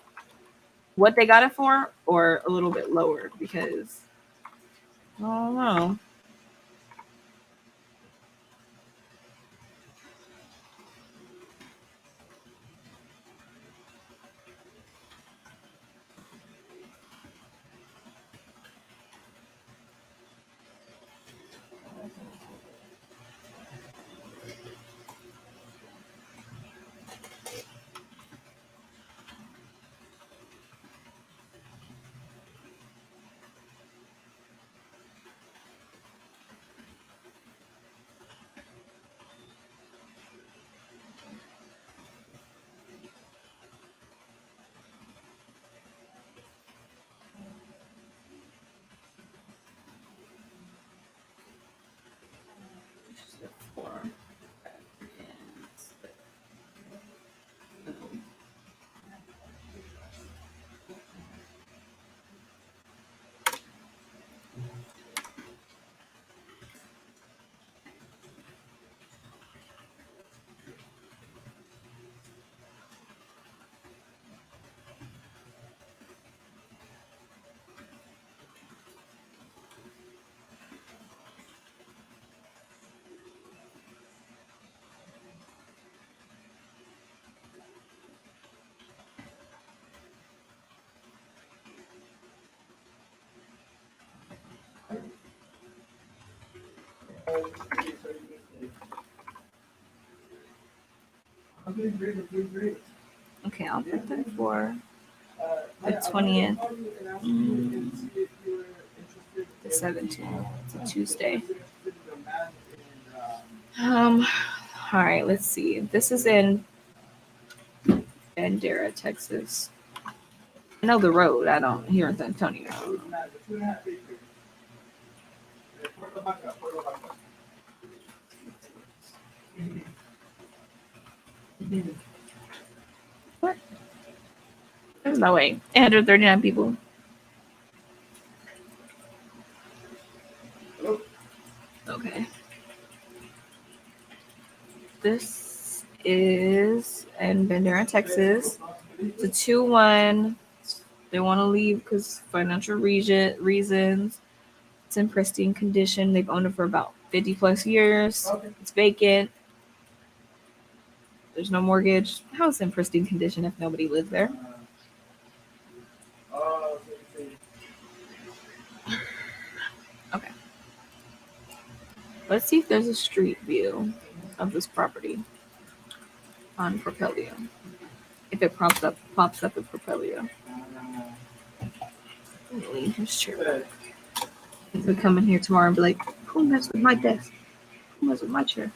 what they got it for or a little bit lower because I don't know. Okay, I'll put them for the 20th, the 17th. It's a Tuesday. All right, let's see. This is in Bandera, Texas. I know the road. I don't here in San Antonio. What? There's no way. 139 people. Okay. This is in Bandera, Texas. It's a 2-1. They want to leave because financial reasons. It's in pristine condition. They've owned it for about 50 plus years. It's vacant. There's no mortgage. How is it in pristine condition if nobody lives there? Okay. Let's see if there's a street view of this property on Propelio. If it pops up with Propelio. Leave his chair back. He could come in here tomorrow and be like, who messed with my desk? Who messed with my chair?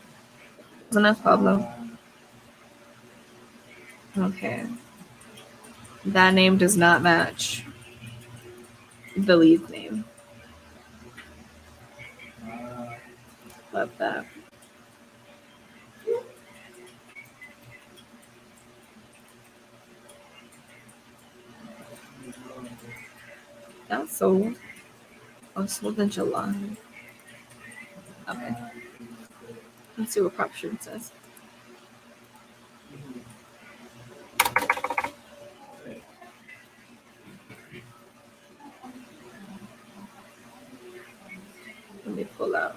Wasn't that Pablo? Okay. That name does not match the lead name. Love that. That was sold. Oh, sold in July. Okay. Let's see what prop stream says. Let me pull out.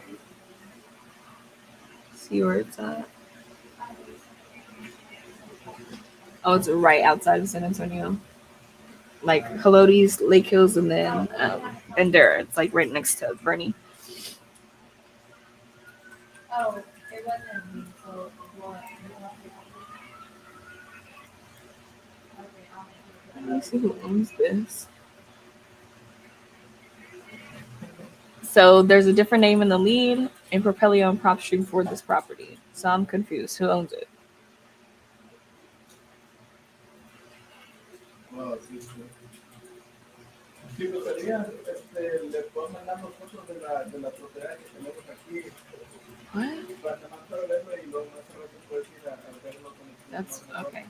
See where it's at. Oh, it's right outside of San Antonio. Like Helotes, Lake Hills, and then Bandera. It's like right next to Bernie. Oh, it wasn't me, so what? Let me see who owns this. So there's a different name in the lead and Propelio and prop stream for this property. So I'm confused. Who owns it? Wow, sí, sí. Si gustaría, le puedo mandar los fotos de la propiedad que tenemos aquí. What? Para más para verlo y luego más tarde puedes ir a verlo con el. That's okay.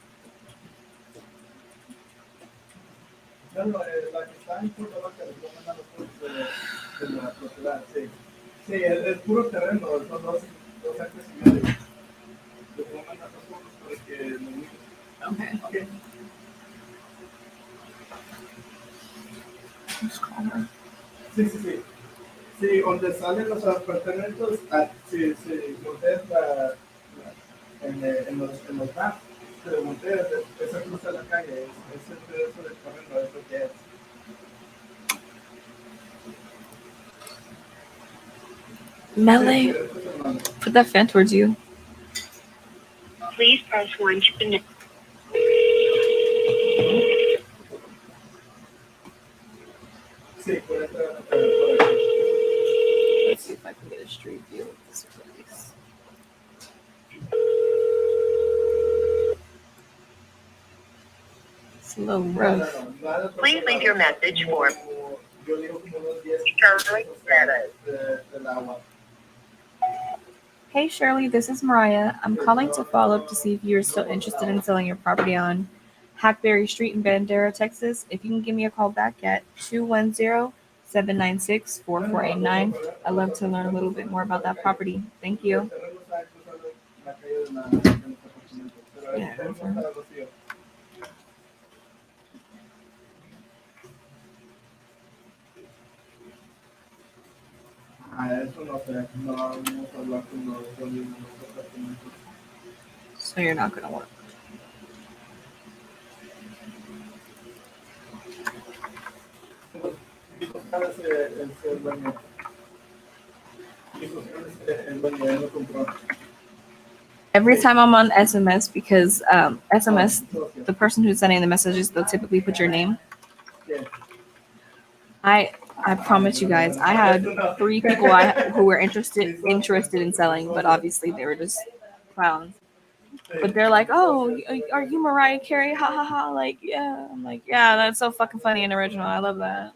No, la que está en Puerto Vaca, les voy a mandar los fotos de la propiedad, sí. Sí, es puro terreno, son dos acres y medio. Les voy a mandar los fotos para que lo miren. Okay. Okay. Let's call her. Sí, sí, sí. Sí, donde salen los apartamentos, si volteas en los maps, se volteas, esa cruza la calle, es el pedazo del terreno, es lo que es. Melee, put that fan towards you. Please press 1 to connect. Sí, por aquí. Let's see if I can get a street view of this place. It's a little rough. Please leave your message for Charlie Meadows. Hey Shirley, this is Mariah. I'm calling to follow up to see if you're still interested in selling your property on Hackberry Street in Bandera, Texas. If you can give me a call back at 210-796-4489. I'd love to learn a little bit more about that property. Thank you. Yeah. Eso no sé, no vamos a hablar con los apartamentos. So you're not gonna work. Every time I'm on SMS, because SMS, the person who's sending the messages, they'll typically put your name. I promise you guys, I had 3 people who were interested in selling, but obviously they were just clowns. But they're like, "Oh, are you Mariah Carey? Ha ha ha!" Like, yeah. I'm like, yeah, that's so fucking funny and original. I love that.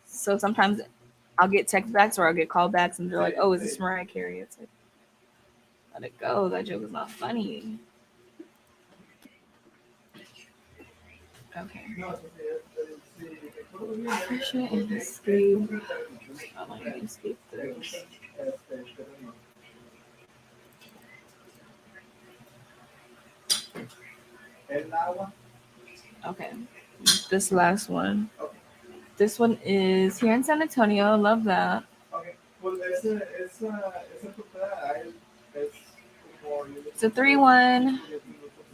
So sometimes I'll get text backs or I'll get callbacks, and they're like, "Oh, is this Mariah Carey?" It's like, let it go. That joke is not funny. Okay. Pressure and escape. I'm not gonna escape this. Okay. This last one. This one is here in San Antonio. Love that. It's a 3-1.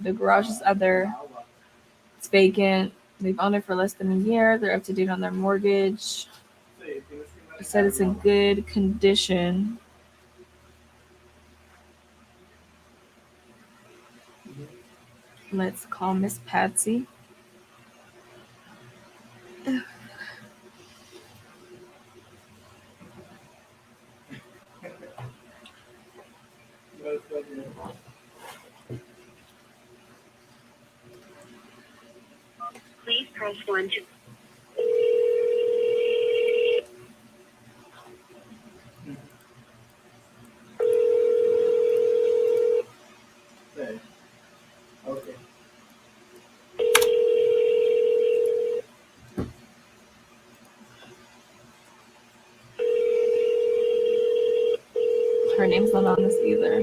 The garage is other. It's vacant. They've owned it for less than a year. They're up to date on their mortgage. It said it's in good condition. Let's call Miss Patsy. Please press 1 to. name's not on this either.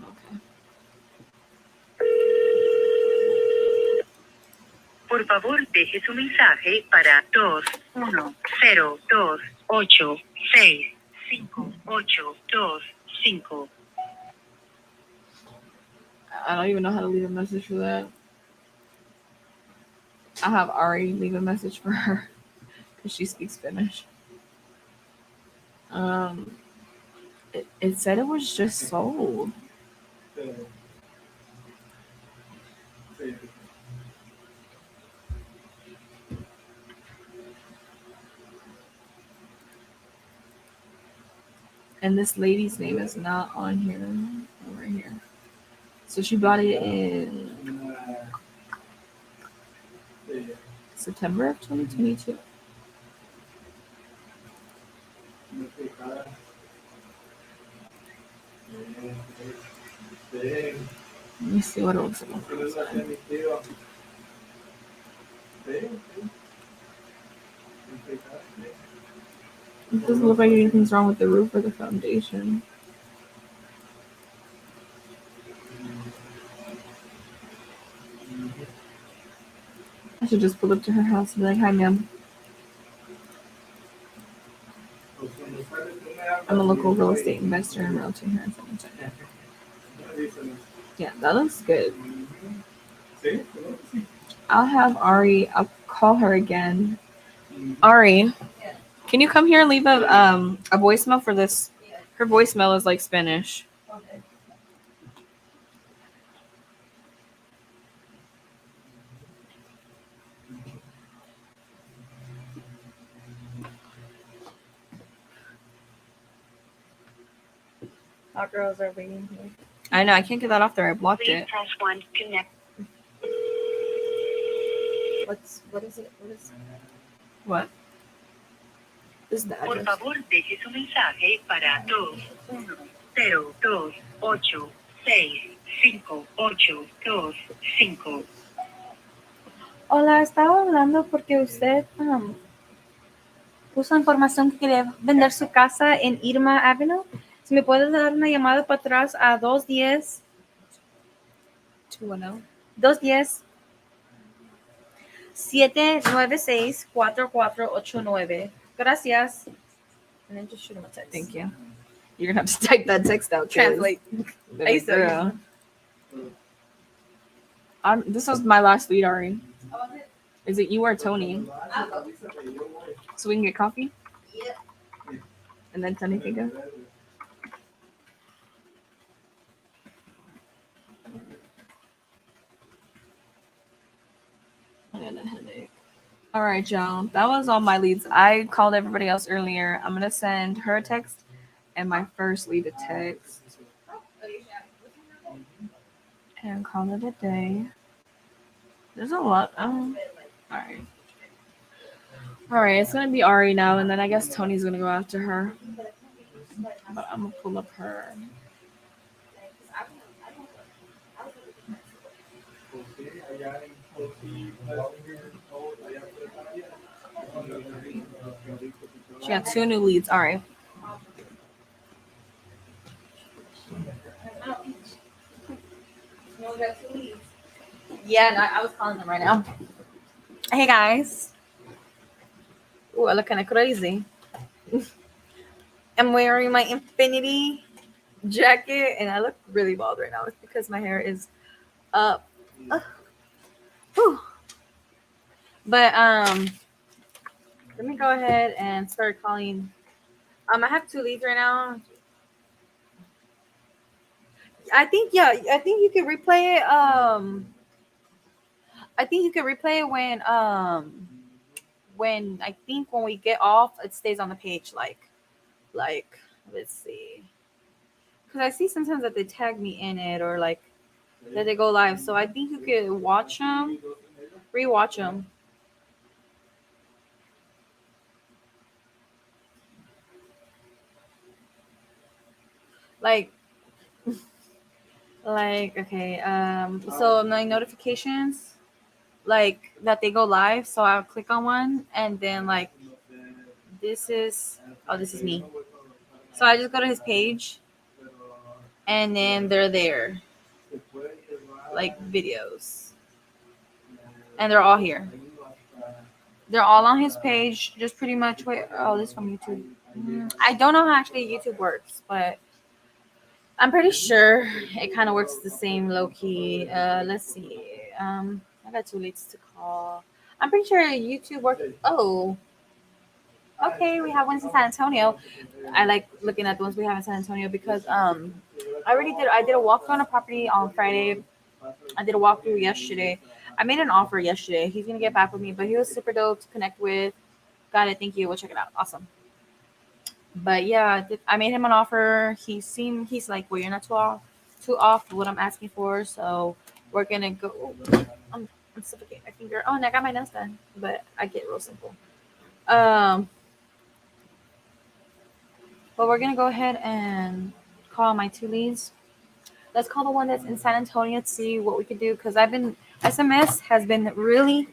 Okay. Por favor, deje su mensaje para 21028658225. I don't even know how to leave a message for that. I'll have Ari leave a message for her because she speaks Finnish. It said it was just sold. And this lady's name is not on here. Over here. So she bought it in September of 2022. Let me see what it looks like. It doesn't look like anything's wrong with the roof or the foundation. I should just pull up to her house and be like, "Hi, ma'am. I'm a local real estate investor and realtor here in San Antonio." Yeah, that looks good. I'll have Ari. I'll call her again. Ari, can you come here and leave a voicemail for this? Her voicemail is like Spanish. Our girls are waiting here. I know. I can't get that off there. I blocked Please it. press 1 to connect. What is it? What is What? This is the Por address. favor, deje su mensaje para 21028658225. Hola, estaba hablando porque usted puso información que quería vender su casa en Irma Avenue. Si me puede dar una llamada para atrás a 210 210. 796-4489. Gracias. And then just shoot him a text. Thank you. You're gonna have to type that text out. 'Cause Translate. baby girl. This was my last lead, Ari. Is it you or Tony? So we can get coffee? Yep. And then Tony can go? I got a headache. All right, y'all. That was all my leads. I called everybody else earlier. I'm going to send her a text and my first lead a text. And call it a day. There's a lot. All right. All right, it's going to be Ari now, and then I guess Tony's going to go after her. But I'm going to pull up her. She got 2 new leads. All right. Yeah, no, I was calling them right now. Hey guys. Ooh, I look kind of crazy. I'm wearing my Infinity jacket and I look really bald right now. It's because my hair is up. Whew. But let me go ahead and start calling. I have 2 leads right now. I think you can replay it. I think you can replay it when I think when we get off, it stays on the page like let's see. Because I see sometimes that they tag me in it or like that they go live. So I think you could watch them, rewatch them. Like okay, so my notifications like that they go live, so I'll click on one and then like this is me. So I just go to his page, and then they're there, like videos, and they're all here. They're all on his page. Just pretty much. Wait, oh, this is from YouTube. I don't know how actually YouTube works, but I'm pretty sure it kind of works the same low key. Let's see. I got 2 leads to call. I'm pretty sure YouTube works. Oh, okay. We have ones in San Antonio. I like looking at the ones we have in San Antonio because I did a walkthrough on a property on Friday. I did a walkthrough yesterday. I made an offer yesterday. He's gonna get back with me, but he was super dope to connect with. Got it. Thank you. We'll check it out. Awesome. But yeah, I made him an offer. He's like, well, you're not too off what I'm asking for. So we're gonna go. I'm suffocating my finger. Oh, and I got my nails done, but I get real simple. But we're gonna go ahead and call my 2 leads. Let's call the one that's in San Antonio to see what we could do because SMS has been really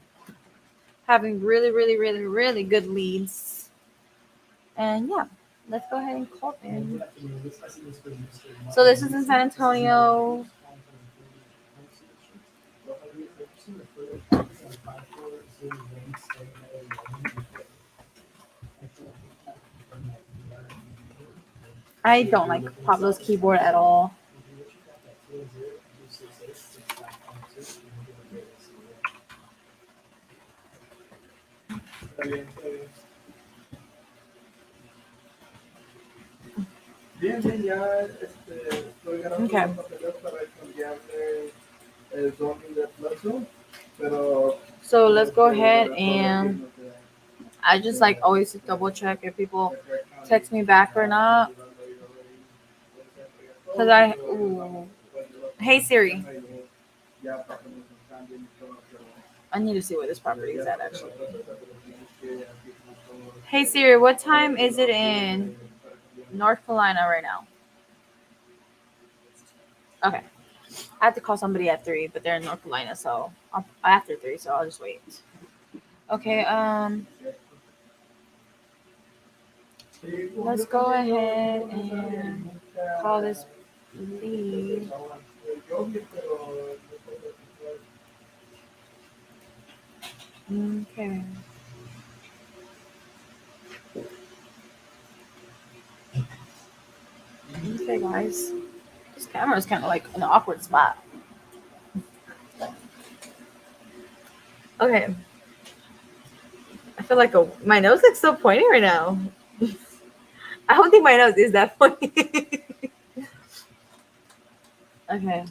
having really good leads. And yeah, let's go ahead and call them. So this is in San Antonio. I don't like Pablo's keyboard at all. Okay. So let's go ahead and I just like always double check if people text me back or not. Cause hey Siri. I need to see where this property is at actually. Hey Siri, what time is it in North Carolina right now? Okay. I have to call somebody at 3, but they're in North Carolina, so after 3, so I'll just wait. Okay, let's go ahead and call this lead. Okay. Okay, guys. This camera is kind of like an awkward spot. Okay. I feel like my nose looks so pointy right now. I don't think my nose is that pointy. Okay.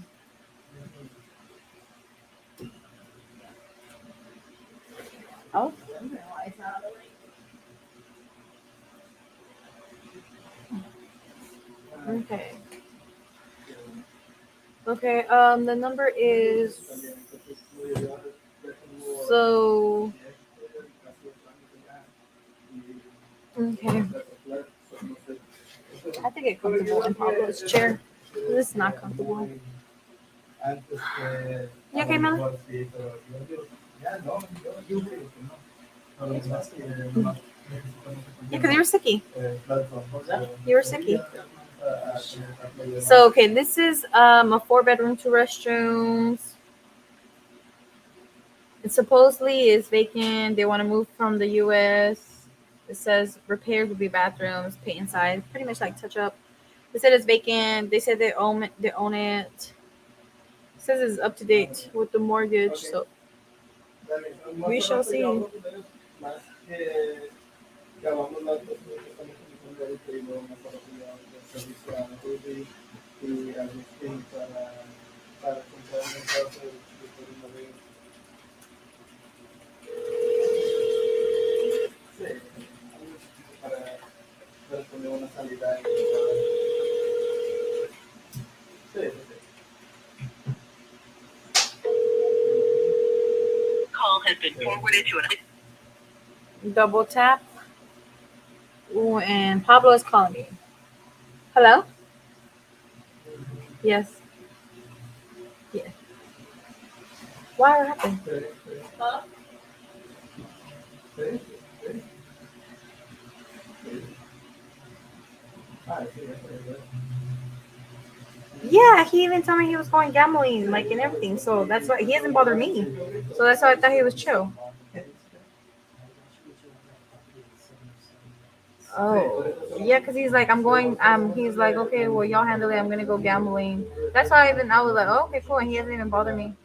Oh. Okay. Okay. The number is so. Okay. I think it's comfortable in Pablo's chair. This is not comfortable. You okay, Mela? Yeah, because you were sicky. You were sicky. So okay, this is a 4-bedroom, 2 restrooms. It supposedly is vacant. They want to move from the U.S. It says repairs will be bathrooms, paint inside, pretty much like touch up. They said it's vacant. They said they own it. It says it's up to date with the mortgage. So we shall see. Call has been forwarded to an Double tap. Ooh, and Pablo is calling me. Hello? Yes. Yeah. Why? What happened? Huh? Yeah, he even told me he was going gambling, like and everything. So that's why he hasn't bothered me. So that's why I thought he was chill. Oh, yeah, because he's like, I'm going. He's like, okay, well, y'all handle it. I'm gonna go gambling. That's why I was like, oh, okay, cool. And he hasn't even bothered me.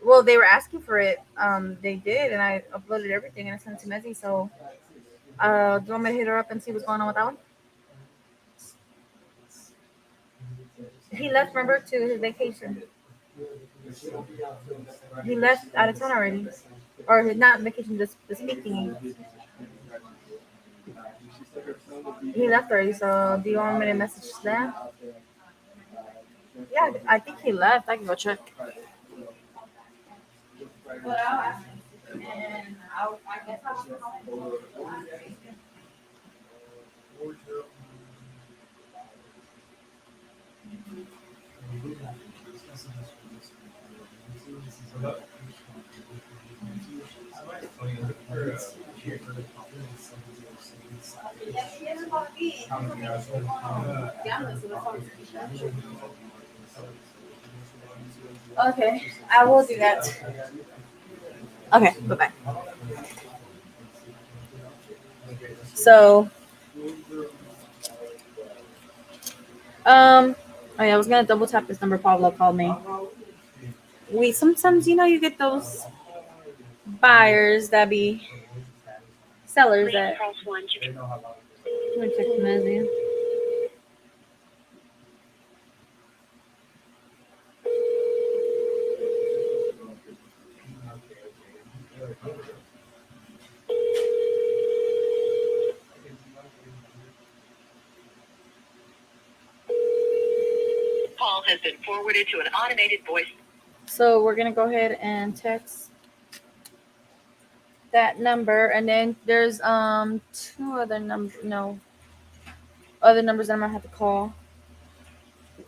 Well, they were asking for it. They did, and I uploaded everything and I sent it to Messi. So, do you want me to hit her up and see what's going on with that one? He left, remember, to his vacation. He left out of town already, or not vacation, the speaking. He left already. So, do you want me to message them? Yeah, I think he left. I can go check. Okay, I will do that. Okay, bye bye. So, oh yeah, I was gonna double tap this number. Pablo called me. We sometimes, you get those buyers that be sellers that. Let me check the menu. Call has been forwarded to an automated voice. So we're gonna go ahead and text that number, and then there's two other other numbers that I'm gonna have to call.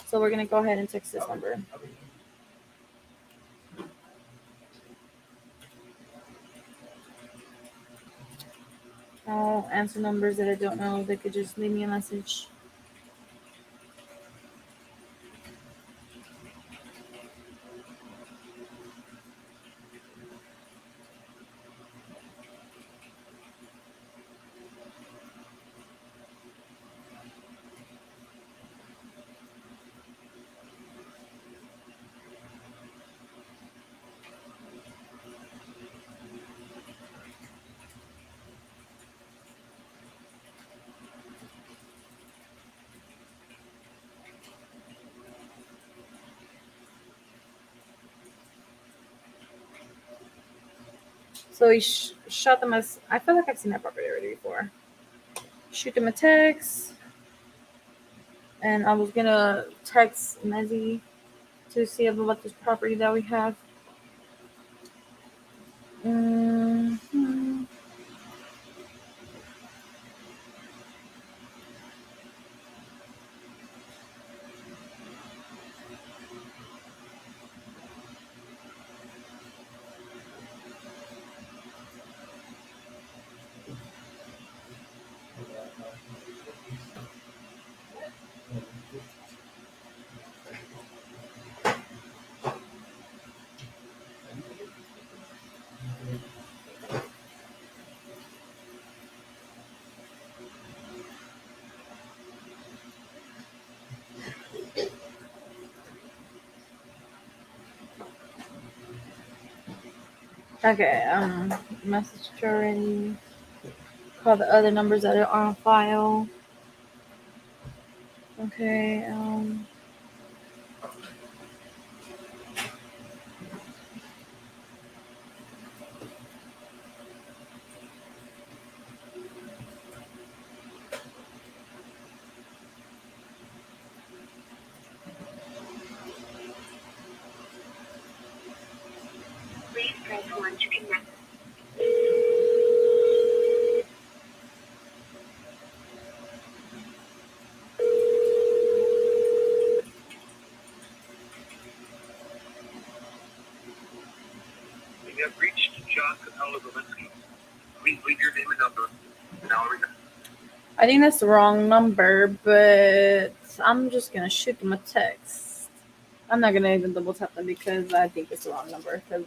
So we're gonna go ahead and text this number. I'll answer numbers that I don't know. They could just leave me a message. So he shot them as. I feel like I've seen that property already before. Shoot them a text, and I was gonna text Mezzy to see about this property that we have. Mm-hmm. Okay, messaged already. Call the other numbers that are on file. Okay, Please press 1 to connect. You have reached John Capella Lewinsky. Please leave your name and number. Now I think that's the wrong number, but I'm just gonna shoot them a text. I'm not gonna even double tap them because I think it's the wrong number because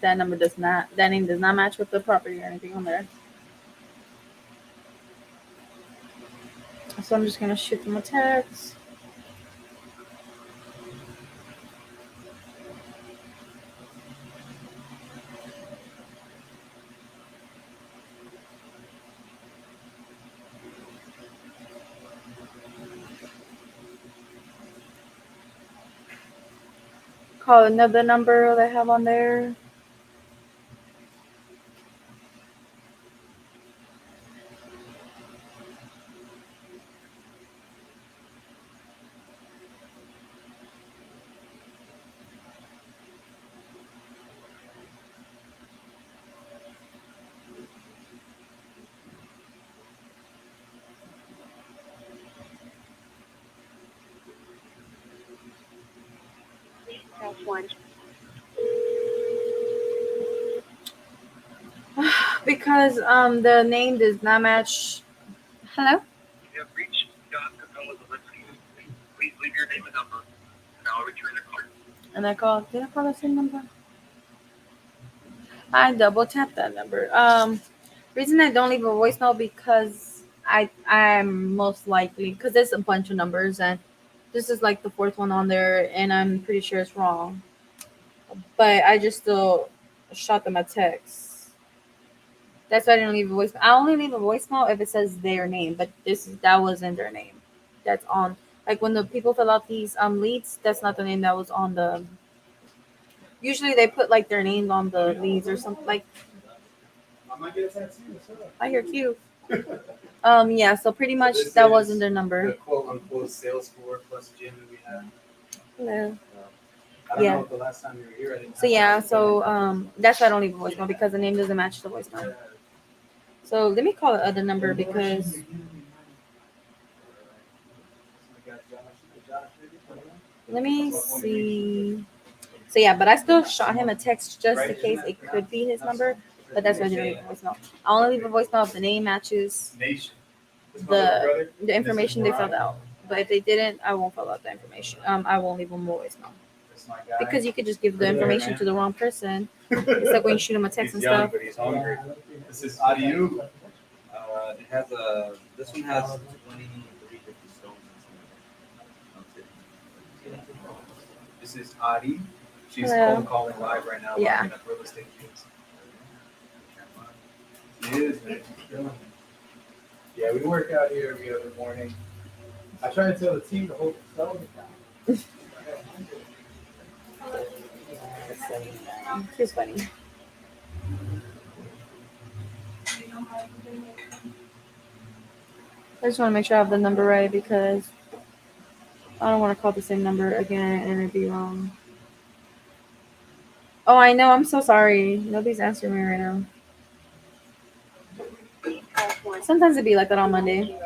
that name does not match with the property or anything on there. So I'm just gonna shoot them a text. Call another number they have on there. Press 1. Because the name does not match. Hello? You have reached John Capella's Ellipses. Please leave your name and number, and I'll return the call. And I called. Did I call the same number? I double tapped that number. Reason I don't leave a voicemail because I'm most likely because there's a bunch of numbers and this is like the fourth one on there and I'm pretty sure it's wrong. But I just still shot them a text. That's why I didn't leave a voicemail. I only leave a voicemail if it says their name, but that wasn't their name. That's on like when the people fill out these leads, that's not the name that was on the. Usually they put like their names on the leads or something like. I hear cute. Yeah, so pretty much So this that is wasn't their The number. quote unquote sales floor plus gym that we have. Hello. I don't Yeah. know if the last time you were here, I didn't. So yeah, so that's why I don't leave a voicemail because the name doesn't match the voicemail. So let me call the other number because let me see. So yeah, but I still shot him a text just in case it could be his number, but that's why I didn't leave a voicemail. I only leave a voicemail if the name matches Nation. the information they filled out. But if they didn't, I won't fill out the information. I won't leave them a voicemail. Because you could just give the information to the wrong person. It's like when you shoot them a text and He's young, stuff. but he's hungry. This is Adiu. It has a. This one has 23 different stones. This is Adi. She's Hello. cold calling live right now. Yeah. Looking up real estate deals. She is, man. She's killing it. Yeah, we work out here every other morning. I try to tell the team to hold themselves down. He's funny. I just want to make sure I have the number right because I don't want to call the same number again and it'd be wrong. Oh, I know. I'm so sorry. Nobody's answering me right now. Sometimes it'd be like that on Monday.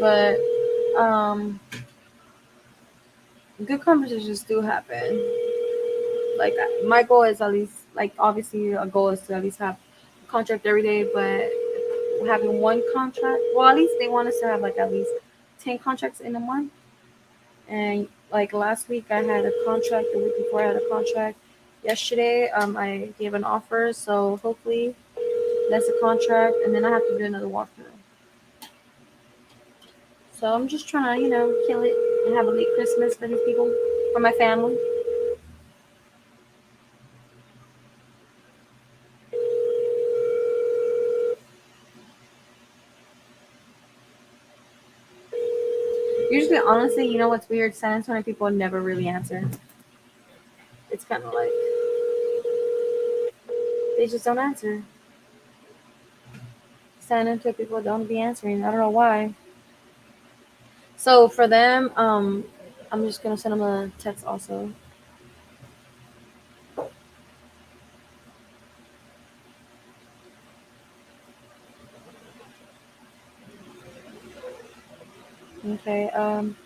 But good conversations do happen. Like my goal is at least like obviously a goal is to at least have a contract every day, but having one contract, well at least they want us to have like at least 10 contracts in a month. And like last week I had a contract, the week before I had a contract. Yesterday I gave an offer, so hopefully that's a contract and then I have to do another walkthrough. So I'm just trying to, kill it and have a late Christmas for these people, for my family. Usually, honestly, you know what's weird? San Antonio people never really answer. It's kind of like they just don't answer. San Antonio people don't be answering. I don't know why. So for them, I'm just gonna send them a text also. Okay. And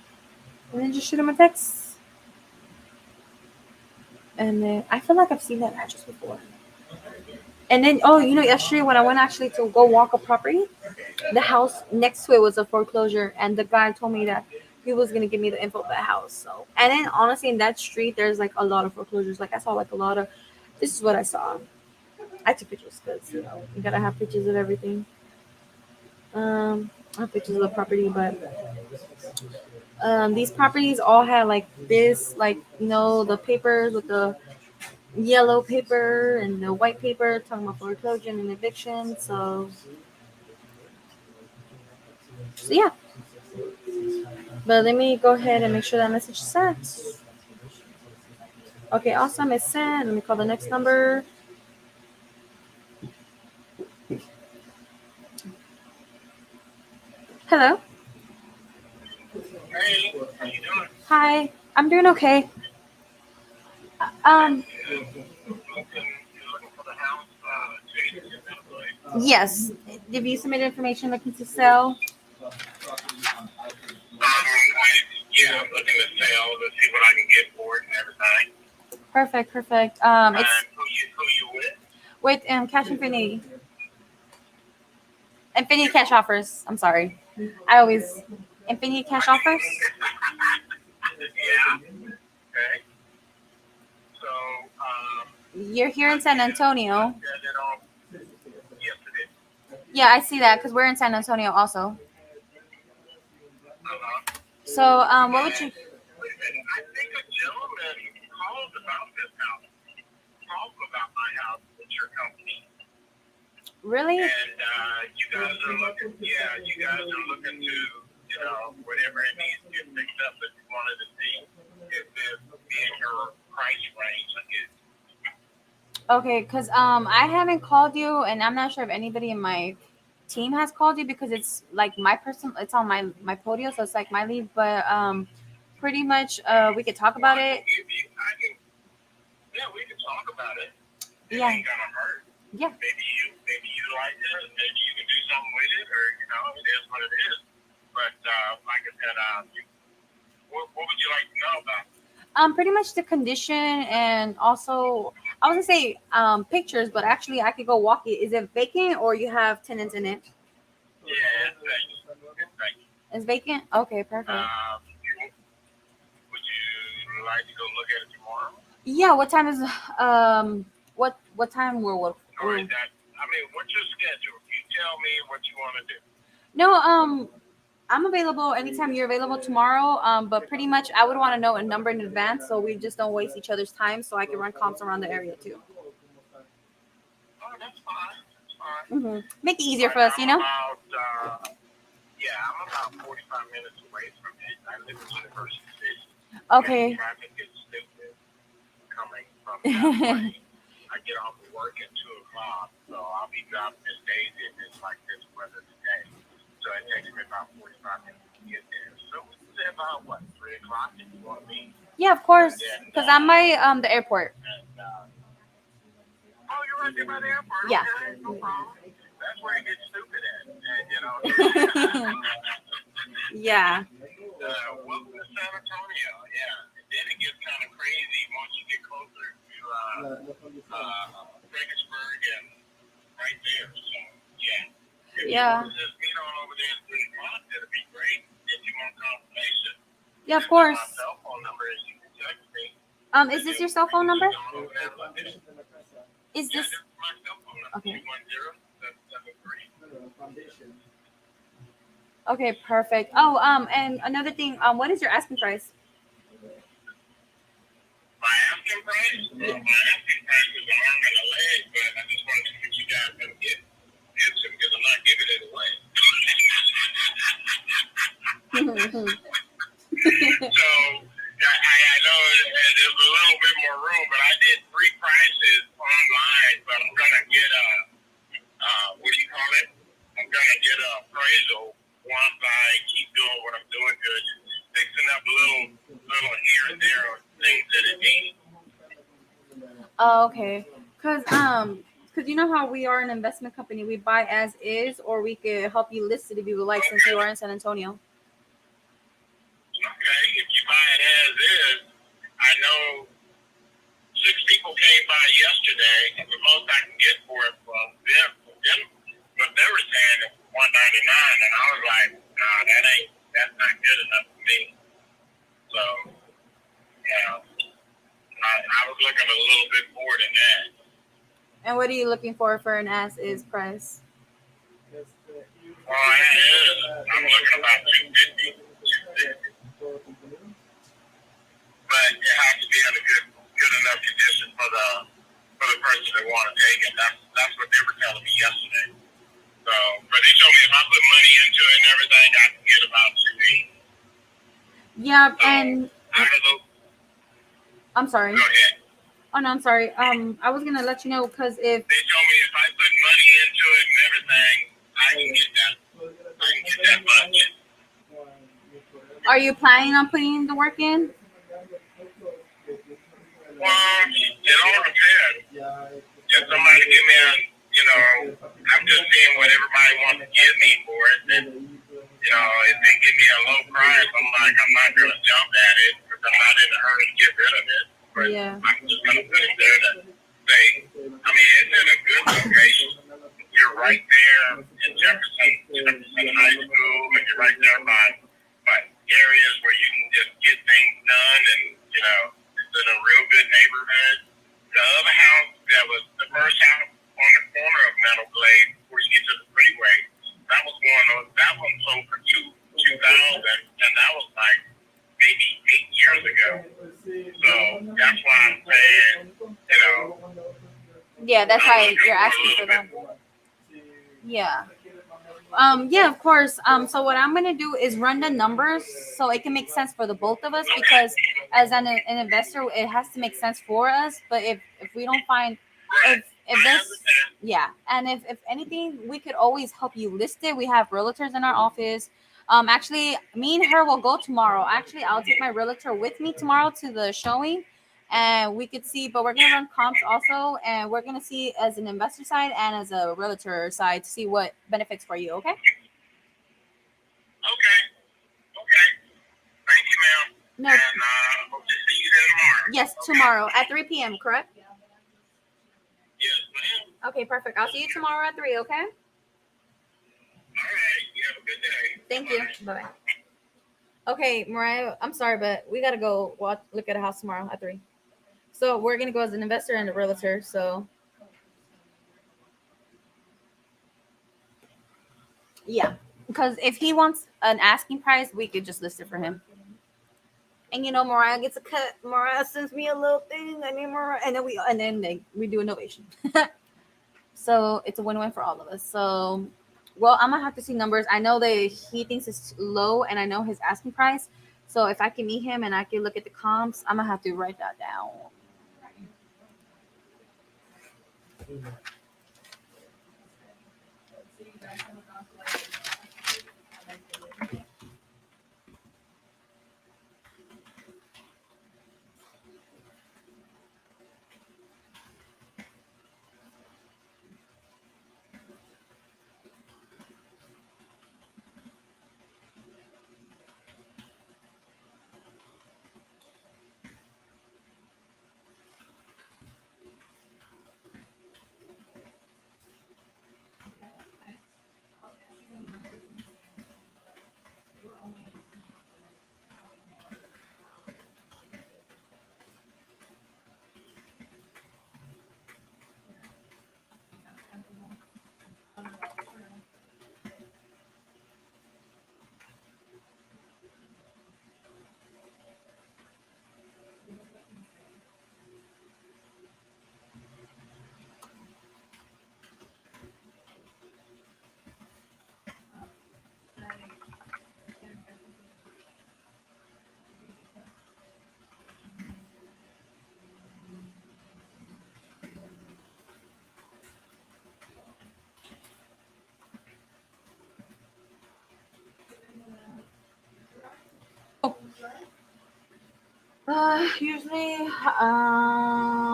then just shoot them a text. And then I feel like I've seen that address before. And then, yesterday when I went actually to go walk a property, the house next to it was a foreclosure, and the guy told me that he was gonna give me the info of the house. So, and then honestly, in that street, there's like a lot of foreclosures. Like I saw like a lot of. This is what I saw. I took pictures because you gotta have pictures of everything. I have pictures of the property, but these properties all had like this, like the papers with the yellow paper and the white paper talking about foreclosure and eviction. So yeah. But let me go ahead and make sure that message is sent. Okay, awesome. It's sent. Let me call the next number. Hello. Hey, how you doing? Hi. I'm doing okay. Um. You're looking for the house, Yes. Did you submit information looking to sell? yeah, I'm looking to sell to see what I can get for it and everything. Perfect. It's Who you with? Cash Infinity. Infinity Cash Offers. I'm sorry. I always Infinity Cash Offers. Yeah. Okay. So, You're here in San Antonio. yeah, yesterday. Yeah, I see that because we're in San Antonio also. So, what would you? I think a gentleman called about this house. Called about my house with your company. Really? And you guys are looking, to, whatever it needs to get fixed up. If you wanted to see if it's in your price range, I guess. Okay, because I haven't called you, and I'm not sure if anybody in my team has called you because it's like it's on my podium, so it's like my lead. But pretty much we could talk about it. Yeah, we can talk about it. It Yeah. ain't gonna hurt. Yeah. Maybe you like it, and maybe you can do something with it, or it is what it is. But like I said, what would you like to know about? Pretty much the condition, and also I was gonna say pictures, but actually I could go walk it. Is it vacant or you have tenants in it? Yeah, it's vacant. It's vacant. Okay, perfect. Would you like to go look at it tomorrow? Yeah. What time is what time will Or is that? What's your schedule? You tell me what you want to do. No, I'm available anytime you're available tomorrow. But pretty much I would want to know a number in advance so we just don't waste each other's time, so I can run comps around the area too. Oh, that's fine. Make it easier for us, I'm about 45 minutes away from it. I live in University City. Okay. Traffic is stupid coming from that way. I get off of work at 2:00, so I'll be dropping Miss Daisy if it's like this weather today. So it takes me about 45 minutes to get there. So we say about 3:00 if you want me. Yeah, of course. Because I'm by the airport. And, you're right there by the airport. Yeah. Okay, no problem. That's where it gets stupid at. Yeah. Welcome to San Antonio. Yeah. And then it gets kind of crazy once you get closer to Fredericksburg and right there. So, yeah. If you want to just meet on over there at 3:00, that'd be great. If you want confirmation. Yeah, of course. My cell phone number is you can text me. Is this your cell phone number? Is this? This is my cell phone number. Okay. 210-773. Okay, perfect. Oh, and another thing, what is your asking price? My asking price? Well, my asking price is an arm and a leg, but I just wanted to see what you guys can get some because I'm not giving it away. So I know there's a little bit more room, but I did 3 prices online, but I'm gonna get what do you call it? I'm gonna get an appraisal once I keep doing what I'm doing good, fixing up little here and there things that it needs. Oh, okay. Cause you know how we are an investment company, we buy as is, or we could help you list it if you would like, since you are in San Antonio. Okay, if you buy it as is, I know 6 yesterday, and the most I can get for it from them, what they were saying is $199, and I was like, nah, that's not good enough for me. So, yeah, I was looking a little bit more than that. And what are you looking for an as is price? Well, I'm looking about 250. But it has to be in a good enough condition for the person that want to take it. That's what they were telling me yesterday. So, but they told me if I put money into it and everything, I can get about 280. Yeah, So, and out of those, I'm sorry. go ahead. Oh no, I'm sorry. I was gonna let you know because if They told me if I put money into it and everything, I can get that budget. are you planning on putting the work in? Well, it all depends. If somebody give me I'm just seeing what everybody wants to give me for it. And, if they give me a low price, I'm not going to jump at it because I'm not in a hurry to get rid of it. But Yeah. I'm just going to put it there to say, it's in a good location. You're right there in Jefferson High School, and you're right there by areas where you can just get things done, and it's in a real good neighborhood. The other house that was the first house on the corner of Meadow Glade before you get to the freeway, that one sold for $2,000, and that was like maybe 8 years ago. So that's why I'm saying, Yeah, that's why you're asking for that. Yeah. Yeah, of course. So what I'm gonna do is run the numbers so it can make sense for the both of us, because as an investor, it has to make sense for us. But if we don't find if this, yeah, and if anything, we could always help you list it. We have realtors in our office. Actually, me and her will go tomorrow. Actually, I'll take my realtor with me tomorrow to the showing, and we could see. But we're gonna run comps also, and we're gonna see as an investor side and as a realtor side to see what benefits for you. Okay. Okay. Thank you, ma'am. No. And hope to see you there tomorrow. Yes, tomorrow at 3 p.m. Correct? Yes, ma'am. Okay, perfect. I'll see you tomorrow at 3. Okay. All right. You have a good day. Thank you. Bye. Okay, Mariah. I'm sorry, but we gotta go look at a house tomorrow at 3. So we're gonna go as an investor and a realtor. So yeah, because if he wants an asking price, we could just list it for him. And Mariah gets a cut. Mariah sends me a little thing. I mean, Mariah, and then we do a novation. So it's a win-win for all of us. So, well, I'm gonna have to see numbers. I know that he thinks it's low, and I know his asking price. So if I can meet him and I can look at the comps, I'm gonna have to write that down. Usually,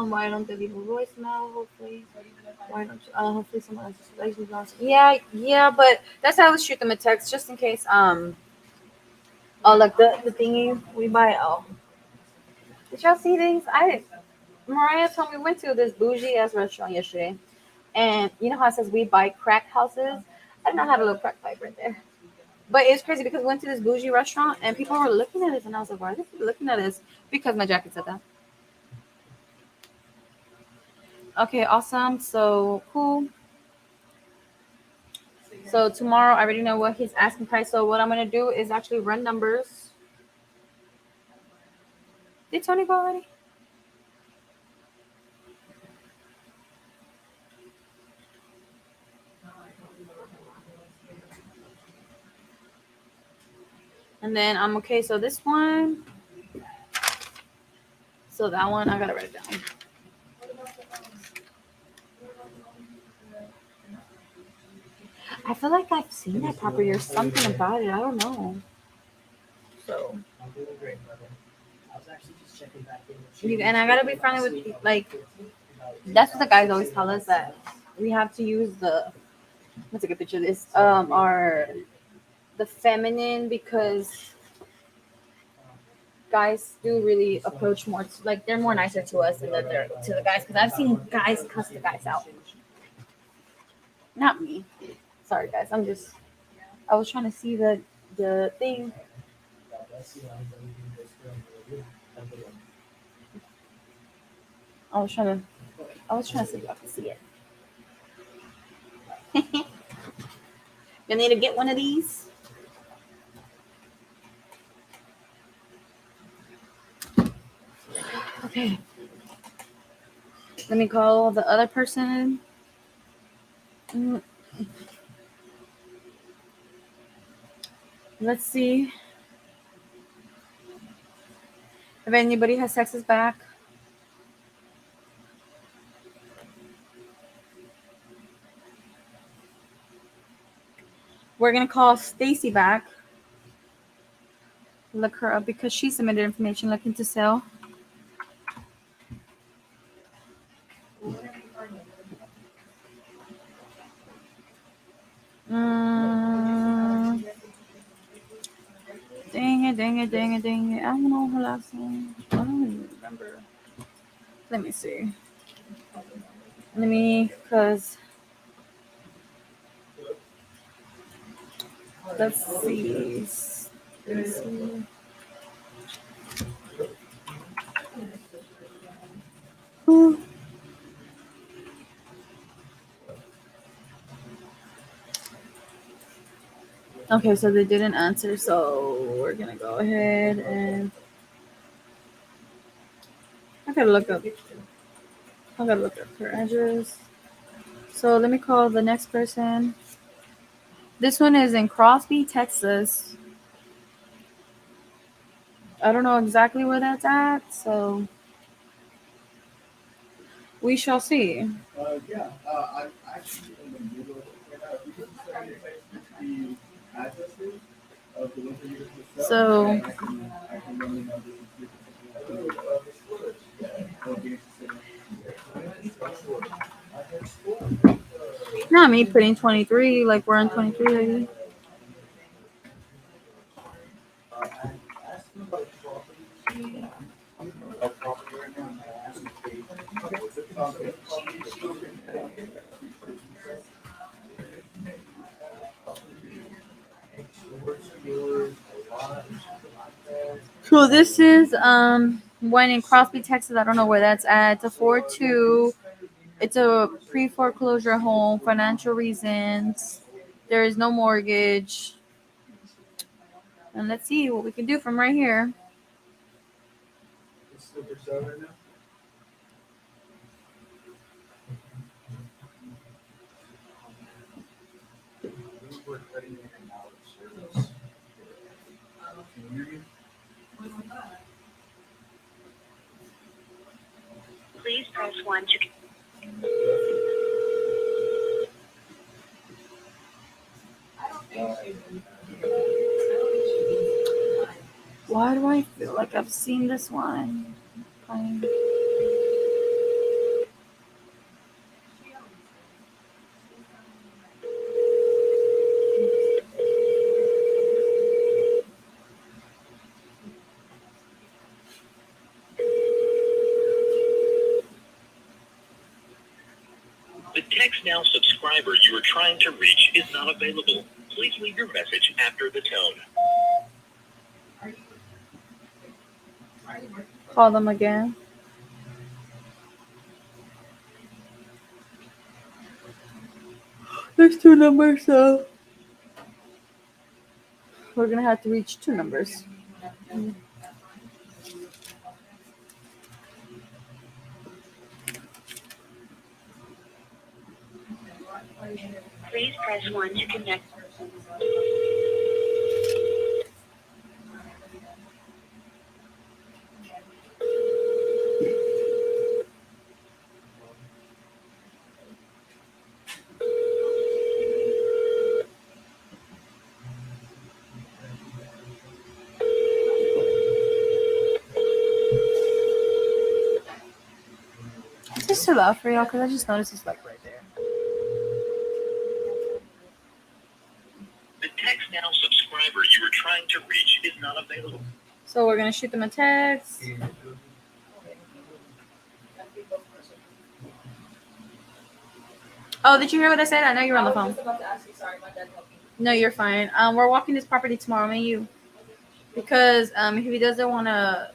why don't they leave a voicemail? Hopefully, why don't you, hopefully someone else. Yeah, but that's how I always shoot them a text just in case. Oh, like the thingy we buy. Oh, did y'all see these? Mariah told me we went to this bougie ass restaurant yesterday, and you know how it says we buy crack houses? I did not have a little crack pipe right there. But it's crazy because we went to this bougie restaurant and people were looking at us, and I was like, why are they looking at us? Because my jacket said that. Okay, awesome. So cool. So tomorrow, I already know what he's asking price. So what I'm gonna do is actually run numbers. Did Tony go already? And then I'm okay. So this one. So that one, I gotta write it down. I feel like I've seen that property or something about it. I don't know. So and I gotta be friendly with like. That's what the guys always tell us, that we have to use the. Let's take a picture of this. Our the feminine, because guys do really approach more like they're more nicer to us than they're to the guys, because I've seen guys cuss the guys out. Not me. Sorry guys. I was trying to see the thing. I was trying to see if I could see it. You need to get one of these. Okay. Let me call the other person. Let's see if anybody has Texas back. We're gonna call Stacy back. Look her up because she submitted information looking to sell. Dang it. I don't know her last name. I don't even remember. Let me see. Because let's see. Okay, so they didn't answer, so we're gonna go ahead and I gotta look up her address. So let me call the next person. This one is in Crosby, Texas. I don't know exactly where that's at, so we shall see. I'm actually in the middle right now. If you could send me the addresses of the ones that you're going to sell, So I can run the numbers and see not me putting 23, like we're on 23 already. So this is one in Crosby, Texas. I don't know where that's at. It's a 4-2. It's a pre-foreclosure home, financial reasons. There is no mortgage. And let's see what we can do from right here. Please press 1 to. Why do I feel like I've seen this one? Fine. trying to reach is not available. Please leave your message after the tone. Call them again. There's 2 numbers, so we're gonna have to reach 2 numbers. Please press 1 to connect. Is this too loud for y'all? Because I just noticed it's like right there. The text now subscriber you were trying to reach is not available. So we're gonna shoot them a text. Oh, did you hear what I said? I know you were on the phone. No, you're fine. We're walking this property tomorrow, me and you. Because if he doesn't want to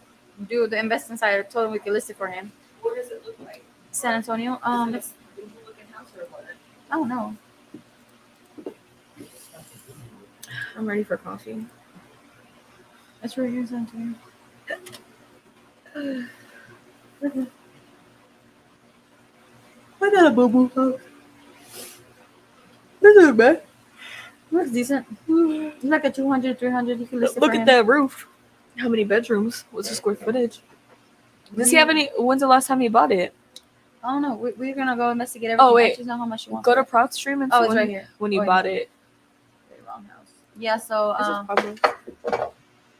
do the investing side, I told him we could list it for him. What does it look like? San Antonio. It's Looking house or what? I don't know. I'm ready for coffee. It's right here in San Antonio. I got a boo-boo house. This isn't bad. Looks decent. It's like a 200, 300. You can list it Look for at him. that roof. How many bedrooms? What's the square footage? Does he have any? When's the last time he bought it? I don't know. We're gonna go investigate everything. Oh, wait. I just know how much you want. Go to Proud Stream and see Oh, it's when, right here. when you Oh, bought yeah. it. Wrong house. Yeah. So This is Pablo.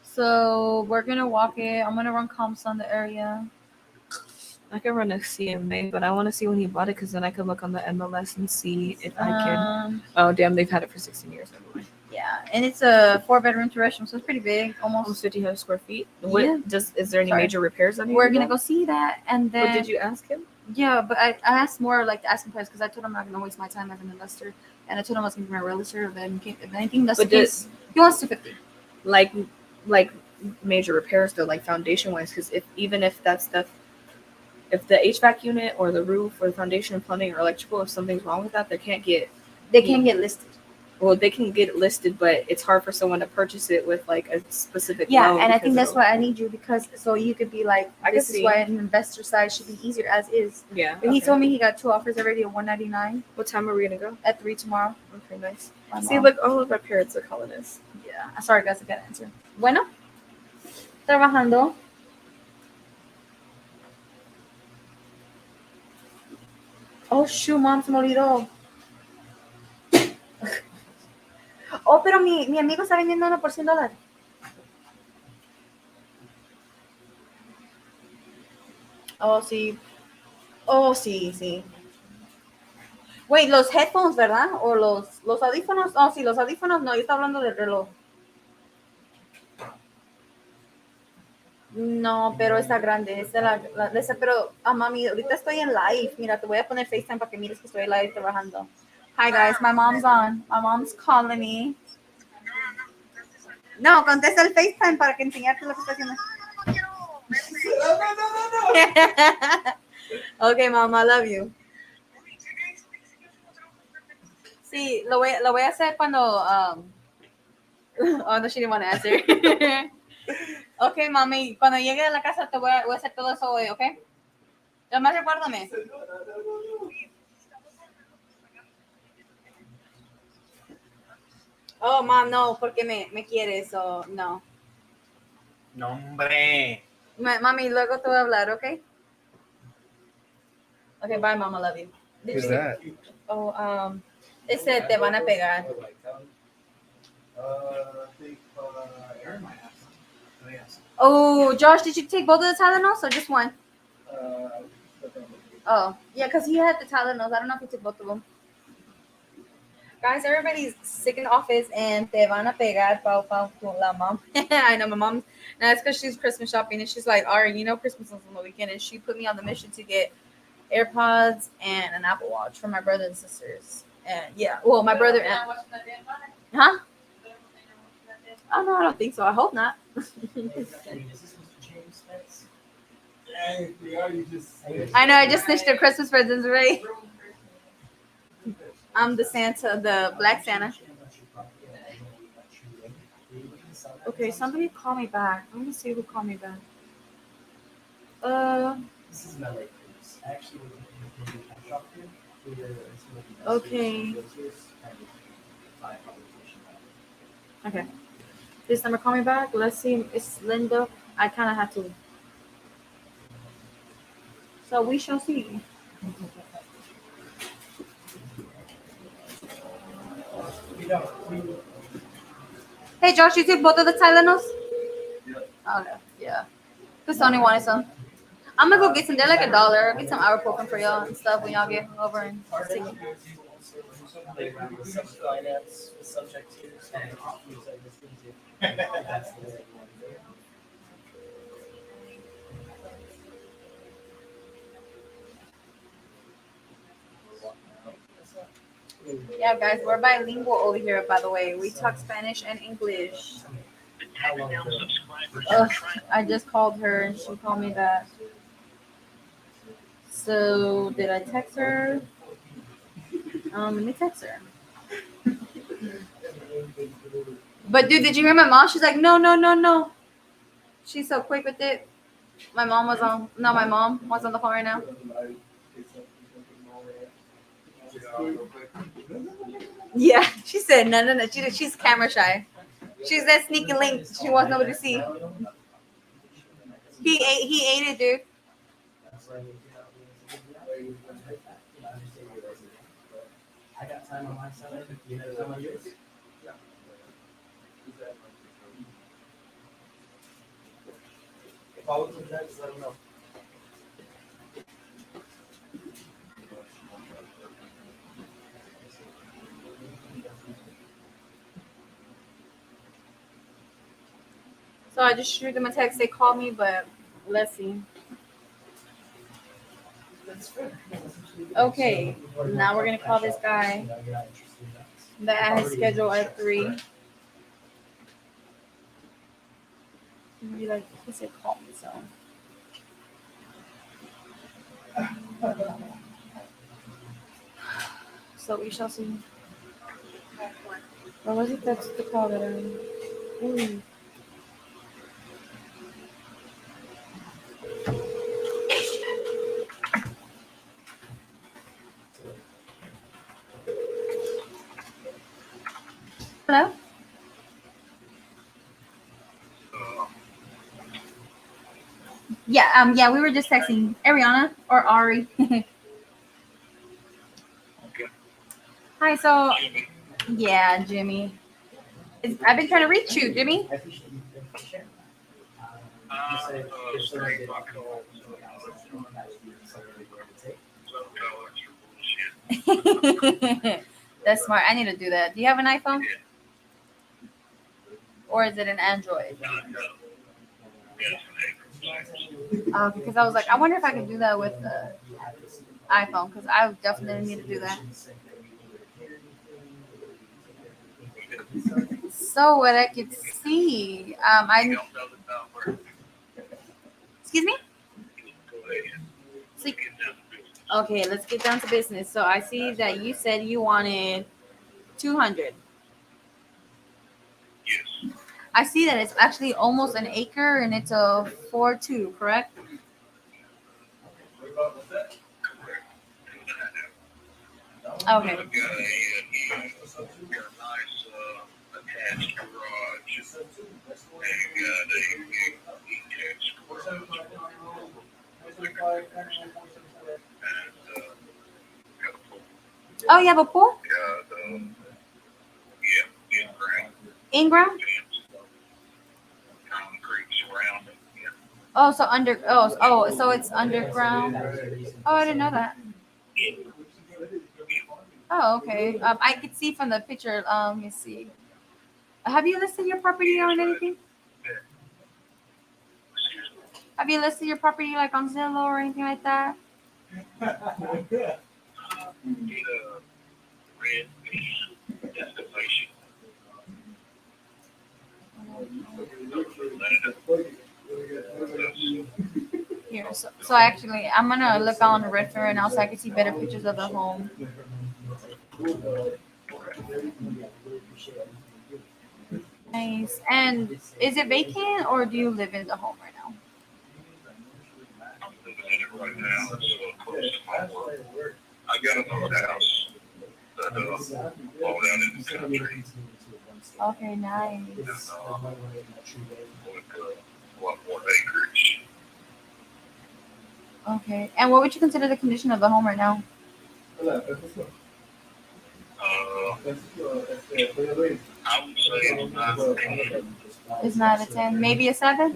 so we're gonna walk it. I'm gonna run comps on the area. I can run a CMA, but I want to see when he bought it because then I can look on the MLS and see if I can. Oh, damn, they've had it for 16 years. Never mind. Yeah, and it's a 4-bedroom, 2 restroom, so it's pretty big, Almost almost. 1,500 square feet. What Yeah. is there any Sorry. major repairs that need We're to be gonna done? go see that, and then. What did you ask him? Yeah, but I asked more like the asking price because I told him I'm not gonna waste my time as an investor, and I told him I was gonna be my realtor. Then if anything, that's the But case. He wants 250. Like major repairs though, like foundation wise, because even if that stuff, if the HVAC unit or the roof or the foundation and plumbing or electrical, if something's wrong with that, they can't get listed. well, they can get it listed, but it's hard for someone to purchase it with like a specific Yeah, loan and I because think that's it'll- why I need you because so you could be like, I this could is see. why an investor side should be easier as is. Yeah. But he okay. told me he got 2 offers already at 199 What time are we gonna go? at 3 tomorrow. Okay, nice. My See, mom. look, all of our parents are calling us. Yeah. Sorry guys, I can't answer. Bueno. Trabajando. Oh shoot, mom, se me olvidó. Oh, pero mi amigo está vendiendo uno por $100. Oh, sí. Oh, sí, sí. Wait, los headphones, ¿verdad? O los audífonos. Oh, sí, los audífonos. No, yo estaba hablando del reloj. No, pero está grande. Pero, mami, ahorita estoy en live. Mira, te voy a poner FaceTime para que mires que estoy live trabajando. Hi, guys. My mom's on. My mom's calling me. No, contesta el FaceTime para que enseñarte lo que está haciendo. Okay, mom, I love you. Sí, lo voy a hacer cuando. Oh, no, she didn't want to answer. Okay, mami, cuando llegue a la casa te voy a hacer todo eso hoy, ¿ok? Además, recuérdame. Oh, mom, no, porque me quieres, o no. No, hombre. Mami, luego te voy a hablar, ¿ok? Okay, bye, mom, I love you. Who's that? Oh, ese te van a pegar. Aaron might have some. Oh, yes. Oh, Josh, did you take both of the Tylenols or just one? Oh, yeah, because he had the Tylenols. I don't know if he took both of them. Guys, everybody's sick in the office and te van a pegar, pau, con la mom. I know my mom. That's because she's Christmas shopping and she's like, Ari, you know Christmas is on the weekend. And she put me on the mission to get AirPods and an Apple Watch for my brothers and sisters. And yeah, well, my brother and huh? Oh no, I don't think so. I hope not. I know. I just snitched their Christmas presents, right? I'm the Santa, the Black Santa. Okay, somebody call me back. Let me see who called me back. This is my late cruise. I actually was in the cash shop here. We were Okay. Okay. This number call me back. Let's see. It's Linda. I kind of have to. So we shall see. Hey Josh, you took both of the Tylenols? Okay. Yeah. Because Tony wanted some. I'm gonna go get some. They're like $1. Get some ibuprofen for y'all and stuff when y'all get over and sick. Yeah, guys, we're bilingual over here. By the way, we talk Spanish and English. Ugh, I just called her and she called me back. So did I text her? Let me text her. But dude, did you hear my mom? She's like, no, no, no, no. She's so quick with it. My mom was on. No, my mom was on the phone right now. Yeah, she said no, no, no. She's camera shy. She's that sneaky link. She wants nobody to see. He ate it, dude. I got time on my side. You have time on yours? If I was in that, just let them know. So I just shoot them a text. They call me, but let's see. Okay, now we're gonna call this guy that I had scheduled at 3. Be like, he said call me, so. So we shall see. Or was it that's the call that I? Ooh. Hello? Yeah, we were just texting Ariana or Ari. Hi, so yeah, Jimmy. I've been trying to reach you, Jimmy. That's smart. I need to do that. Do you have an iPhone? Or is it an Android? Because I was like, I wonder if I could do that with the iPhone, because I definitely need to do that. So what I could see, excuse me? So, okay, let's get down to business. So I see that you said you wanted 200. Yes. I see that it's actually almost an acre and it's a 4.2, correct? Okay. Got a nice attached garage. And got a detached garage. Oh, you have a pool? Yeah, in ground. In ground? Concrete surrounding. Yeah. Oh, so it's underground. Oh, I didn't know that. Oh, okay. I could see from the picture. Let me see. Have you listed your property on anything? Have you listed your property like on Zillow or anything like that? red destination. Here, so actually, I'm gonna look on Redfin right now so I can see better pictures of the home. Nice. And is it vacant or do you live in the home right now? I'm living in it right now. It's close to my work. I got another house that all down in the country. Okay, nice. And, with a lot more acreage. Okay. And what would you consider the condition of the home right now? I would say it's not It's not a 10, maybe a 7?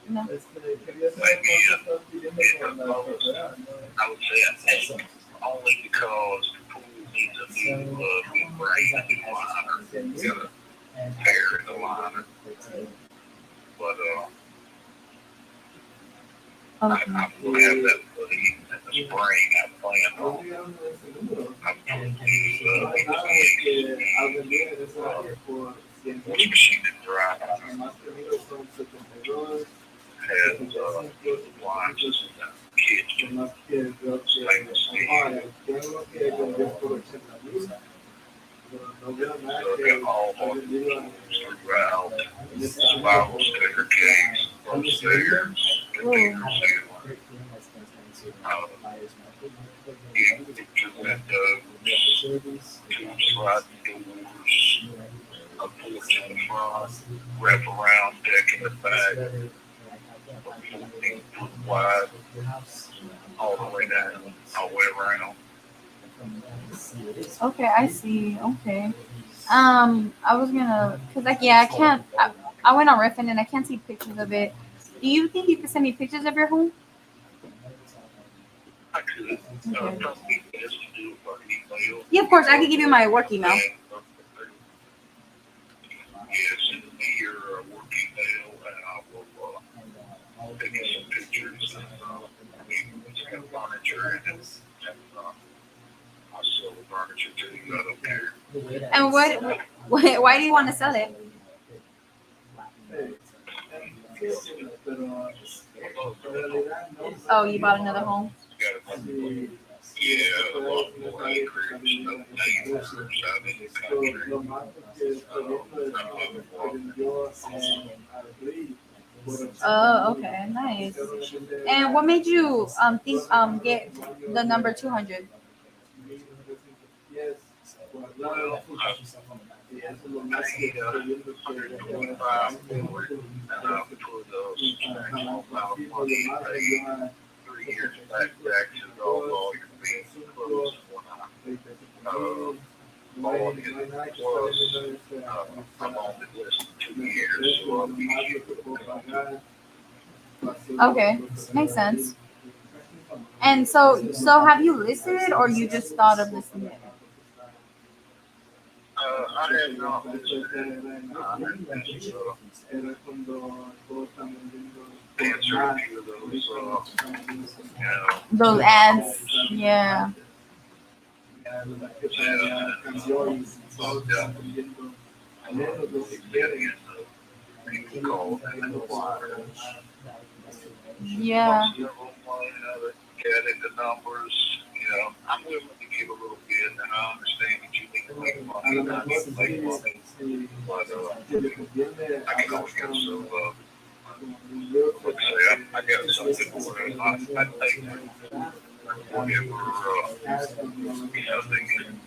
No. maybe at the lowest. I would say an 8, only because the pool needs a new brain, a new liner. You got a tear in the liner. But I'm Okay. gonna have that put in the spring. I plan on. I'm going to use which machine that dries has appliances in the kitchen, stainless steel. So I've got all on the tools throughout. Spiral sticker case upstairs. Two windows, 2 sliding doors, a porch in the front, wrap around deck in the back, 14-foot wide, all the way down, all the way around. Okay, I see. Okay. I was gonna, cause like, yeah, I can't. I went on Redfin and I can't see pictures of it. Do you think you could send me pictures of your home? I could probably best to do it by email. Yeah, of course. I could give you my work email. Yes, send me your work email and I will take you some pictures. And it's got furniture in it. And I'll sell the furniture to you. I don't care. And why do you want to sell it? Oh, you bought another home. Yeah, a lot more acreage, no neighbors out in the country. Oh, okay, nice. And what made you think get the number 200? Well, I paid 125 for it, and I put a small amount of money in 3 years back taxes, all lawyer fees, plus when I bought it, plus I'm on it less than 2 years, so I'll be Okay, makes sense. And so have you listed or you just thought of listing it? I have not listed it. I have answered a few of those, Those ads, yeah. Yeah. Get into numbers, I'm willing to give a little bit, and I understand that you need to make money, and I need to make money, but I can always get some, let's say, I got something for it, I take whatever, they can.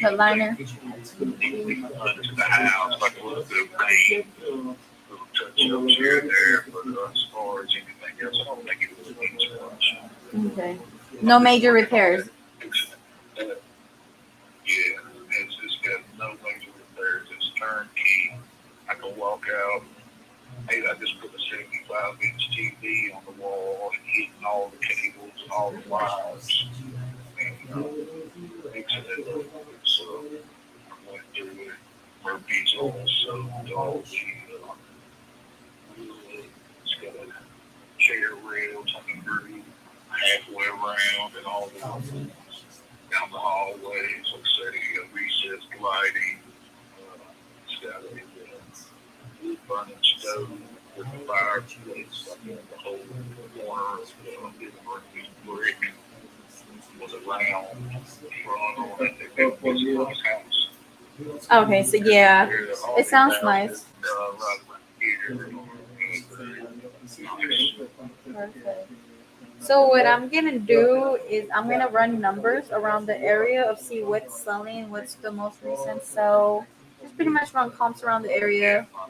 The liner. To the house, like a little bit of paint, little touch ups here and there, but as far as anything else, I don't think it was needs much. Okay. No major repairs. Yeah, it's got no major repairs. It's turnkey. I can walk out. Hey, I just put a 75-inch TV on the wall and hitting all the cables and all the wires. And, fixing it up. So I went through it. Murphy's also all the it's got a chair rails on the roof halfway around and all the with the fireplace, like the whole corner of the brick was around front on it. It was a nice house. Okay, so yeah, it sounds nice. Right here. Perfect. So what I'm gonna do is I'm gonna run numbers around the area of see what's selling, what's the most recent sell. Just pretty much run comps around the area. I've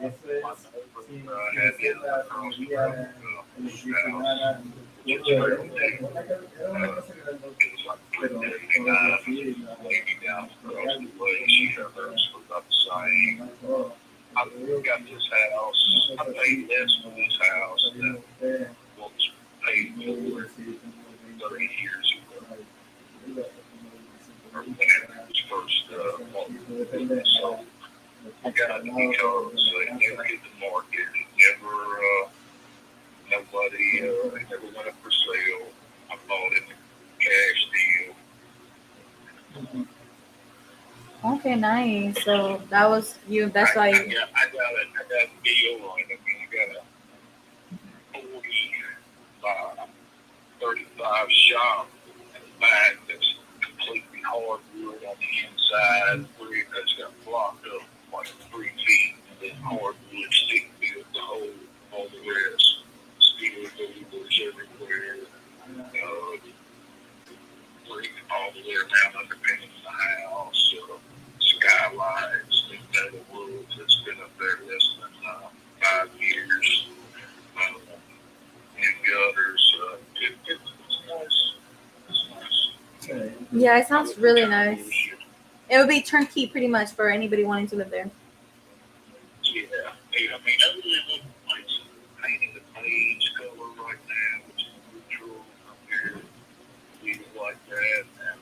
got this house. I paid less for this house than what was paid for it 30 years ago. Or when it was first sold. I got it because it never hit the market. It never, nobody, it never went up for sale. I bought it cash deal. Okay, nice. So that was you. That's I why. got a deal on it. I mean, I got a 40 by 35 shop in the back that's completely hardwood on the inside, where it's got blocked up like 3 feet, and then hardwood stick built the whole, all the rest. Steel doors everywhere. Brick all the way around underpinning the house. Skylights, metal roofs. It's been up there less than 5 years. New gutters. It's nice. It's nice. Yeah, it sounds really nice. It would be turnkey pretty much for anybody wanting to live there. Yeah. I mean, I really look like painting the page color right now, which is neutral up here. Leave it like that. And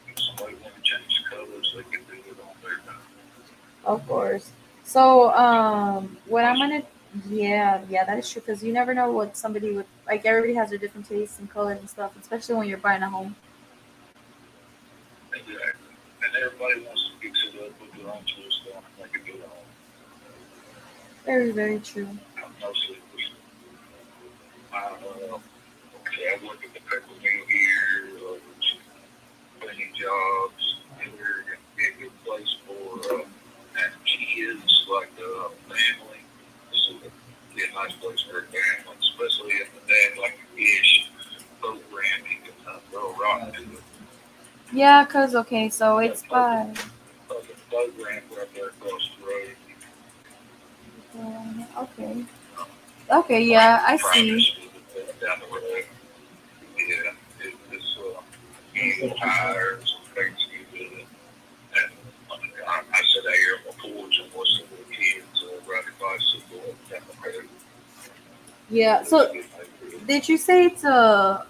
if somebody want to change colors, they can do it on their time. Of course. So, what I'm gonna, yeah, that is true because you never know what somebody would like. Everybody has their different tastes and colors and stuff, especially when you're buying a home. Exactly. And everybody wants to fix it up with their own twist on it, like a good home. Very, very true. Mostly, okay, I work at the paper mill here, plenty jobs, and we're going to be a good place for and kids, like family. This would be a nice place for a family, especially if the dad like a fish program, he can throw a rock to it. Yeah, cause okay, so it's by. Like a program right there across the road. Okay. Okay, yeah, I see. Down the road. Yeah, it's using tires and things with it. And I sit out here on my porch and watch some little kids riding bicycle down the road. Yeah. So, did you say it's a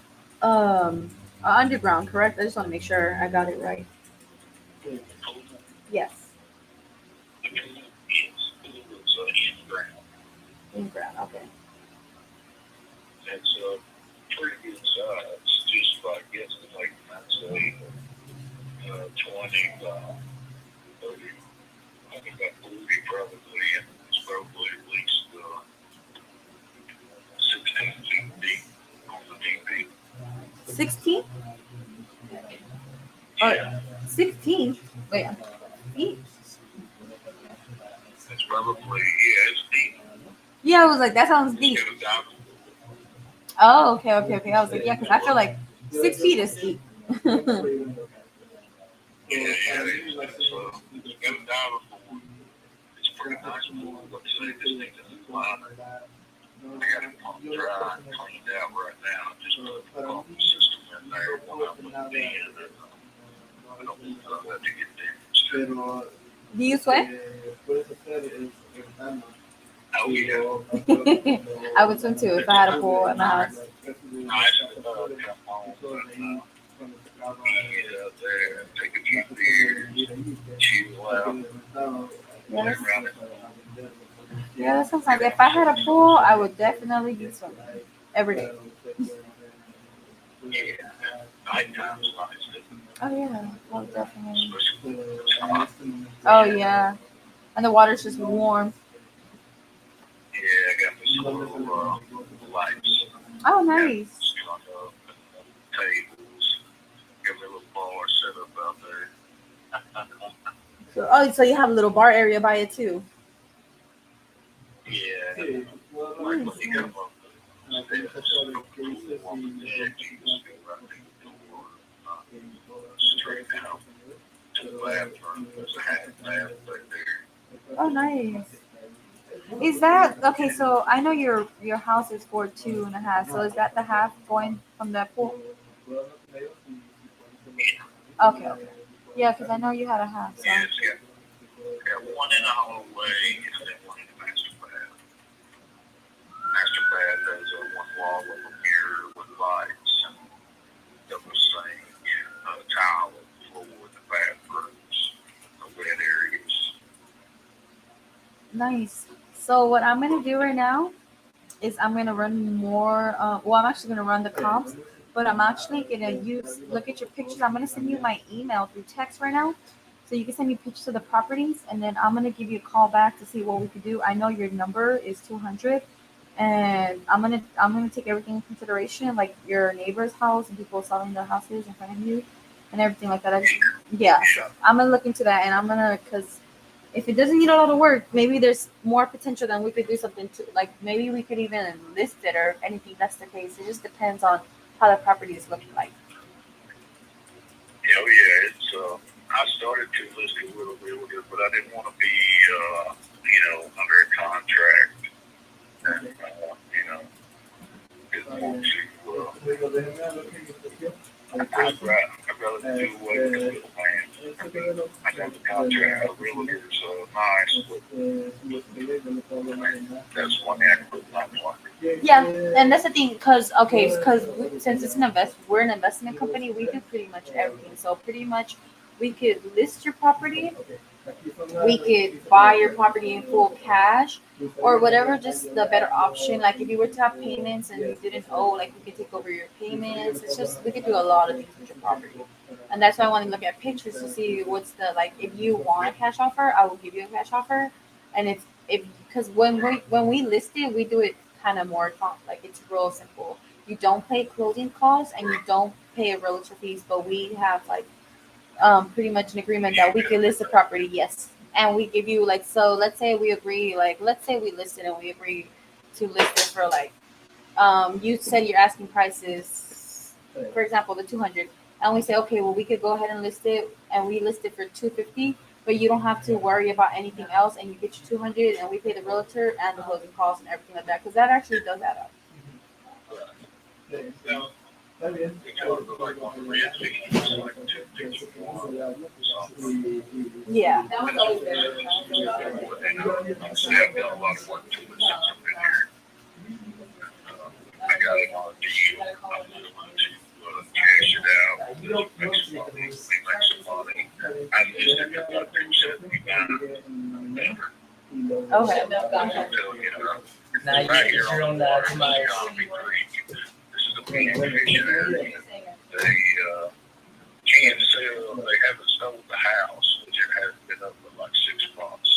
underground, correct? I just want to make sure I got it right. Yes. In ground. Okay. It's a pretty good size, just by guessing, I'd say 20 by 30. I think about 40 probably, and it's probably at least 16 feet deep on the DP. 16? Yeah. 16? Wait. Feet? It's probably, yeah, it's deep. Yeah, I was like, that sounds deep. Oh, okay. I was like, yeah, because I feel like 6 feet is deep. Yeah, it's got a diver board. It's pretty nice board. Like I say, this thing is liner. I got it pumped dry and cleaned out right now. Just put the pumping system in there when I put it in. I don't have to get damaged. Do you sweat? Oh, yeah. I would swim too if I had a pool at my house. I should come home and get out there and take a few beers, chill out, play around it. Yeah, that sounds like if I had a pool, I would definitely be swimming every day. Yeah, nighttime's nice. Oh yeah, well, definitely. Especially when it's hot. Oh yeah, and the water's just warm. Yeah, I got me some lights, Oh, nice. strung up, tables, got a little bar set up out there. So you have a little bar area by it too. Yeah, Okay, well, like Nice, when you nice. come up I the think stairs, that's all the cool cases on in the edge, you can see right through the door, straight out to the bathroom. There's a half bath back there. Oh, nice. Is that okay? So I know your house is for 2.5. So is that the half going from the pool? Okay, okay. Yeah, because I know you had a half. So. Yeah, it's got one in the hallway and then one in the master bath. Master bath has one wall of a mirror with lights and double sink, tile on the floor in the bathrooms, the wet areas. Nice. So what I'm gonna do right now is I'm gonna run more. Well, I'm actually gonna run the comps, but I'm actually gonna look at your pictures. I'm gonna send you my email through text right now, so you can send me pictures of the properties, and then I'm gonna give you a call back to see what we could do. I know your number is 200, and I'm gonna take everything in consideration, like your neighbor's house and people selling their houses in front of you, and everything like that. Yeah, so I'm gonna look into that, and I'm gonna because if it doesn't need a lot of work, maybe there's more potential than we could do something to like maybe we could even list it or anything that's the case. It just depends on how the property is looking like. Yeah, yeah, it's I started to list it with a realtor, but I didn't want to be under a contract and didn't want to I'd rather do away with the middleman. I got the contract, a realtor's nice, but that's one thing I can put in my pocket. Yeah, and that's the thing, because since it's we're an investment company, we do pretty much everything. So pretty much, we could list your property, we could buy your property in full cash, or whatever, just the better option. Like if you were to have payments and you didn't owe, like we could take over your payments. It's just we could do a lot of things with your property, and that's why I want to look at pictures to see what's the like. If you want a cash offer, I will give you a cash offer, and if because when we list it, we do it kind of more like it's real simple. You don't pay closing costs and you don't pay a realtor fees, but we have like pretty much an agreement that we can list the property, yes, and we give you like, so let's say we agree, like let's say we list it and we agree to list it for like you said your asking price is, for example, the 200, and we say okay, well we could go ahead and list it, and we list it for 250, but you don't have to worry about anything else, and you get your 200 and we pay the realtor and the closing costs and everything like that, because that actually does add up. Yeah. That was always there. I got it on a deal. I'm willing to cash it out. Make some money. I just have got Okay. Now right here you're on on the to my. This is the Winchester area. They can't sell. They haven't sold the house, which it has been up for like 6 months.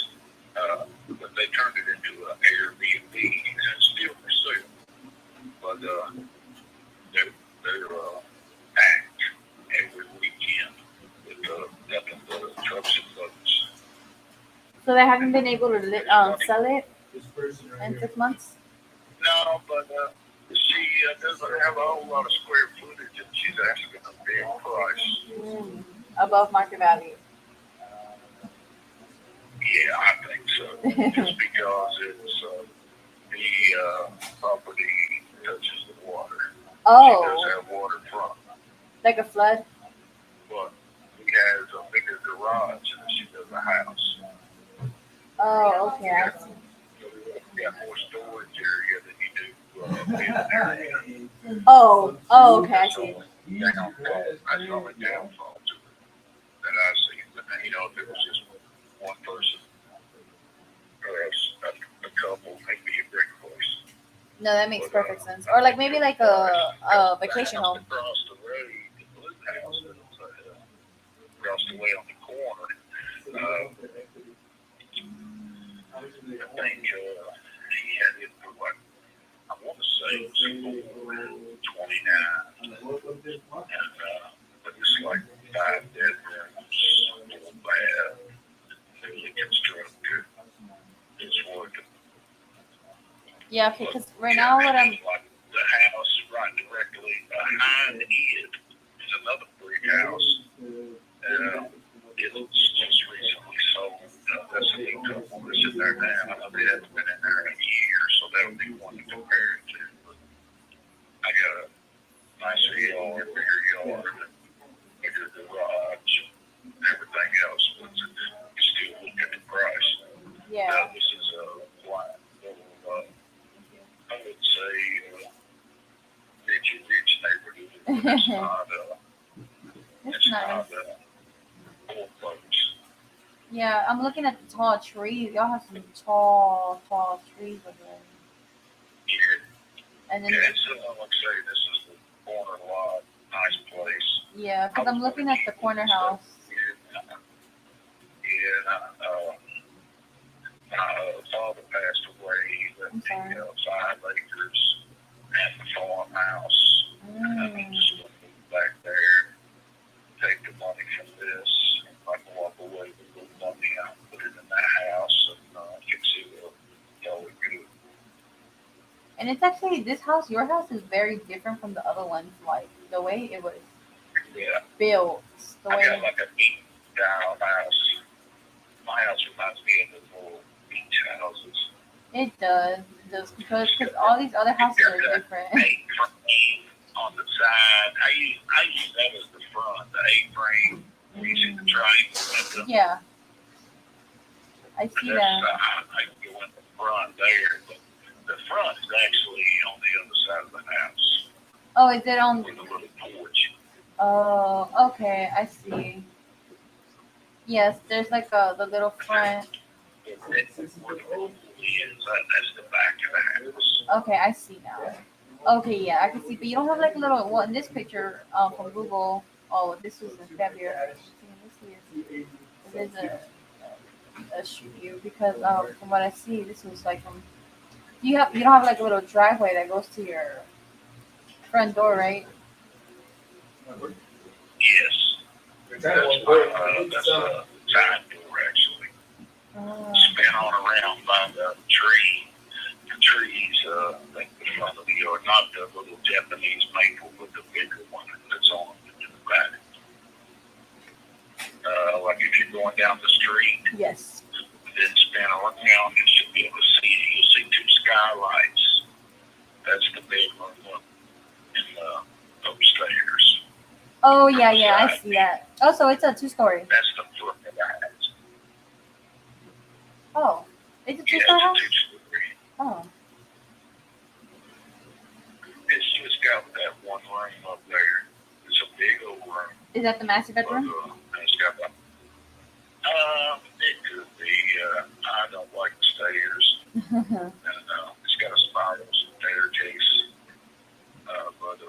But they turned it into an Airbnb, and it's still for sale. But they're packed every weekend with nothing but trucks and boats. So they haven't been able to sell it in 6 months? No, but she doesn't have a whole lot of square footage, and she's asking a big price. Above market value. Yeah, I think so. Just because it's the property touches the water. Oh. She does have waterfront, Like a flood? but he has a bigger garage than she does a house. Oh, okay. I see. You got more storage area than you do living area. Oh, okay. I see. That's the only downfall to it that I see. But if it was just one person or a couple, maybe a great place. No, that makes perfect sense. Or like maybe like a vacation home. Across the road, the blue house that's across the way on the corner. I think he had it for like Yeah, okay, because right now what I'm Like the house right directly behind it is another brick house. It's just recently sold. That's a new couple that's in there now. I know they haven't been in there in a year, so that'll be one to compare it to. But I got a nicer yard, bigger yard, and bigger garage, everything else. But you still look at the price. yeah. This is a flat little, I would say, rich neighborhood. But it's not, It's it's nice. not poor folks. Yeah, I'm looking at the tall trees. Y'all have some tall trees over there. Yeah, And then yeah, it's like I say, this is the corner lot, nice place. yeah, because I'm looking at the corner house. My father passed away, but I'm sorry. 5 acres at the farmhouse. And I'm just going to move back there, take the money from this, I can walk away with a little money out, put it in that house, and fix it up. All good. And it's actually this house, your house is very different from the other ones. Like the way it was Yeah, built, the I got way like a beach down house. My house reminds me of the little beach houses. it does because all these other houses are different. A-frame on the side. I use that as the front, the A-frame. You see the triangle window. Yeah, I see That's, that. I go in the front there, but the front is actually on the other side of the house Oh, is it on? with a little porch. Oh, okay, I see. Yes, there's like the little front. That's where the pool is. That's the back of the house. Okay, I see now. Okay, yeah, I can see. But you don't have like a little. Well, in this picture from Google. Oh, this was in February. This is a shoot you because from what I see, this was like you don't have like a little driveway that goes to your front door, right? Yes. That's a side door, actually. Spin on around by the tree. The trees, like the front of the yard, not the little Japanese maple, but the bigger one that's on in the back. Like if you're going down the street, Yes. then spin around, you should be able to see it. You'll see 2 skylights. That's the big one in the upstairs. Oh yeah, I see that. Oh, so it's a 2-story. That's the front of the house. Oh, it's a Yeah, 2-story house. it's a 2-story. Oh, It's just got that one room up there. It's a big old room. is that the master But, bedroom? it's got the, it could be, I don't like the stairs. And, it's got a spiral staircase. But,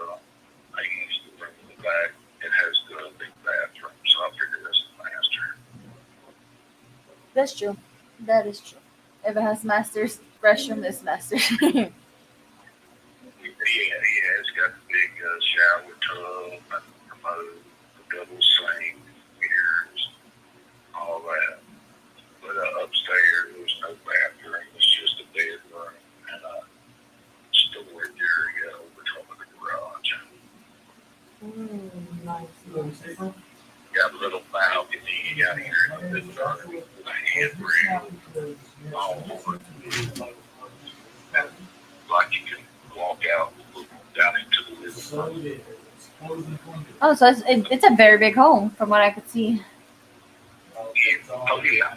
I use the room in the back. It has the big bathroom, so I figured that's the master. That's true. That is true. If it has master's restroom, it's master. Yeah, it's got the big shower tub and commode, the double sink, mirrors, all that. But upstairs, there's no bathroom. It's just a bedroom and a storage area over top of the garage. Got a little balcony out here in the middle with a handrail all over it. And like you can walk out and look down into the living room. Oh, so it's a very big home from what I could see. Oh yeah,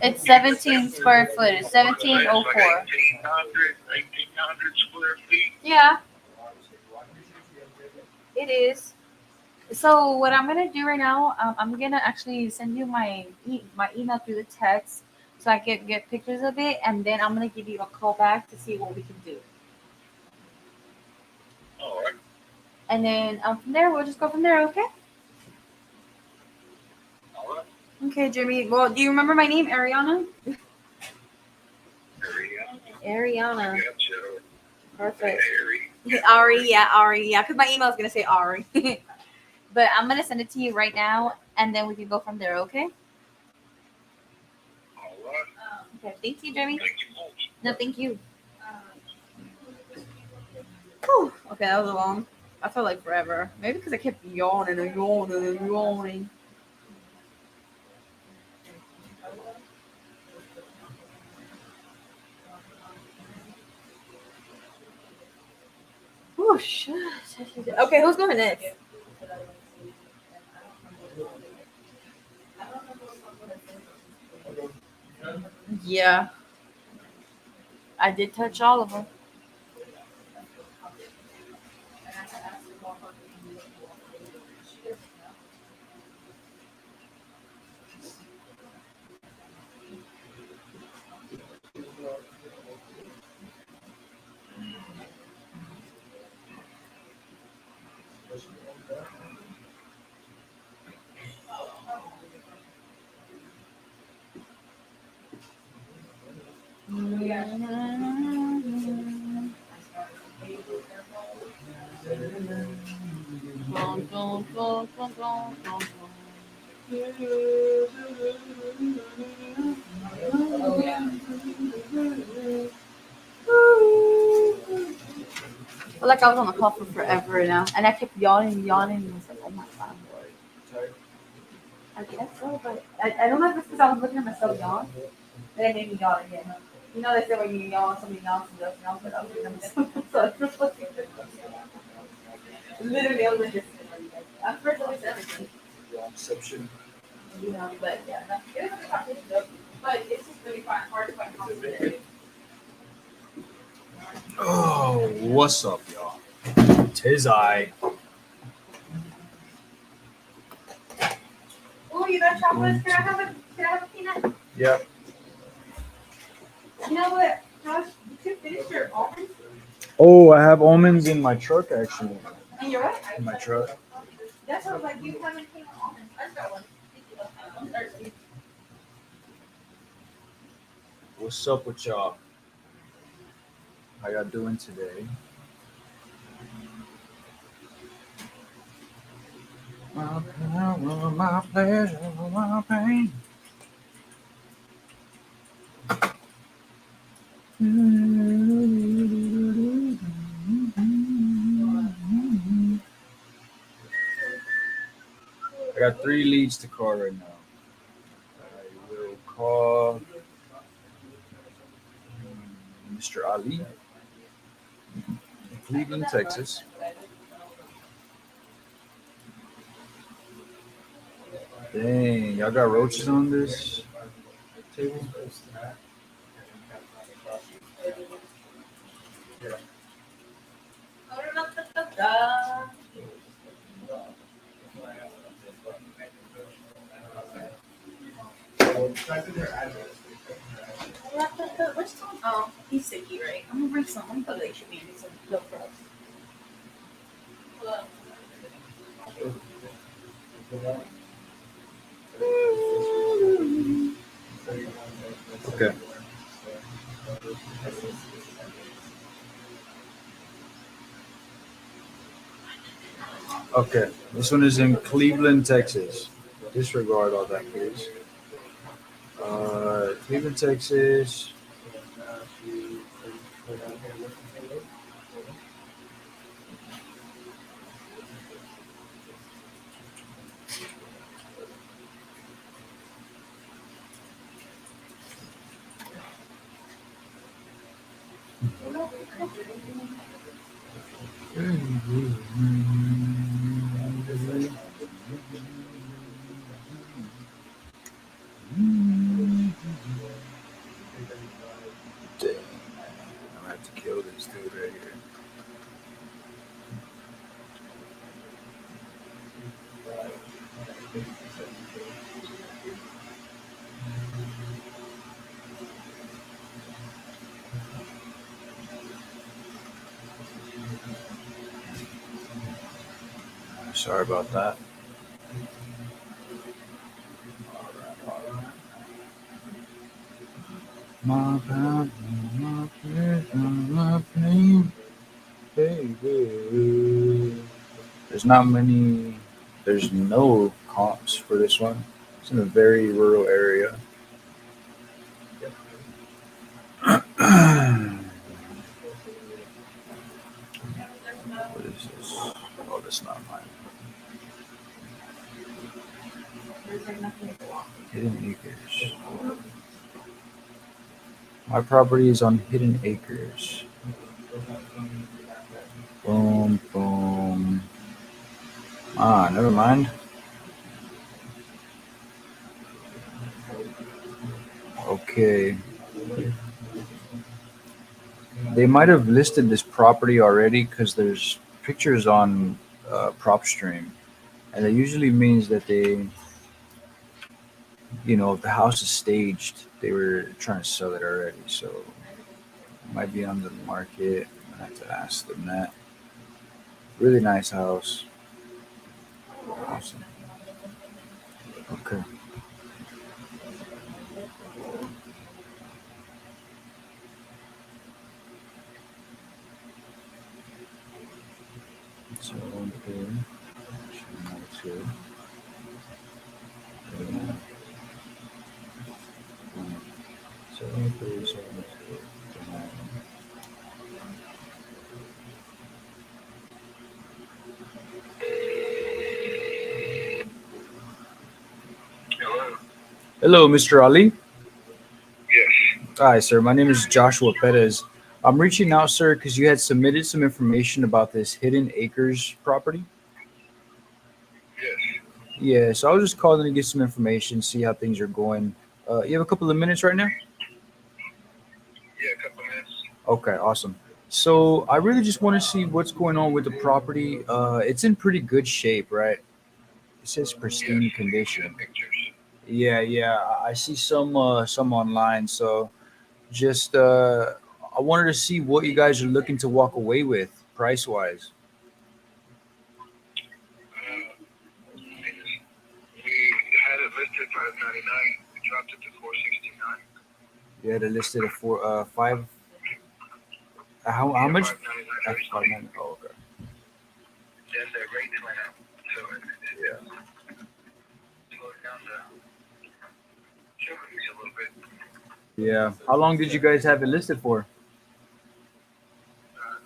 It's 17 square foot. It's 1704. 1,800 square feet. Yeah, it is. So what I'm gonna do right now, I'm gonna actually send you my email through the text, so I can get pictures of it, and then I'm gonna give you a call back to see what we can do. All right. And then from there, we'll just go from there. Okay. All right. Okay, Jimmy. Well, do you remember my name, Ariana? Ariana. Perfect. Ari, yeah. Because my email is gonna say Ari. But I'm gonna send it to you right now, and then we can go from there. Okay. All Okay, thank you, Jimmy. Thank you, folks. No, thank you. Whew. Okay, that was long. I felt like forever. Maybe because I kept yawning and yawning and yawning. Oh shit. Okay, who's going next? Yeah, I did touch all of them. I feel like I was on the call for forever now, and I kept yawning and yawning, and I was like, oh my god, Lord. I guess so, but I don't know if it's because I was looking at myself yawn, and it made me yawn again. You know, they say when you yawn, somebody yawns and doesn't yawn, but I was looking at myself, so it was like, literally, I was just, I'm first always everything. Inception. You know, but yeah, no, it was a conversation, but it's just really hard to find conversation. Oh, what's up, y'all? Tis I. Oh, you got chocolates? Can I have a peanut? Yep. You know what? Josh, did you finish your almonds? Oh, I have almonds in my truck actually. And you're what? In my truck. That's what I was like, you haven't taken almonds. I just got one. I'm thirsty. What's up with y'all? How y'all doing today? My power, my pleasure, my pain. I got 3 leads to call right now. I will call Mr. Ali in Cleveland, Texas. Dang, y'all got roaches on this table? What's Tom? Oh, he's sicky, right? I'm gonna bring some. I'm gonna let you be some milk for us. Okay. Okay. This one is in Cleveland, Texas. Disregard all that, please. Cleveland, Texas. Dang, I'm gonna have to kill this dude right here. Sorry about that. My power, my pleasure, my pain, baby. There's not many. There's no comps for this one. It's in a very rural area. that's not mine. Hidden Acres. My property is on Hidden Acres. Boom, boom. Ah, never mind. Okay. They might have listed this property already because there's pictures on PropStream. And it usually means that they, if the house is staged, they were trying to sell it already. So it might be on the market. I have to ask them that. Really nice house. Awesome. Okay. So, okay. Two. Hello, Mr. Ali. Yes. Hi, sir. My name is Joshua Perez. I'm reaching out, sir, because you had submitted some information about this Hidden Acres property. Yes. Yeah, so I was just calling to get some information, see how things are going. You have a couple of minutes right now? Yeah, a couple minutes. Okay, awesome. So I really just want to see what's going on with the property. It's in pretty good shape, right? It says pristine condition. Pictures. Yeah, I see some online. So just I wanted to see what you guys are looking to walk away with price wise. We had it listed $599. We dropped it to $469. You had it listed at five. How much? $599. Oh, okay. Then the rates went up, so it slowed down the showings a little bit. Yeah. How long did you guys have it listed for?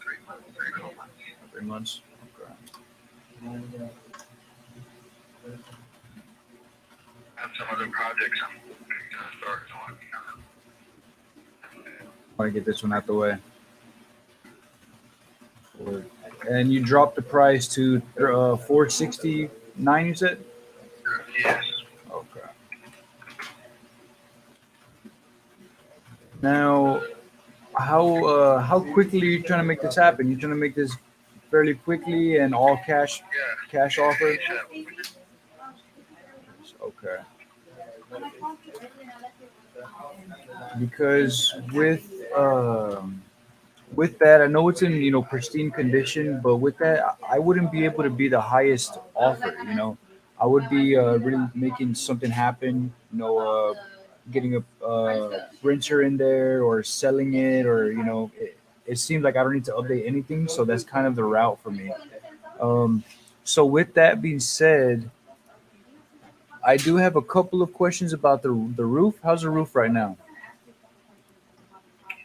3 months, 3 or 4 months. 3 months. Okay. I have some other projects I'm going to start on. Want to get this one out the way. And you dropped the price to $469. You said. Yes. Okay. Now, how quickly are you trying to make this happen? You trying to make this fairly quickly and all cash offer? Okay. Because with that, I know it's in pristine condition, but with that, I wouldn't be able to be the highest offer. I would be really making something happen. Getting a renter in there or selling it, or it seems like I don't need to update anything, so that's kind of the route for me. So with that being said, I do have a couple of questions about the roof. How's the roof right now?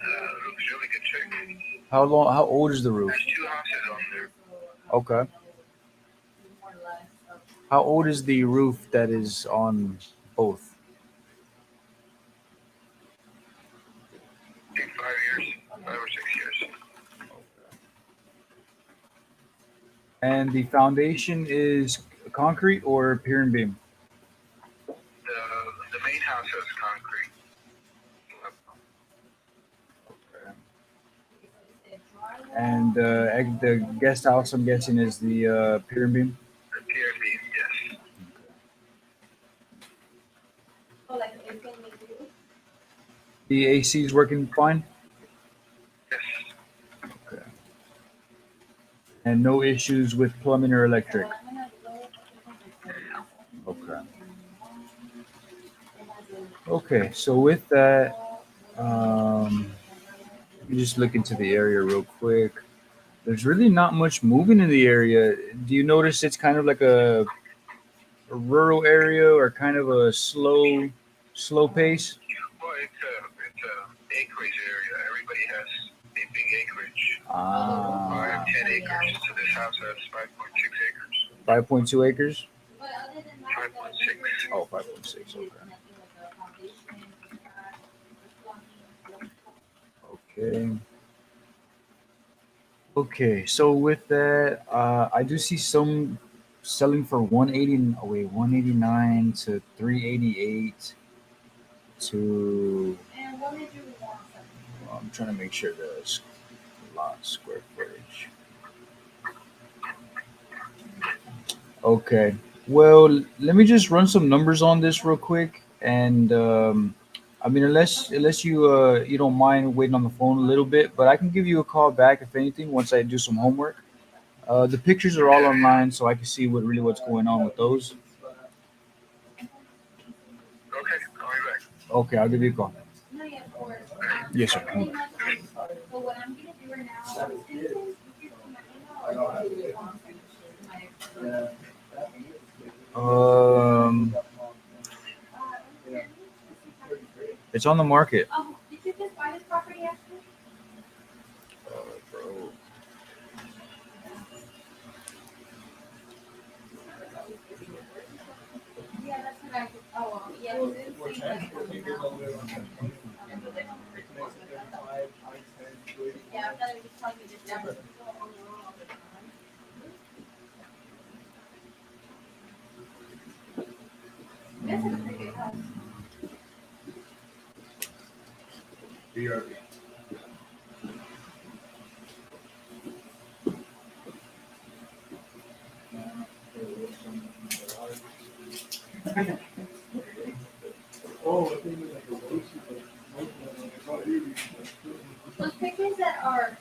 Roof's really good shape. How old is the roof? There's 2 houses on there. Okay. How old is the roof that is on both? I think 5 years, 5 or 6 years. And the foundation is concrete or pier and beam? The main house has concrete. And the guest house, I'm guessing, is the pier and beam? The pier and beam, yes. The AC is working fine? Yes. Okay. And no issues with plumbing or electric? Okay. Okay, so with that, let me just look into the area real quick. There's really not much moving in the area. Do you notice it's kind of like a rural area or kind of a slow pace? Well, it's a acreage area. Everybody has a big acreage. I have 10 acres, so this house has 5.6 acres. 5.2 acres. But other than that, 5.6. Oh, 5.6. Okay. Okay. So with that, I do see some selling for 180. Oh wait, 189 to 388 to. And what did you want? I'm trying to make sure the lot square footage. Okay. Well, let me just run some numbers on this real quick, and I mean, unless you don't mind waiting on the phone a little bit, but I can give you a call back if anything once I do some homework. The pictures are all online, so I can see what's going on with those. Okay, call me back. Okay, I'll give you a call. No, yeah, of course. Yes, sir. So what I'm gonna do right now It's on the market. Oh, did you just buy this property actually? Bro. Yeah, that's what I. Oh, yeah. It didn't say that. Yeah, I thought it was telling me this number. This is a pretty good house. BRB. Those pictures that are,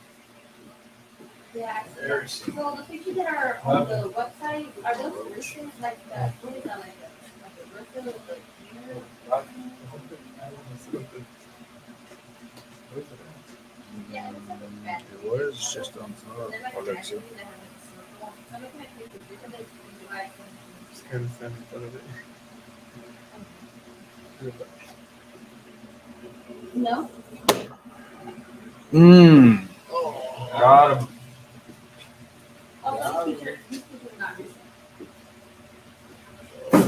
yeah. So the pictures that are on the website, are those roosters like that? What is that, like a rooster with a mirror? Yeah, it looks like a bat. It was just on top. They're like Oh, a that's it. bat that have like a circle. I'm looking at pictures. They said they like Just kind of stand in front of it. no. Got him. Oh, these pictures are not recent.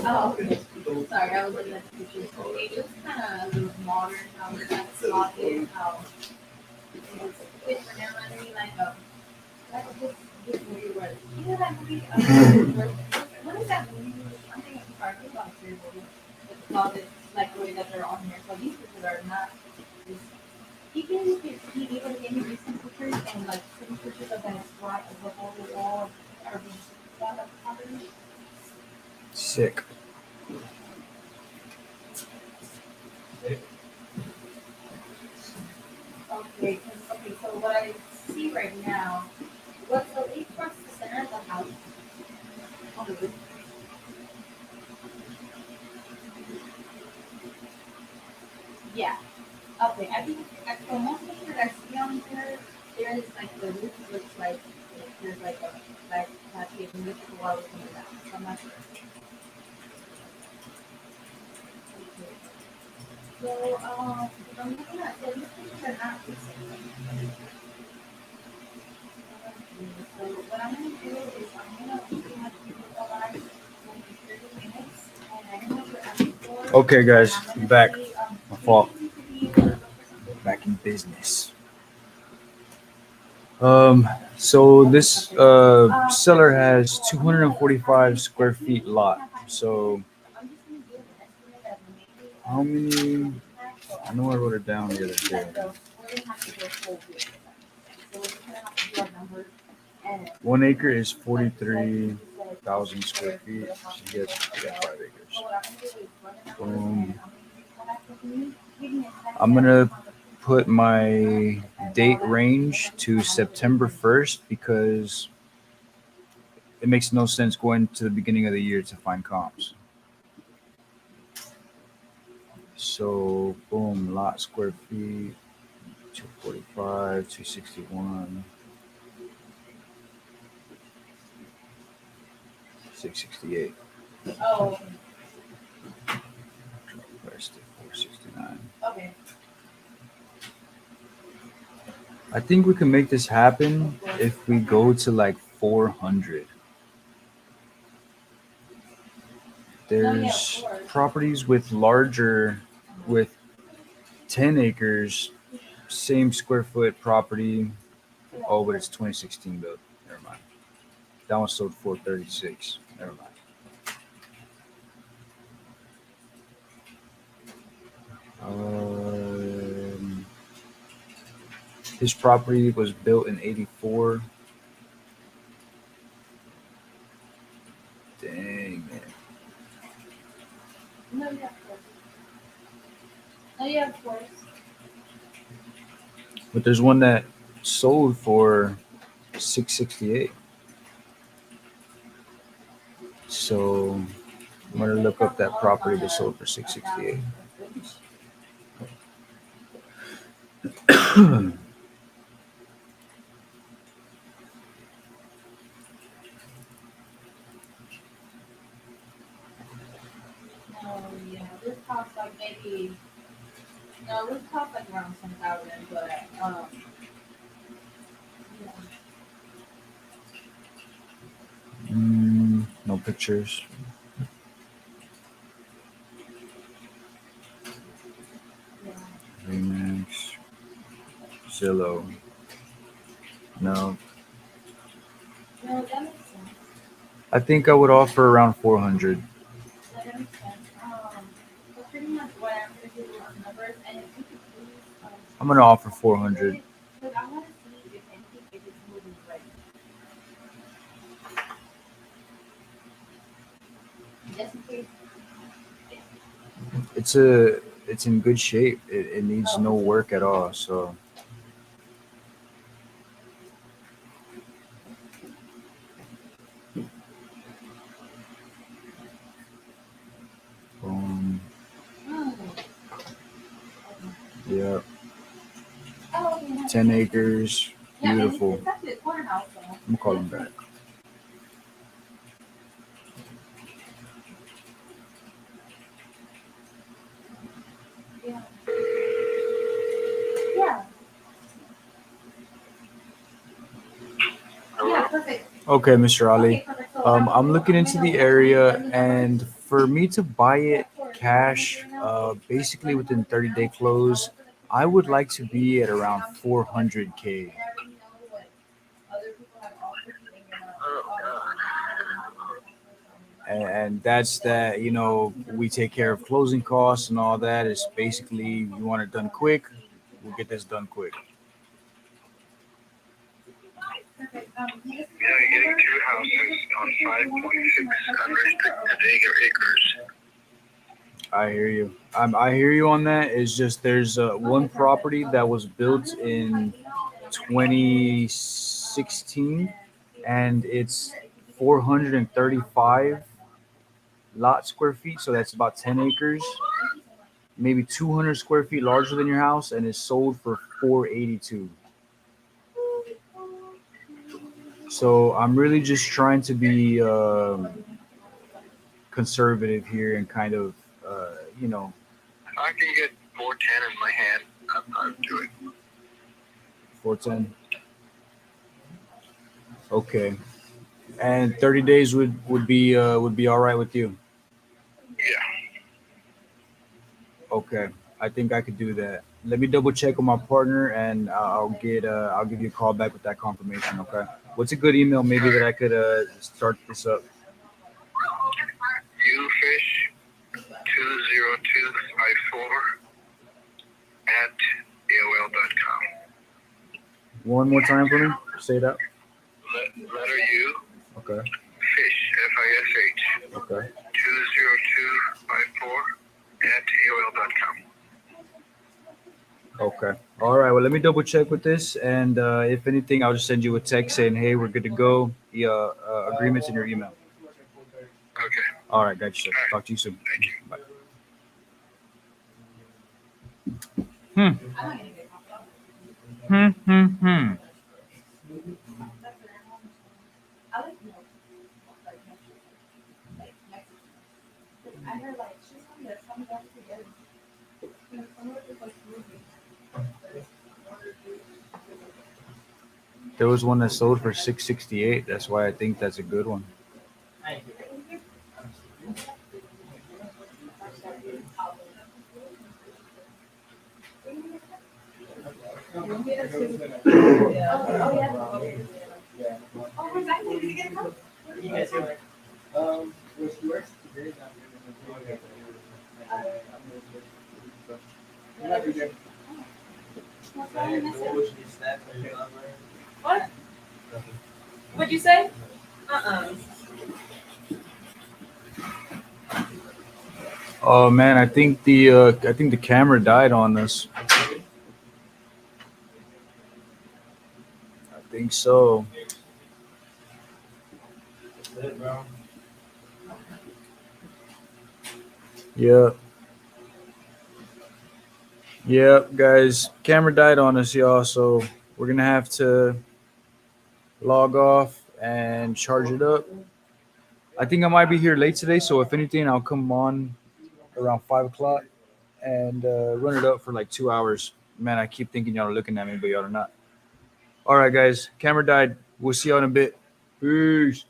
Oh, okay. Sorry, I was looking at the pictures. It looks kind of a little modern. How it's like slotted. How it's fit for now. I mean, like this movie where you know that movie. What is that movie? I'm thinking of Park. It's not a serious movie. It's closet, like the way that they're on here. So these pictures are not. Even if you be able to give me recent pictures and like some pictures of that spot of the whole wall or the spot of the property. Sick. Okay, so what I see right now, what's the leaf across the center of the house? On the roof. Yeah. Okay, I think for most pictures I see on here, there is like the roof looks like there's like a like patio and this is why we're coming down. So I'm not sure. Okay. So I'm looking at so these pictures are not recent. So what I'm gonna do is I'm gonna pretty much keep it alive for 30 minutes and I know what you're asking for. Okay, guys, I'm I'm gonna back. see, My fault. maybe Back in business. So this seller has 245 square feet lot. So how many? I know I wrote it down the other day. 1 acre is 43,000 square feet. So he has 5 acres. I'm gonna put my date range to September 1st because it makes no sense going to the beginning of the year to find comps. So boom, lot square feet, 245, 261, 668. Oh, Where's the 469? okay. I think we can make this happen if we go to like 400. There's properties with with 10 acres, same square foot property. Oh, but it's 2016 built. Never mind. That one sold 436. Never mind. His property was built in 84. Dang, man. No, yeah, of course. Oh, yeah, of course. But there's one that sold for 668. So I'm gonna look up that property that sold for 668. No, yeah, this costs like maybe, no, this costs like around 10,000, but, yeah. No pictures. Remax. Zillow. No. No, that makes sense. I think I would offer around 400. That makes sense. But pretty much what I'm gonna do is numbers, and if you could please, I'm gonna offer 400. because I wanna see if anything, if it's moving right. Just in case. It's in good shape. It needs no work at all. So yeah, Oh, yeah. 10 acres, Yeah, and beautiful. it's actually a corner house, though. I'm gonna call him back. Yeah. Yeah. Yeah, perfect. Okay, Mr. Ali. Okay, perfect. So I'm looking into the area, and for me to buy it cash, basically within 30-day close, I would like to be at around 400K. And that's that, we take care of closing costs and all that. It's basically, you want it done quick, we'll get this done quick. Yeah, you're getting two houses on 5.6 unrestricted acres. I hear you. I hear you on that. It's just there's one property that was built in 2016, and it's 435 lot square feet. So that's about 10 acres, maybe 200 square feet larger than your house, and it's sold for 482. So I'm really just trying to be conservative here and kind of, I can get 410 in my hand. I'll do it. 410. Okay. And 30 days would be all right with you. Yeah. Okay. I think I could do that. Let me double check with my partner, and I'll give you a call back with that confirmation. Okay. What's a good email maybe that I could start this up? ufish20254@aol.com. One more time for me. Say that. Letter U. Okay. Fish, F-I-S-H. Okay. 20254@aol.com. Okay. All right. Well, let me double check with this, and if anything, I'll just send you a text saying, "Hey, we're good to go." The agreements in your email. Okay. All right, gotcha. Sir. Talk to you soon. Thank you. Bye. I heard like she's on there, some guys together. Some of it's like moving. There was one that sold for 668. That's why I think that's a good one. Where she works today, What? What'd you say? Oh man, I think the camera died on us. I think so. Yep. Yep, guys. Camera died on us, y'all. So we're gonna have to log off and charge it up. I think I might be here late today, so if anything, I'll come on around 5 o'clock and run it up for like 2 hours. Man, I keep thinking y'all are looking at me, but y'all are not. All right, guys. Camera died. We'll see y'all in a bit. Peace.